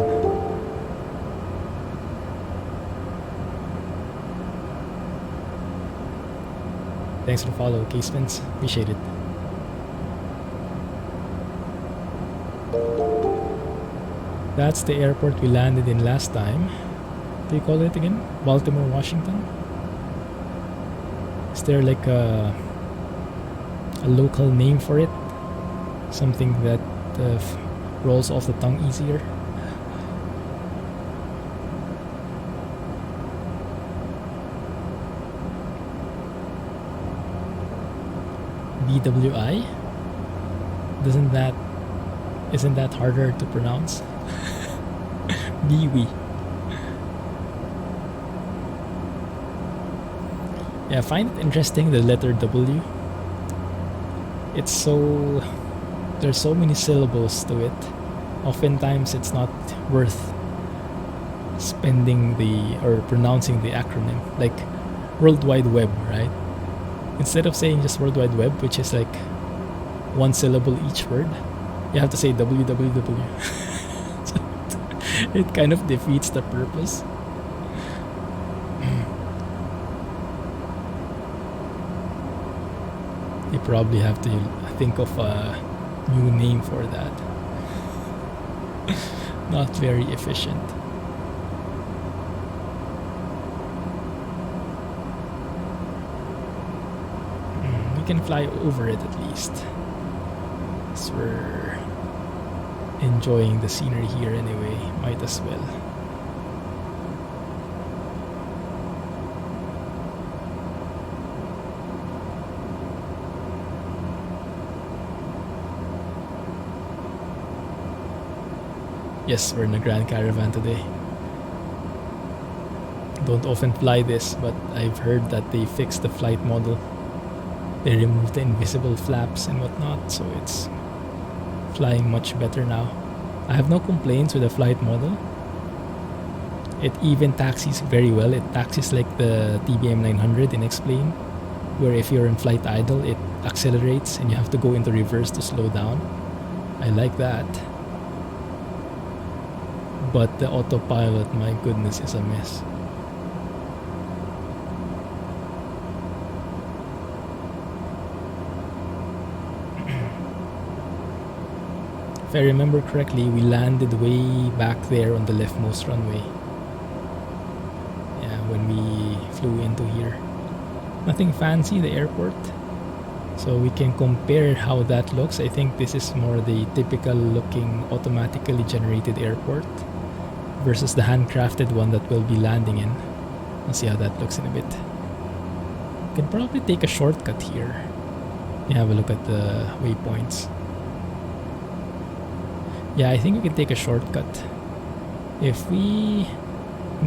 Thanks for the follow, Casements. Appreciate it. That's the airport we landed in last time. What do you call it again? Baltimore, Washington? Is there like a local name for it? Something that rolls off the tongue easier? BWI? Isn't that harder to pronounce? Biwi. Yeah, I find it interesting, the letter W. It's so... There's so many syllables to it. Oftentimes it's not worth spending or pronouncing the acronym. Like World Wide Web, right? Instead of saying just World Wide Web, which is like one syllable each word, you have to say www. It kind of defeats the purpose. You probably have to think of a new name for that. Not very efficient. We can fly over it at least. So we're enjoying the scenery here anyway. Might as well. Yes, we're in a Grand Caravan today. Don't often fly this, but I've heard that they fixed the flight model. They removed the invisible flaps and whatnot, so it's flying much better now. I have no complaints with the flight model. It even taxis very well. It taxis like the TBM 900 in X-Plane, where if you're in flight idle, it accelerates and you have to go into reverse to slow down. I like that. But the autopilot, my goodness, is a mess. If I remember correctly, we landed way back there on the leftmost runway. Yeah, when we flew into here. Nothing fancy, the airport. So we can compare how that looks. I think this is more the typical looking automatically generated airport versus the handcrafted one that we'll be landing in. We'll see how that looks in a bit. We can probably take a shortcut here. You have a look at the waypoints. Yeah, I think we can take a shortcut. If we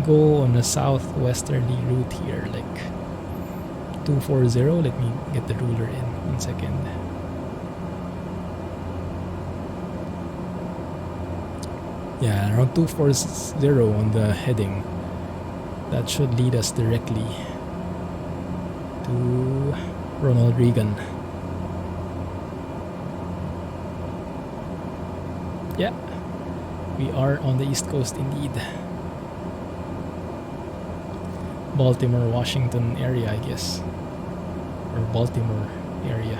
go on a southwesterly route here, like 240, let me get the ruler in 1 second. Yeah, around 240 on the heading. That should lead us directly to Ronald Reagan. Yeah, we are on the East Coast indeed. Baltimore, Washington area, I guess. Or Baltimore area.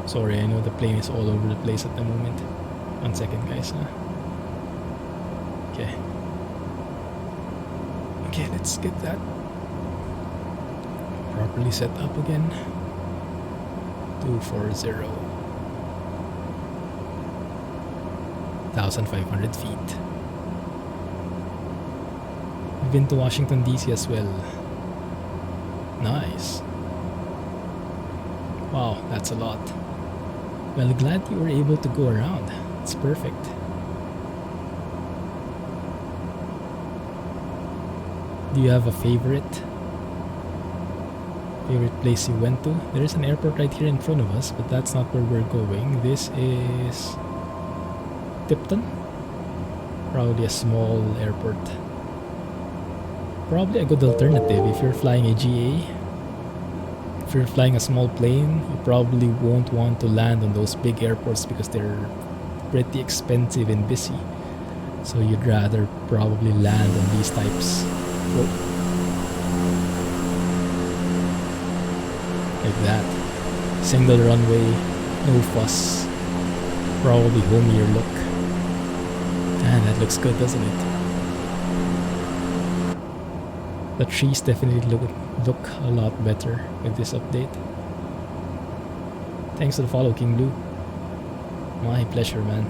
Sorry, I know the plane is all over the place at the moment. 1 second, guys. Okay. Okay, let's get that properly set up again. 240. 1,500 feet. We've been to Washington DC as well. Nice. Wow, that's a lot. Well, glad you were able to go around. It's perfect. Do you have a favorite place you went to? There is an airport right here in front of us, but that's not where we're going. This is Tipton. Probably a small airport. Probably a good alternative if you're flying a GA. If you're flying a small plane, you probably won't want to land on those big airports because they're pretty expensive and busy. So you'd rather probably land on these types. Whoa. Like that. Single runway, no fuss. Probably homier look. And that looks good, doesn't it? The trees definitely look a lot better with this update. Thanks for the follow, King Blue. My pleasure, man.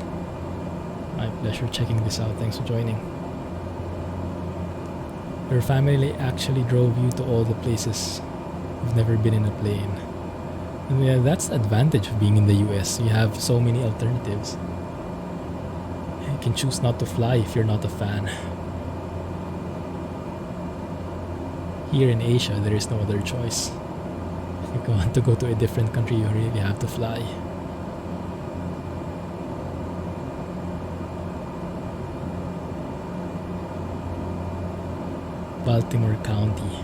My pleasure checking this out. Thanks for joining. Your family actually drove you to all the places you've never been in a plane. And yeah, that's the advantage of being in the US. You have so many alternatives. You can choose not to fly if you're not a fan. Here in Asia, there is no other choice. If you want to go to a different country, you really have to fly. Baltimore County.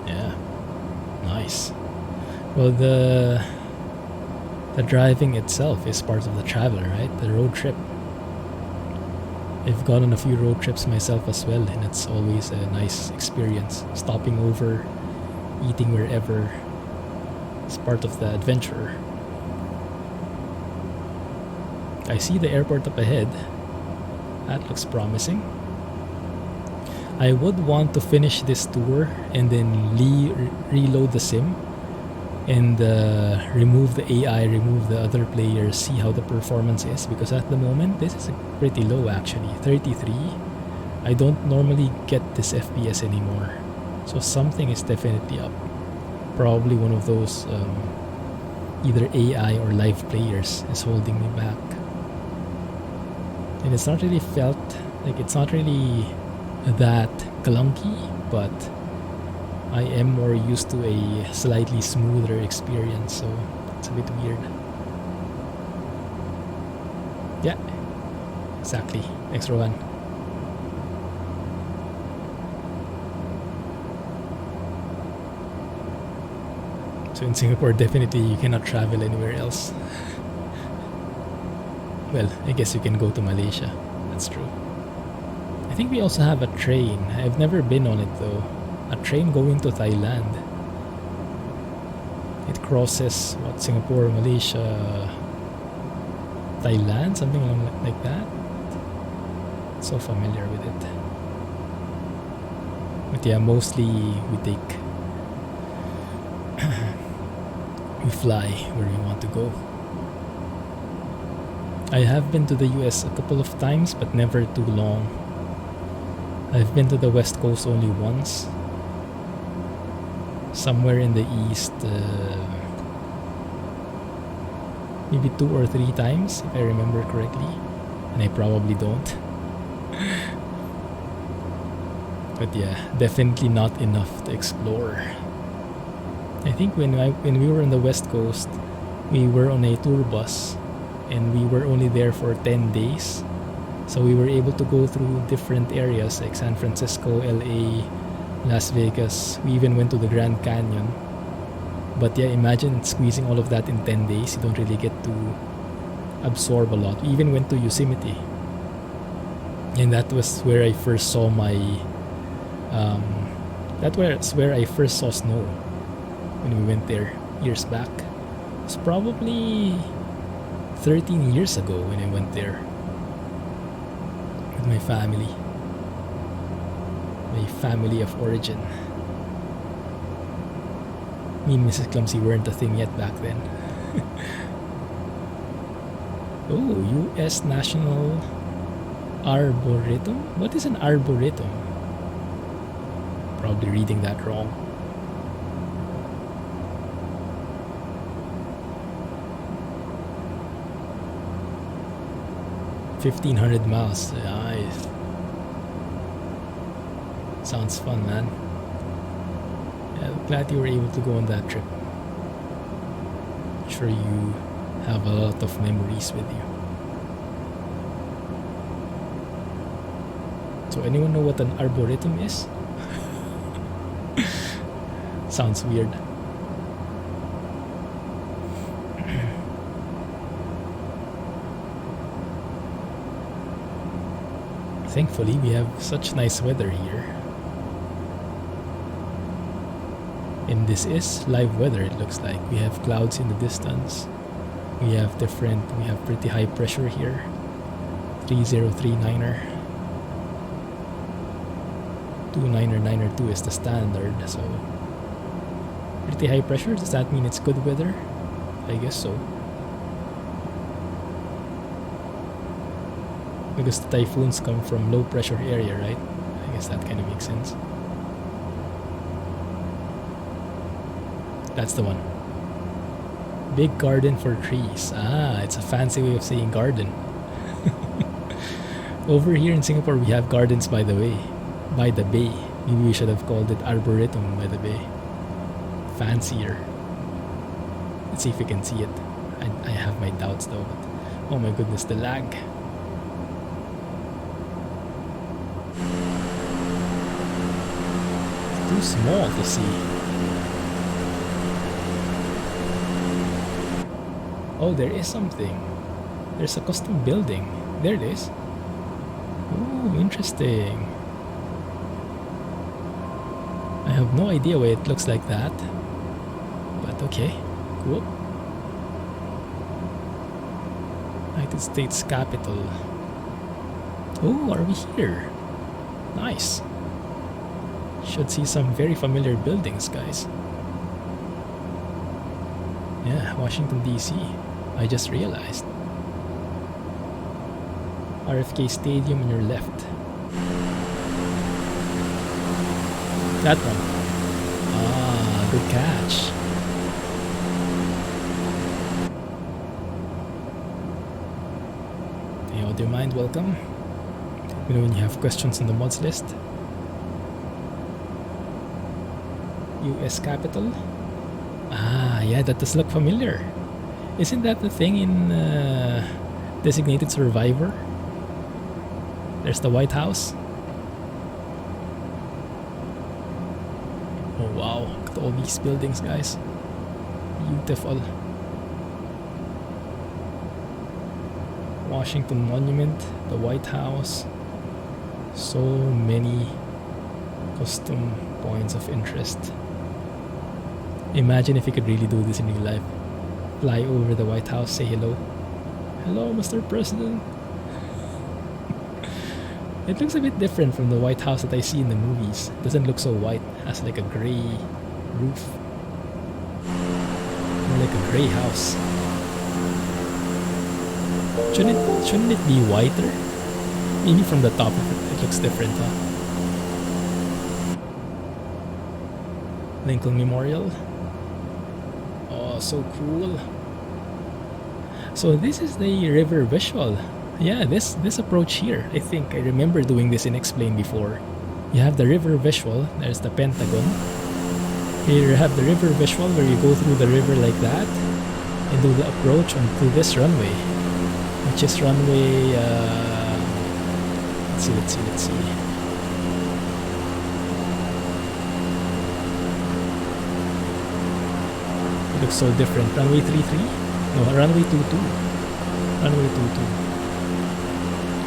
Yeah, nice. Well, the driving itself is part of the travel, right? The road trip. I've gone on a few road trips myself as well, and it's always a nice experience. Stopping over, eating wherever. It's part of the adventure. I see the airport up ahead. That looks promising. I would want to finish this tour and then reload the sim and remove the AI, remove the other players, see how the performance is, because at the moment this is pretty low actually, 33. I don't normally get this FPS anymore, so something is definitely up. Probably one of those either AI or live players is holding me back. And it's not really felt like, it's not really that clunky, but I am more used to a slightly smoother experience, so it's a bit weird. Yeah, exactly. Thanks, Rohan. So in Singapore, definitely you cannot travel anywhere else. Well, I guess you can go to Malaysia. That's true. I think we also have a train. I've never been on it though. A train going to Thailand. It crosses what, Singapore, Malaysia, Thailand, something like that. So familiar with it. But yeah, mostly we take we fly where we want to go. I have been to the US a couple of times, but never too long. I've been to the West Coast only once. Somewhere in the East, maybe 2 or 3 times, if I remember correctly. And I probably don't. But yeah, definitely not enough to explore. I think when we were on the West Coast, we were on a tour bus. And we were only there for 10 days. So we were able to go through different areas like San Francisco, LA, Las Vegas. We even went to the Grand Canyon. But yeah, imagine squeezing all of that in 10 days. You don't really get to absorb a lot. We even went to Yosemite. And that was where I first saw my... that was where I first saw snow. When we went there years back. It's probably 13 years ago when I went there. With my family. My family of origin. Me and Mrs. Clumsy weren't a thing yet back then. Oh, U.S. National Arboretum? What is an arboretum? Probably reading that wrong. $1,500 miles. Nice. Sounds fun, man. Yeah, I'm glad you were able to go on that trip. I'm sure you have a lot of memories with you. So anyone know what an arboretum is? Sounds weird. Thankfully, we have such nice weather here. And this is live weather, it looks like. We have clouds in the distance. We have pretty high pressure here. 3039er. 299er2 is the standard, so pretty high pressure. Does that mean it's good weather? I guess so. Because the typhoons come from low pressure area, right? I guess that kind of makes sense. That's the one. Big garden for trees. Ah, it's a fancy way of saying garden. Over here in Singapore, we have gardens by the way. By the bay. Maybe we should have called it arboretum by the bay. Fancier. Let's see if we can see it. I have my doubts though. But oh my goodness, the lag. It's too small to see. Oh, there is something. There's a custom building. There it is. Ooh, interesting. I have no idea why it looks like that. But okay, cool. United States Capitol. Oh, are we here? Nice. Should see some very familiar buildings, guys. Yeah, Washington DC. I just realized. RFK Stadium on your left. That one. Ah, good catch. Hey, Audio Mind, welcome. Let me know when you have questions on the mods list. US Capitol. Ah, yeah, that does look familiar. Isn't that the thing in Designated Survivor? There's the White House. Oh wow, look at all these buildings, guys. Beautiful. Washington Monument, the White House. So many custom points of interest. Imagine if you could really do this in real life. Fly over the White House, say hello. Hello, Mr. President. It looks a bit different from the White House that I see in the movies. It doesn't look so white. It has like a gray roof. More like a gray house. Shouldn't it be whiter? Maybe from the top it looks different, huh? Lincoln Memorial. Oh, so cool. So this is the river visual. Yeah, this approach here. I think I remember doing this in Explain before. You have the river visual. There's the Pentagon. Here you have the river visual where you go through the river like that and do the approach onto this runway, which is runway. Let's see. looks so different. Runway 33? No, runway 22. Runway 22.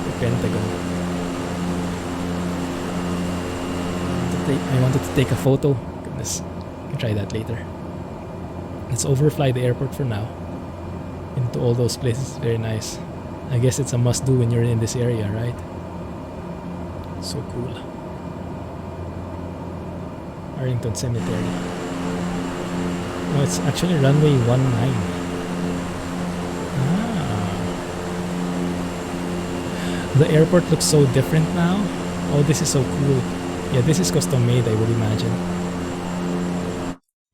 The Pentagon. I wanted to take a photo. Goodness, I can try that later. Let's overfly the airport for now. Into all those places. Very nice. I guess it's a must-do when you're in this area, right? So cool. Arlington Cemetery. No, it's actually runway 19. The airport looks so different now. Oh, this is so cool. Yeah, this is custom made, I would imagine.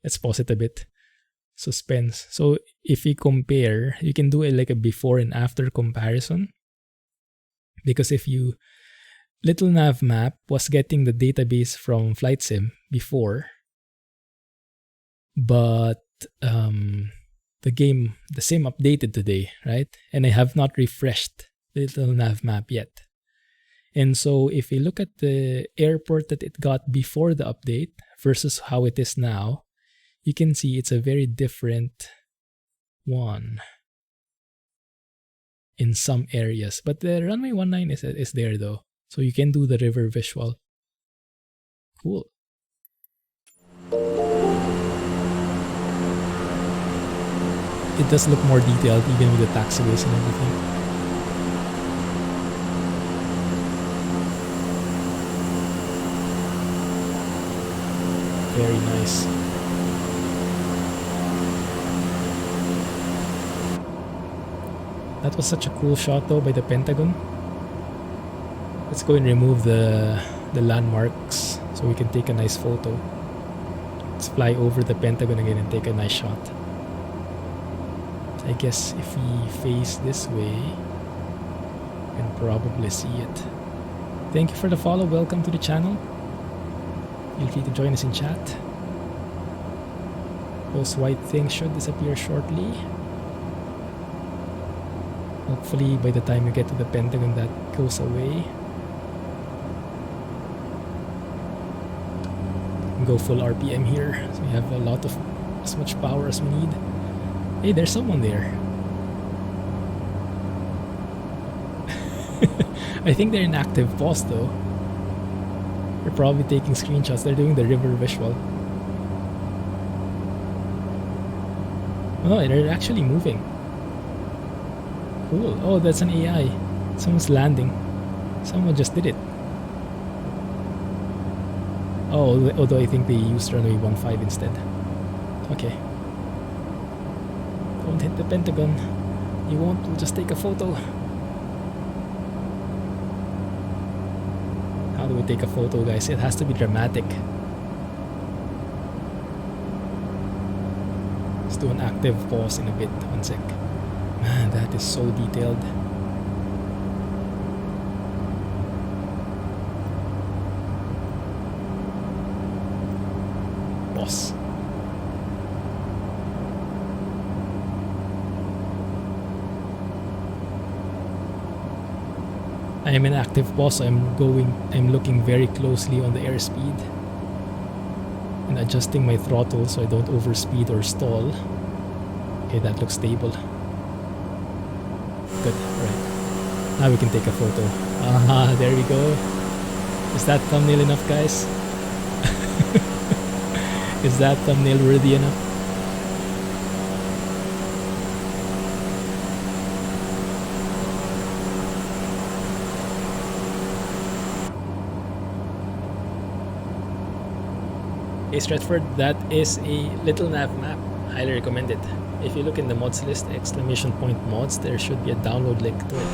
Let's pause it a bit. Suspense. So if you compare, you can do it like a before and after comparison. Because if you... Little Nav Map was getting the database from Flight Sim before. But the sim updated today, right? And I have not refreshed Little Nav Map yet. And so if you look at the airport that it got before the update versus how it is now, you can see it's a very different one in some areas. But the runway 19 is there though. So you can do the river visual. Cool. It does look more detailed even with the taxiways and everything. Very nice. That was such a cool shot though by the Pentagon. Let's go and remove the landmarks so we can take a nice photo. Let's fly over the Pentagon again and take a nice shot. I guess if we face this way, you can probably see it. Thank you for the follow. Welcome to the channel. Feel free to join us in chat. Those white things should disappear shortly. Hopefully by the time you get to the Pentagon that goes away. Go full RPM here, so we have a lot of as much power as we need. Hey, there's someone there. I think they're in active pause though. They're probably taking screenshots. They're doing the river visual. Oh, they're actually moving. Cool. Oh, that's an AI. Someone's landing. Someone just did it. Oh, although I think they used runway 15 instead. Okay. Don't hit the Pentagon. You won't, we'll just take a photo. How do we take a photo, guys? It has to be dramatic. Let's do an active pause in a bit. 1 sec. Man, that is so detailed. Pause. I am in active pause, so I'm looking very closely on the airspeed and adjusting my throttle so I don't overspeed or stall. Okay, that looks stable. Good, alright. Now we can take a photo. Ah, there we go. Is that thumbnail enough, guys? Is that thumbnail worthy enough? Hey Stratford, that is a Little Nav map. Highly recommend it. If you look in the mods list, ! mods, there should be a download link to it.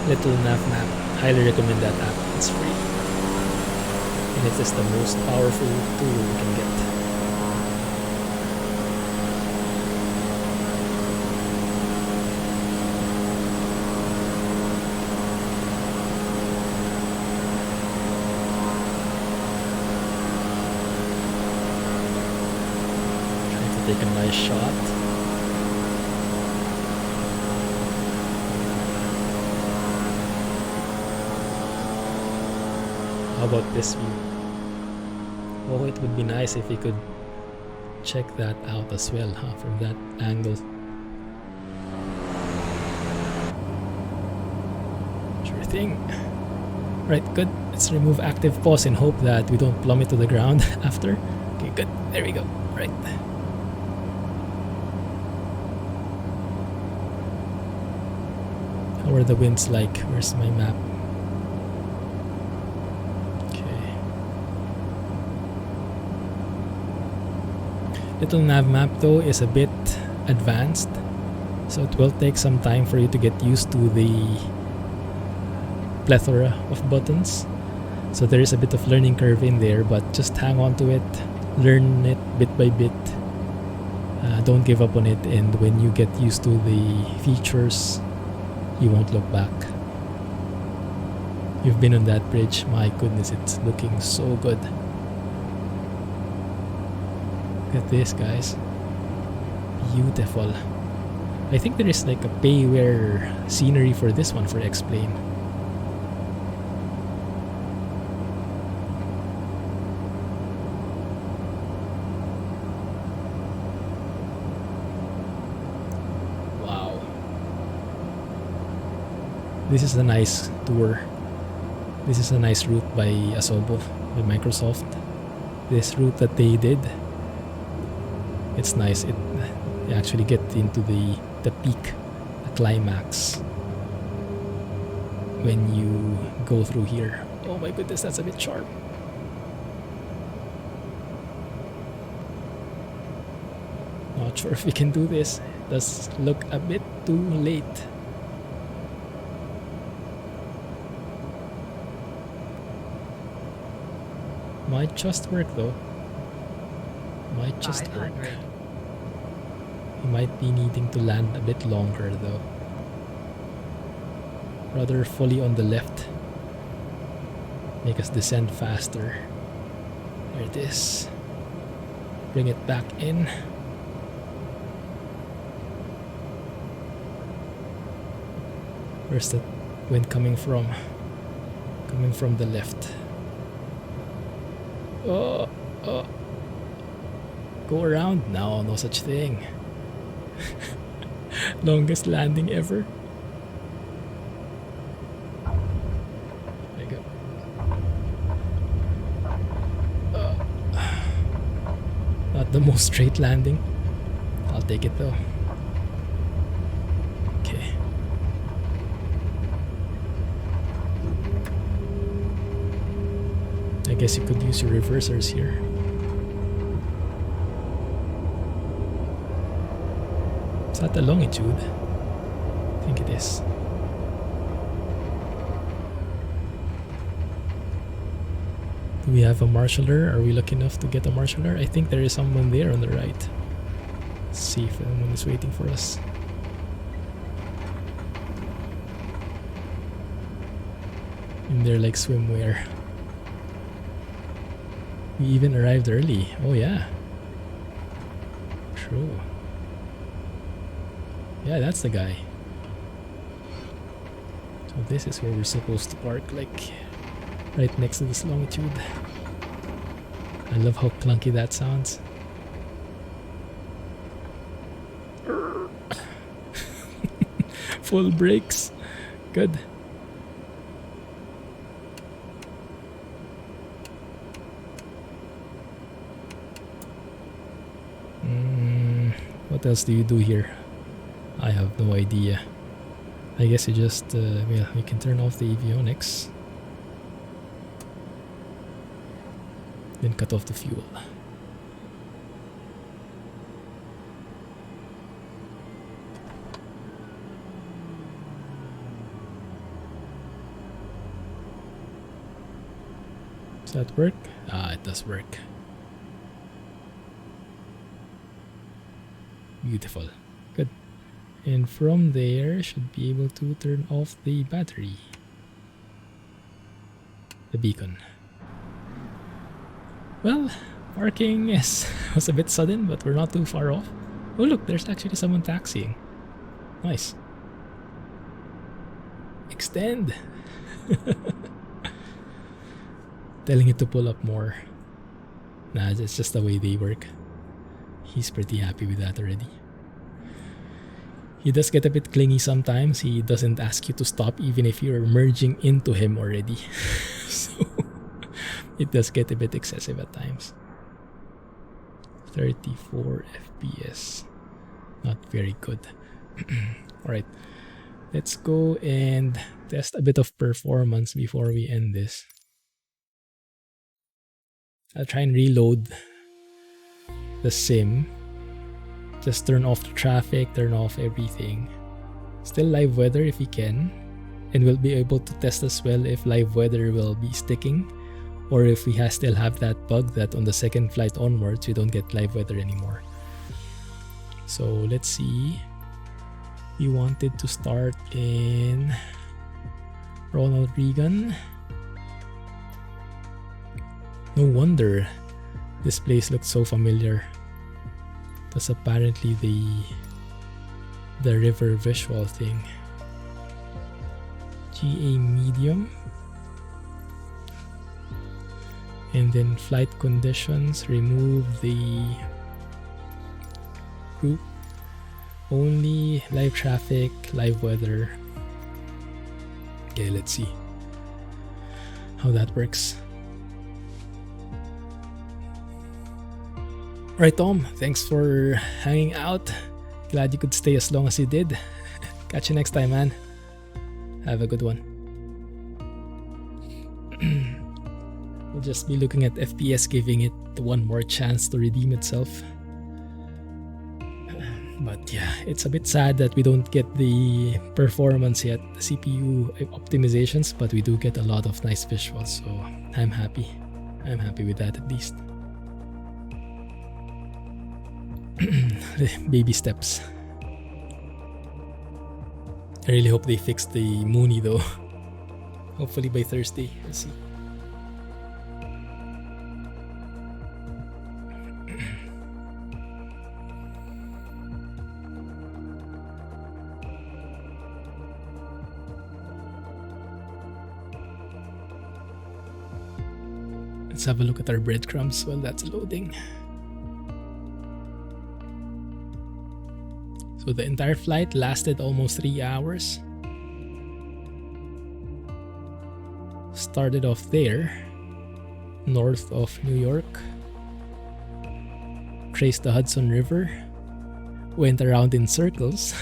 Little Nav map. Highly recommend that app. It's free. And it is the most powerful tool you can get. Take a nice shot. How about this view? Oh, it would be nice if we could check that out as well, huh, from that angle. Sure thing. Right, good. Let's remove active pause in hope that we don't plummet to the ground after. Okay, good. There we go. Right. How are the winds like? Where's my map? Okay. Little nav map though is a bit advanced, so it will take some time for you to get used to the plethora of buttons. So there is a bit of learning curve in there, but just hang on to it, learn it bit by bit. Don't give up on it, and when you get used to the features, you won't look back. You've been on that bridge, my goodness, it's looking so good. Look at this, guys. Beautiful. I think there is like a payware scenery for this one for X-Plane. This is a nice tour. This is a nice route by Asobo, by Microsoft. This route that they did, it's nice. You actually get into the peak, the climax, when you go through here. Oh my goodness, that's a bit sharp. Not sure if we can do this. It does look a bit too late. Might just work though. Might just work. You might be needing to land a bit longer though. Rather fully on the left. Make us descend faster. There it is. Bring it back in. Where's the wind coming from? Coming from the left. Oh. Go around? No, no such thing. Longest landing ever. There you go. Not the most straight landing. I'll take it though. Okay. I guess you could use your reversers here. Is that the longitude? I think it is. Do we have a marshaller? Are we lucky enough to get a marshaller? I think there is someone there on the right. Let's see if anyone is waiting for us. And they're like swimwear. We even arrived early. Oh yeah. True. Yeah, that's the guy. So this is where we're supposed to park, like right next to this longitude. I love how clunky that sounds. Full brakes. Good. What else do you do here? I have no idea. I guess you just, well, you can turn off the avionics. Then cut off the fuel. Does that work? Ah, it does work. Beautiful. Good. And from there, should be able to turn off the battery. The beacon. Well, parking was a bit sudden, but we're not too far off. Oh look, there's actually someone taxiing. Nice. Extend! Telling it to pull up more. Nah, it's just the way they work. He's pretty happy with that already. He does get a bit clingy sometimes. He doesn't ask you to stop even if you're merging into him already. So it does get a bit excessive at times. 34 FPS. Not very good. Alright. Let's go and test a bit of performance before we end this. I'll try and reload the sim. Just turn off the traffic, turn off everything. Still live weather if we can. And we'll be able to test as well if live weather will be sticking. Or if we still have that bug that on the second flight onwards we don't get live weather anymore. So let's see. We wanted to start in Ronald Reagan. No wonder this place looked so familiar. That's apparently the river visual thing. GA medium. And then flight conditions, remove the group. Only live traffic, live weather. Okay, let's see how that works. Right, Tom, thanks for hanging out. Glad you could stay as long as you did. Catch you next time, man. Have a good one. We'll just be looking at FPS, giving it one more chance to redeem itself. But yeah, it's a bit sad that we don't get the performance yet, the CPU optimizations, but we do get a lot of nice visuals, so I'm happy. I'm happy with that at least. Baby steps. I really hope they fix the Mooney though. Hopefully by Thursday, we'll see. Let's have a look at our breadcrumbs while that's loading. So the entire flight lasted almost 3 hours. Started off there, north of New York. Traced the Hudson River. Went around in circles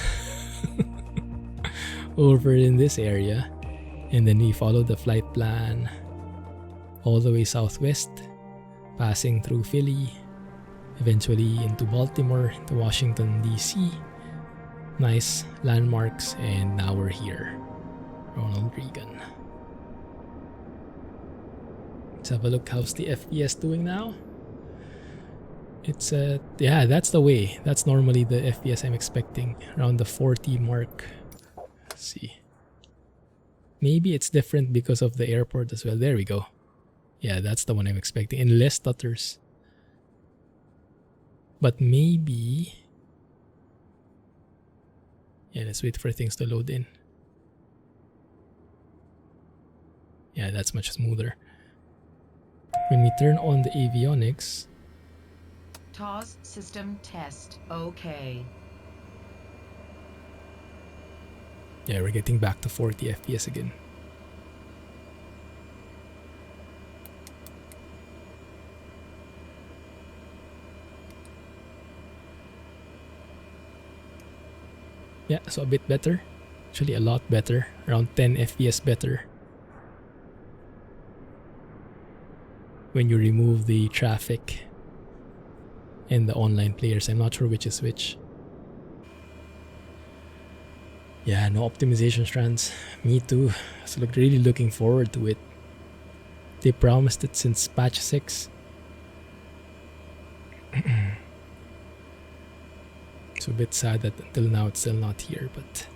over in this area. And then we followed the flight plan all the way southwest, passing through Philly, eventually into Baltimore, to Washington, D.C. Nice landmarks, and now we're here. Ronald Reagan. Let's have a look. How's the FPS doing now? It's yeah, that's the way. That's normally the FPS I'm expecting, around the 40 mark. Let's see. Maybe it's different because of the airport as well. There we go. Yeah, that's the one I'm expecting, and less stutters. But maybe... yeah, let's wait for things to load in. Yeah, that's much smoother. When we turn on the avionics... TOS system test. Okay. yeah, we're getting back to 40 FPS again. Yeah, so a bit better. Actually, a lot better. Around 10 FPS better. When you remove the traffic and the online players. I'm not sure which is which. Yeah, no optimization strands. Me too. So really looking forward to it. They promised it since patch 6. It's a bit sad that until now it's still not here, but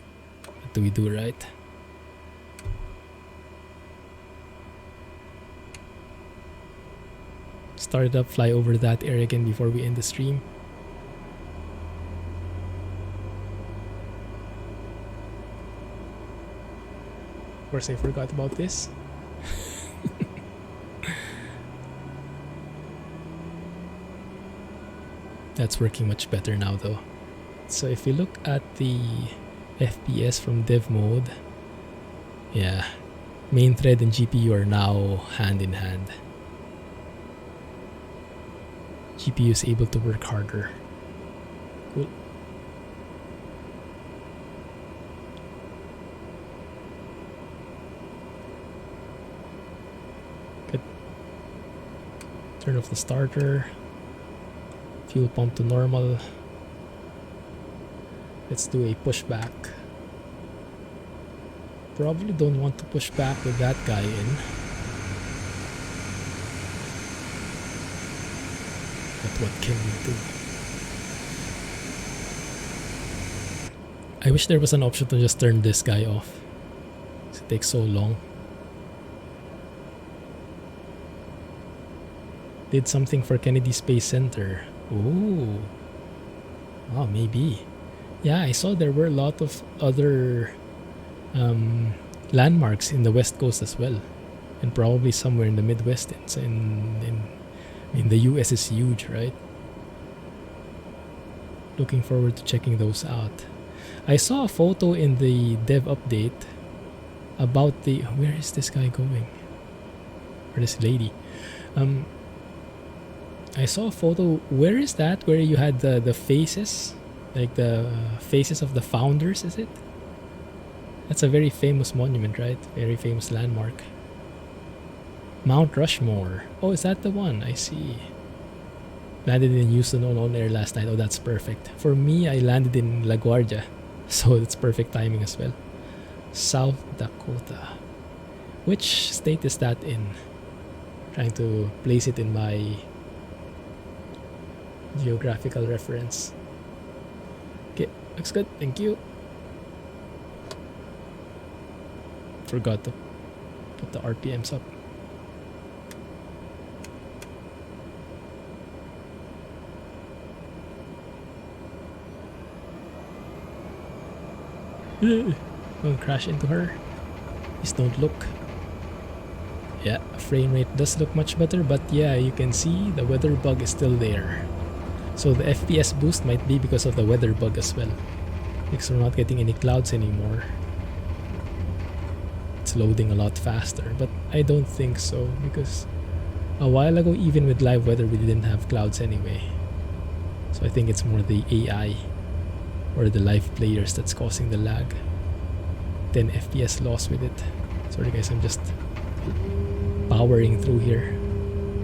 what do we do, right? Start it up, fly over that area again before we end the stream. Of course, I forgot about this. That's working much better now though. So if you look at the FPS from dev mode, yeah, main thread and GPU are now hand in hand. GPU is able to work harder. Cool. Good. Turn off the starter. Fuel pump to normal. Let's do a pushback. Probably don't want to push back with that guy in. But what can we do? I wish there was an option to just turn this guy off. It takes so long. Did something for Kennedy Space Center. Ooh. Oh, maybe. Yeah, I saw there were a lot of other landmarks in the West Coast as well. And probably somewhere in the Midwest. It's in the US is huge, right? Looking forward to checking those out. I saw a photo in the dev update about the... Where is this guy going? Or this lady? I saw a photo. Where is that? Where you had the faces? Like the faces of the founders, is it? That's a very famous monument, right? Very famous landmark. Mount Rushmore. Oh, is that the one? I see. Landed in Houston on air last night. Oh, that's perfect. For me, I landed in La Guardia. So it's perfect timing as well. South Dakota. Which state is that in? Trying to place it in my geographical reference. Okay, looks good. Thank you. Forgot to put the RPMs up. Don't crash into her. Please don't look. Yeah, frame rate does look much better, but yeah, you can see the weather bug is still there. So the FPS boost might be because of the weather bug as well. Because we're not getting any clouds anymore. It's loading a lot faster, but I don't think so, because a while ago, even with live weather, we didn't have clouds anyway. So I think it's more the AI or the live players that's causing the lag. 10 FPS loss with it. Sorry guys, I'm just powering through here.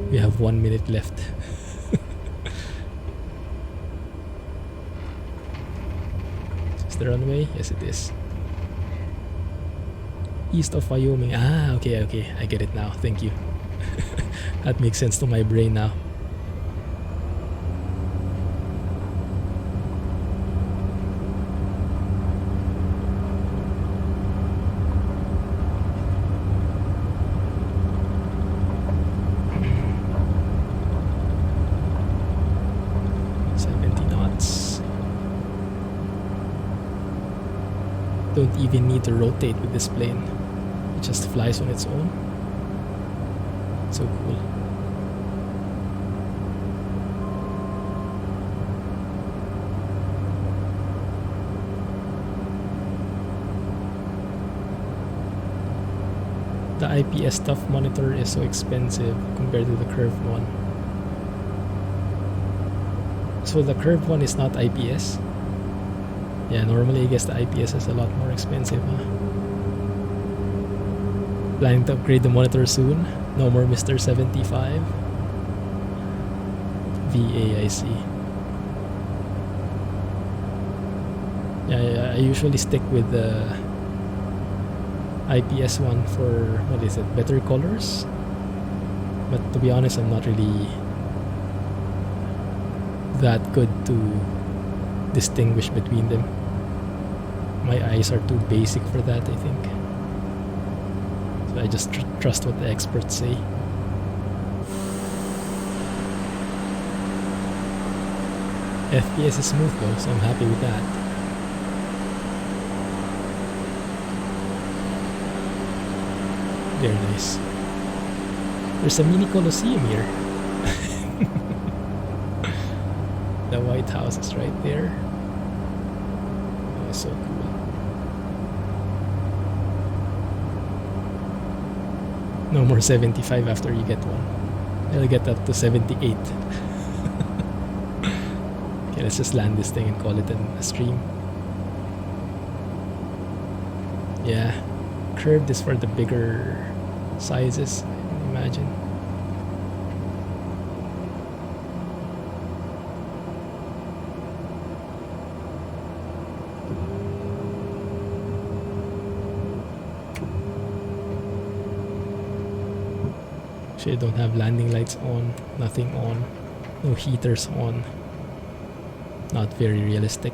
We have 1 minute left. Is the runway? Yes, it is. East of Wyoming. Ah, okay, I get it now. Thank you. That makes sense to my brain now. Don't even need to rotate with this plane. It just flies on its own. So cool. The IPS TUF monitor is so expensive compared to the curved one. So the curved one is not IPS? Yeah, normally I guess the IPS is a lot more expensive, huh? Planning to upgrade the monitor soon? No more Mr. 75? VA, I see. Yeah, I usually stick with the IPS one for, what is it, better colors? But to be honest, I'm not really that good to distinguish between them. My eyes are too basic for that, I think. So I just trust what the experts say. FPS is smooth though, so I'm happy with that. Very nice. There's a mini Colosseum here. The lighthouses right there. Oh, so cool. No more 75 after you get one. I'll get up to 78. Okay, let's just land this thing and call it a stream. Yeah, curved is for the bigger sizes, I imagine. Actually, I don't have landing lights on, nothing on, no heaters on. Not very realistic.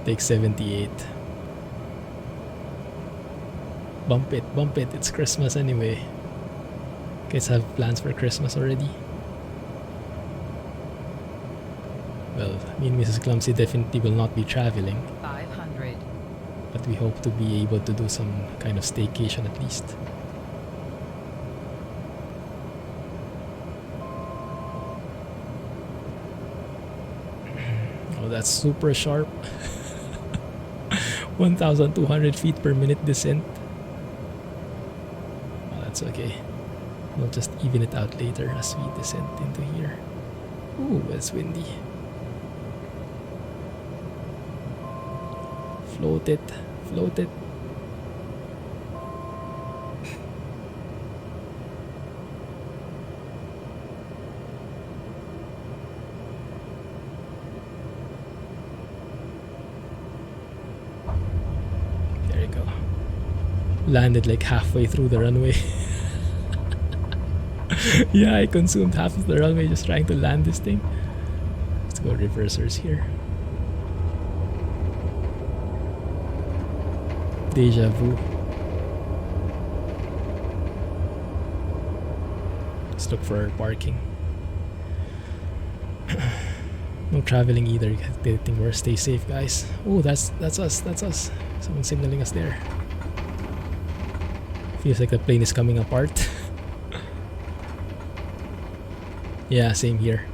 Take 78. Bump it, it's Christmas anyway. Guys have plans for Christmas already? Well, me and Mrs. Clumsy definitely will not be traveling. 500. But we hope to be able to do some kind of staycation at least. Oh, that's super sharp. 1,200 feet per minute descent. Oh, that's okay. We'll just even it out later as we descend into here. Ooh, it's windy. Float it, float it. There you go. Landed like halfway through the runway. Yeah, I consumed half of the runway just trying to land this thing. Let's go reversers here. Deja vu. Let's look for parking. No traveling either. They think we're stay safe, guys. Oh, that's us. That's us. Someone's signaling us there. Feels like the plane is coming apart. Yeah, same here.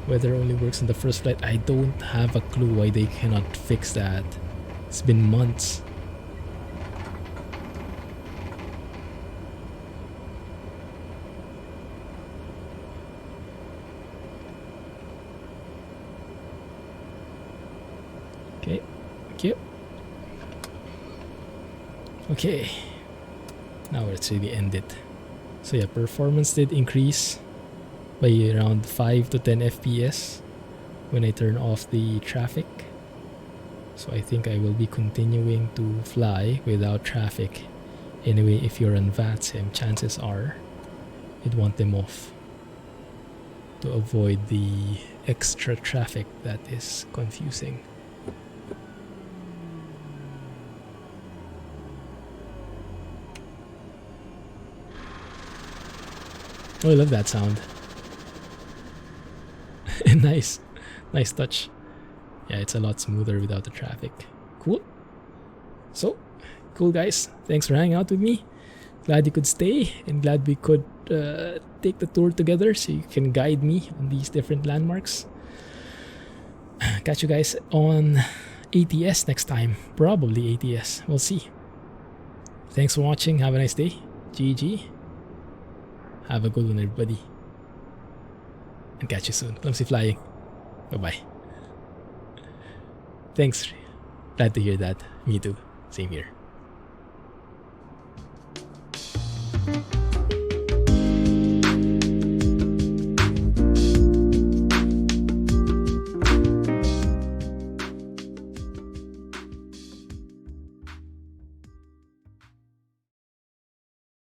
Weather only works on the first flight. I don't have a clue why they cannot fix that. It's been months. Okay, thank you. Okay, now let's really end it. So yeah, performance did increase by around 5 to 10 FPS when I turn off the traffic. So I think I will be continuing to fly without traffic. Anyway, if you're on VATSIM, chances are you'd want them off to avoid the extra traffic that is confusing. Oh, I love that sound. Nice. Nice touch. Yeah, it's a lot smoother without the traffic. Cool. So, cool guys. Thanks for hanging out with me. Glad you could stay and glad we could take the tour together so you can guide me on these different landmarks. Catch you guys on ATS next time. Probably ATS. We'll see. Thanks for watching. Have a nice day. GG. Have a good one, everybody. And catch you soon. Clumsy flying. Bye-bye. Thanks. Glad to hear that. Me too. Same here.